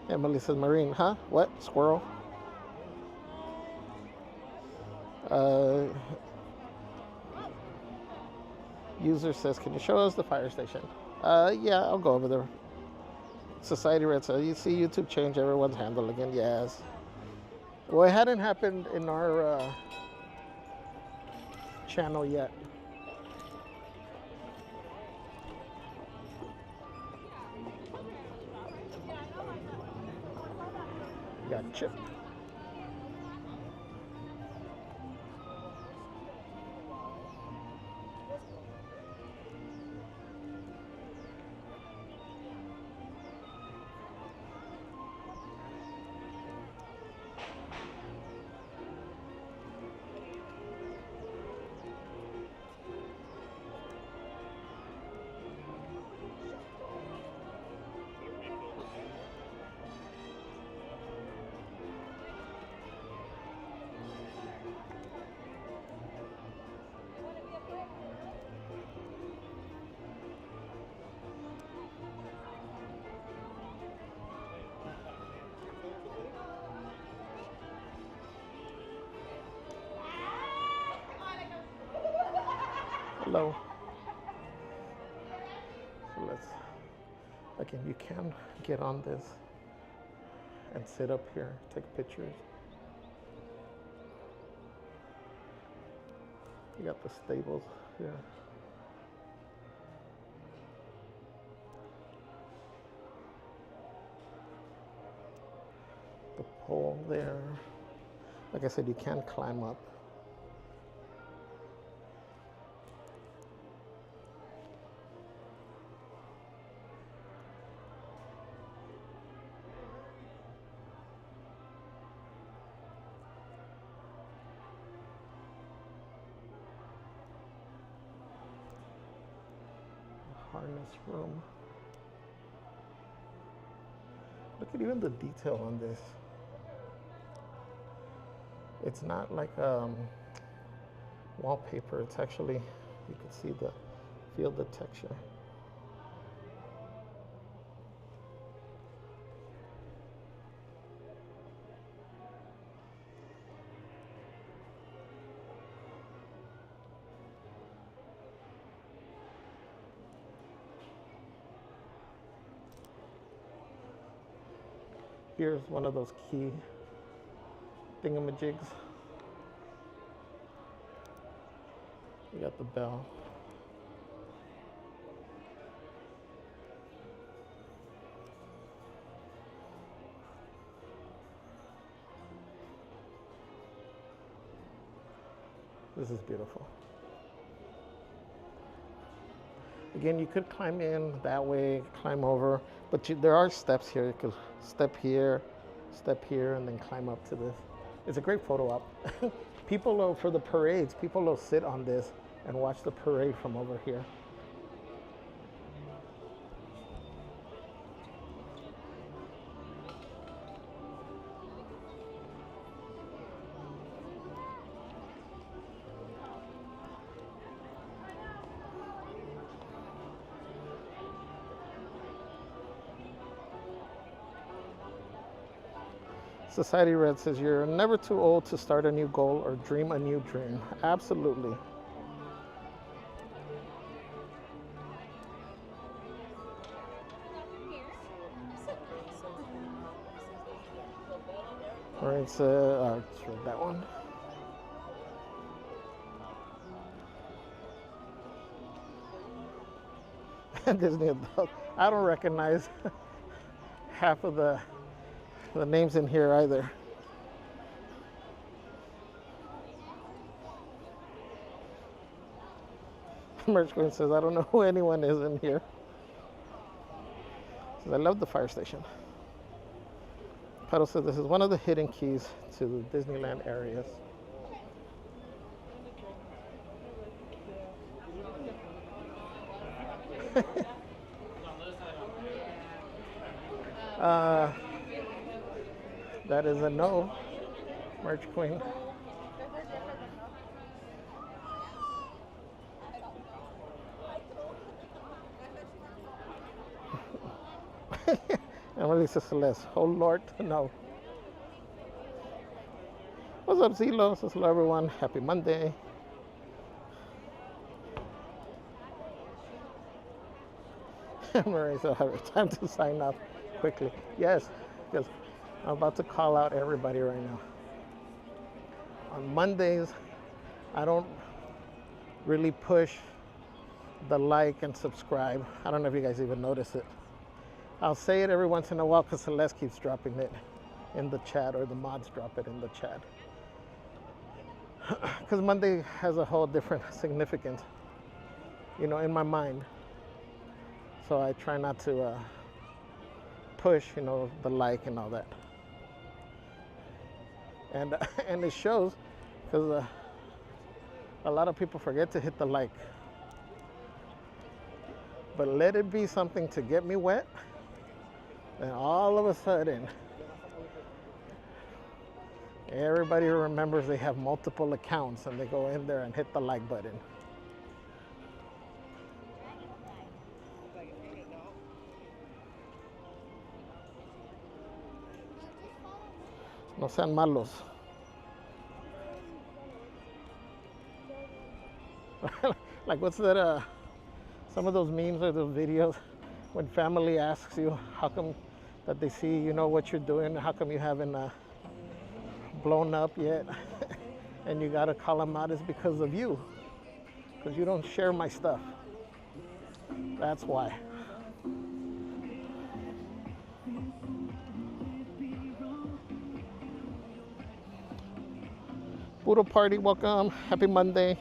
Speaker 1: Emily says, "Maureen, huh? What? Squirrel?" User says, "Can you show us the fire station?" Yeah, I'll go over there. Society Red says, "You see YouTube change everyone's handle again." Yes. Well, it hadn't happened in our channel yet. Got Chip. Hello. So again, you can get on this and sit up here, take pictures. You got the stables here. The pole there. Like I said, you can climb up. harness room. Look at even the detail on this. It's not like wallpaper. It's actually, you can see feel the texture. Here's one of those key thingamajigs. You got the bell. This is beautiful. Again, you could climb in that way, climb over, but there are steps here. You could step here, and then climb up to this. It's a great photo op. People, for the parades, people will sit on this and watch the parade from over here. Society Red says, you're never too old to start a new goal or dream a new dream. Absolutely. All right, so let's read that one. Disney adult. I don't recognize half of the names in here either. Merch Queen says, I don't know who anyone is in here. Says, I love the fire station. Pedal says, this is one of the hidden keys to the Disneyland areas. That is a no, Merch Queen. And Melissa Celeste, oh Lord, no. What's up, Zilo? Says hello, everyone. Happy Monday. Marie, so I have time to sign up quickly. Yes, because I'm about to call out everybody right now. On Mondays, I don't really push the like and subscribe. I don't know if you guys even notice it. I'll say it every once in a while because Celeste keeps dropping it in the chat, or the mods drop it in the chat. Because Monday has a whole different significance, you know, in my mind. So I try not to push, you know, the like and all that. And it shows, because a lot of people forget to hit the like. But let it be something to get me wet, and all of a sudden, everybody remembers they have multiple accounts and they go in there and hit the like button. No sean malos. Like, what's that, some of those memes or those videos when family asks you how come that they see, you know, what you're doing, how come you haven't blown up yet, and you gotta call them out, is because of you, because you don't share my stuff. That's why. Puro Party, welcome. Happy Monday.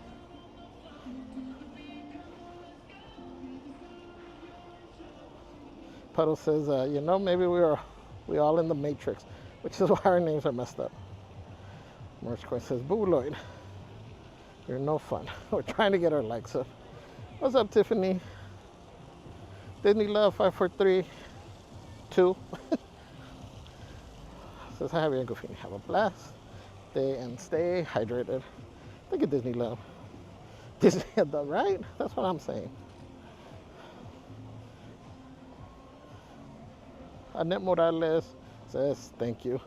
Speaker 1: Puddle says, you know, maybe we all in the Matrix, which is why our names are messed up. Merchcoin says, boo Lloyd, you're no fun. We're trying to get our likes up. What's up, Tiffany? Disney Love 5432 says, hi, Javier and Goofy. Have a blast day and stay hydrated. Look at Disney Love. Disney, right? That's what I'm saying. Annette Morales says, thank you.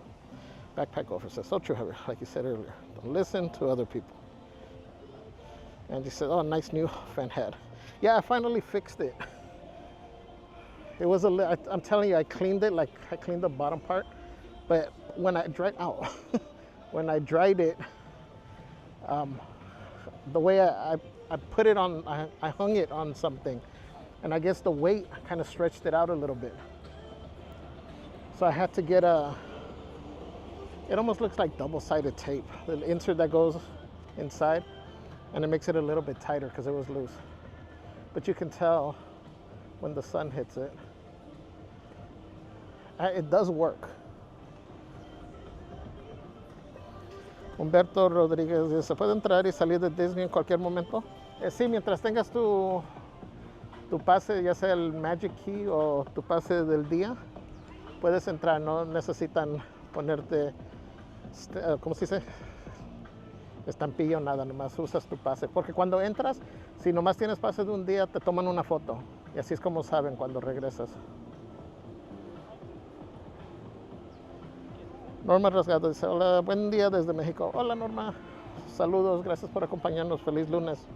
Speaker 1: Backpack Gopher says, so true, Javier, like you said earlier. Don't listen to other people. And he said, oh, nice new fan head. Yeah, I finally fixed it. It was I'm telling you, I cleaned it, like I cleaned the bottom part. But when I dried when I dried it, the way I put it on, I hung it on something. And I guess the weight kind of stretched it out a little bit. So I had to get it almost looks like double-sided tape. The insert that goes inside, and it makes it a little bit tighter because it was loose. But you can tell when the sun hits it. It does work. Humberto Rodríguez dice, ¿se puede entrar y salir de Disney en cualquier momento? Sí, mientras tengas tu pase, ya sea el Magic Key o tu pase del día, puedes entrar, no necesitan ponerte, ¿cómo se dice? Estampilla o nada, nomás usas tu pase. Porque cuando entras, si nomás tienes pase de un día, te toman una foto. Y así es como saben cuando regresas. Norma Rasgado dice, hola, buen día desde México. Hola Norma, saludos, gracias por acompañarnos, feliz lunes.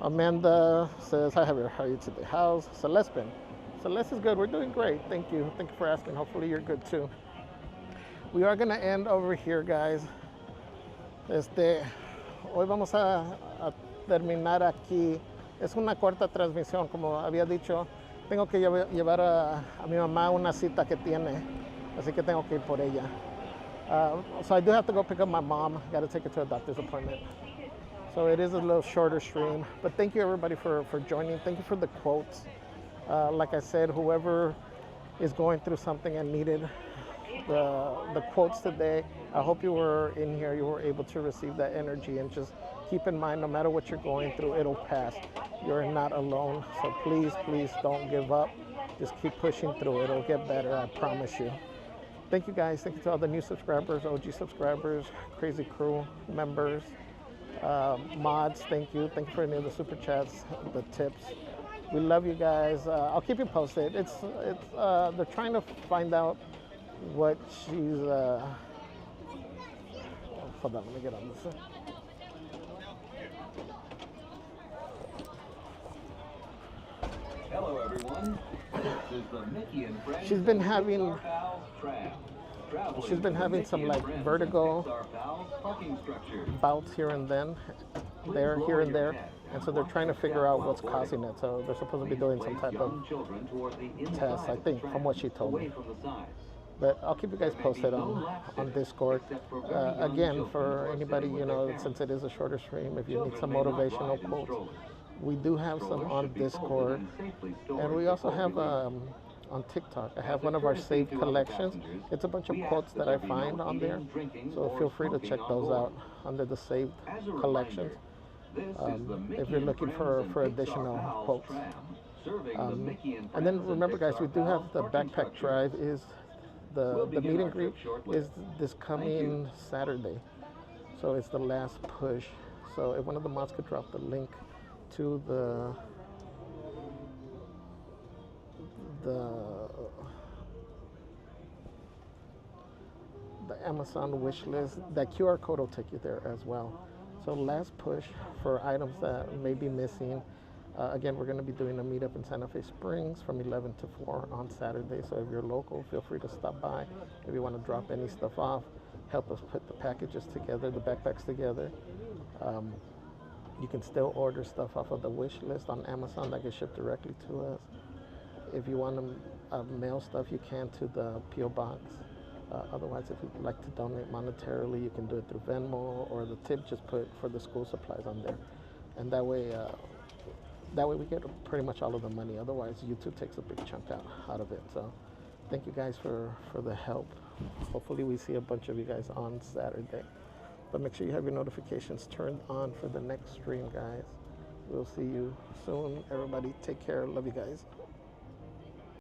Speaker 1: Amanda says, hi Javier, how are you today? How's Celeste been? Celeste is good, we're doing great, thank you for asking, hopefully you're good too. We are going to end over here, guys. Hoy vamos a terminar aquí. Es una corta transmisión, como había dicho. Tengo que llevar a mi mamá una cita que tiene, así que tengo que ir por ella. So I do have to go pick up my mom. Got to take her to a doctor's appointment. So it is a little shorter stream. But thank you everybody for joining. Thank you for the quotes. Like I said, whoever is going through something and needed the quotes today, I hope you were in here, you were able to receive that energy, and just keep in mind, no matter what you're going through, it'll pass. You're not alone. So please, please don't give up. Just keep pushing through. It'll get better, I promise you. Thank you guys. Thank you to all the new subscribers, OG subscribers, Crazy Crew members, mods. Thank you. Thank you for any of the super chats, the tips. We love you guys. I'll keep you posted. They're trying to find out what she's hold on, let me get on this.
Speaker 17: Hello everyone. This is the Mickey and Friends.
Speaker 1: She's been having some like vertigo bouts here and then, here and there, and so they're trying to figure out what's causing it. So they're supposed to be doing some type of test, I think, from what she told me. But I'll keep you guys posted on Discord. Again, for anybody, since it is a shorter stream, if you need some motivational quotes, we do have some on Discord. And we also have on TikTok. I have one of our saved collections. It's a bunch of quotes that I find on there. So feel free to check those out under the saved collections. If you're looking for additional quotes. And then remember guys, we do have the backpack drive the meet and greet is this coming Saturday. So it's the last push. So if one of the mods could drop the link to the Amazon wish list, that QR code will take you there as well. So last push for items that may be missing. Again, we're going to be doing a meetup in Santa Fe Springs from 11 to 4 on Saturday. So if you're local, feel free to stop by. If you want to drop any stuff off, help us put the packages together, the backpacks together. You can still order stuff off of the wish list on Amazon that gets shipped directly to us. If you want to mail stuff, you can to the P.O. Box. Otherwise, if you'd like to donate monetarily, you can do it through Venmo, or the tip, just put for the school supplies on there. And that way we get pretty much all of the money. Otherwise, YouTube takes a big chunk out of it. So thank you guys for the help. Hopefully we see a bunch of you guys on Saturday. But make sure you have your notifications turned on for the next stream, guys. We'll see you soon. Everybody take care. Love you guys.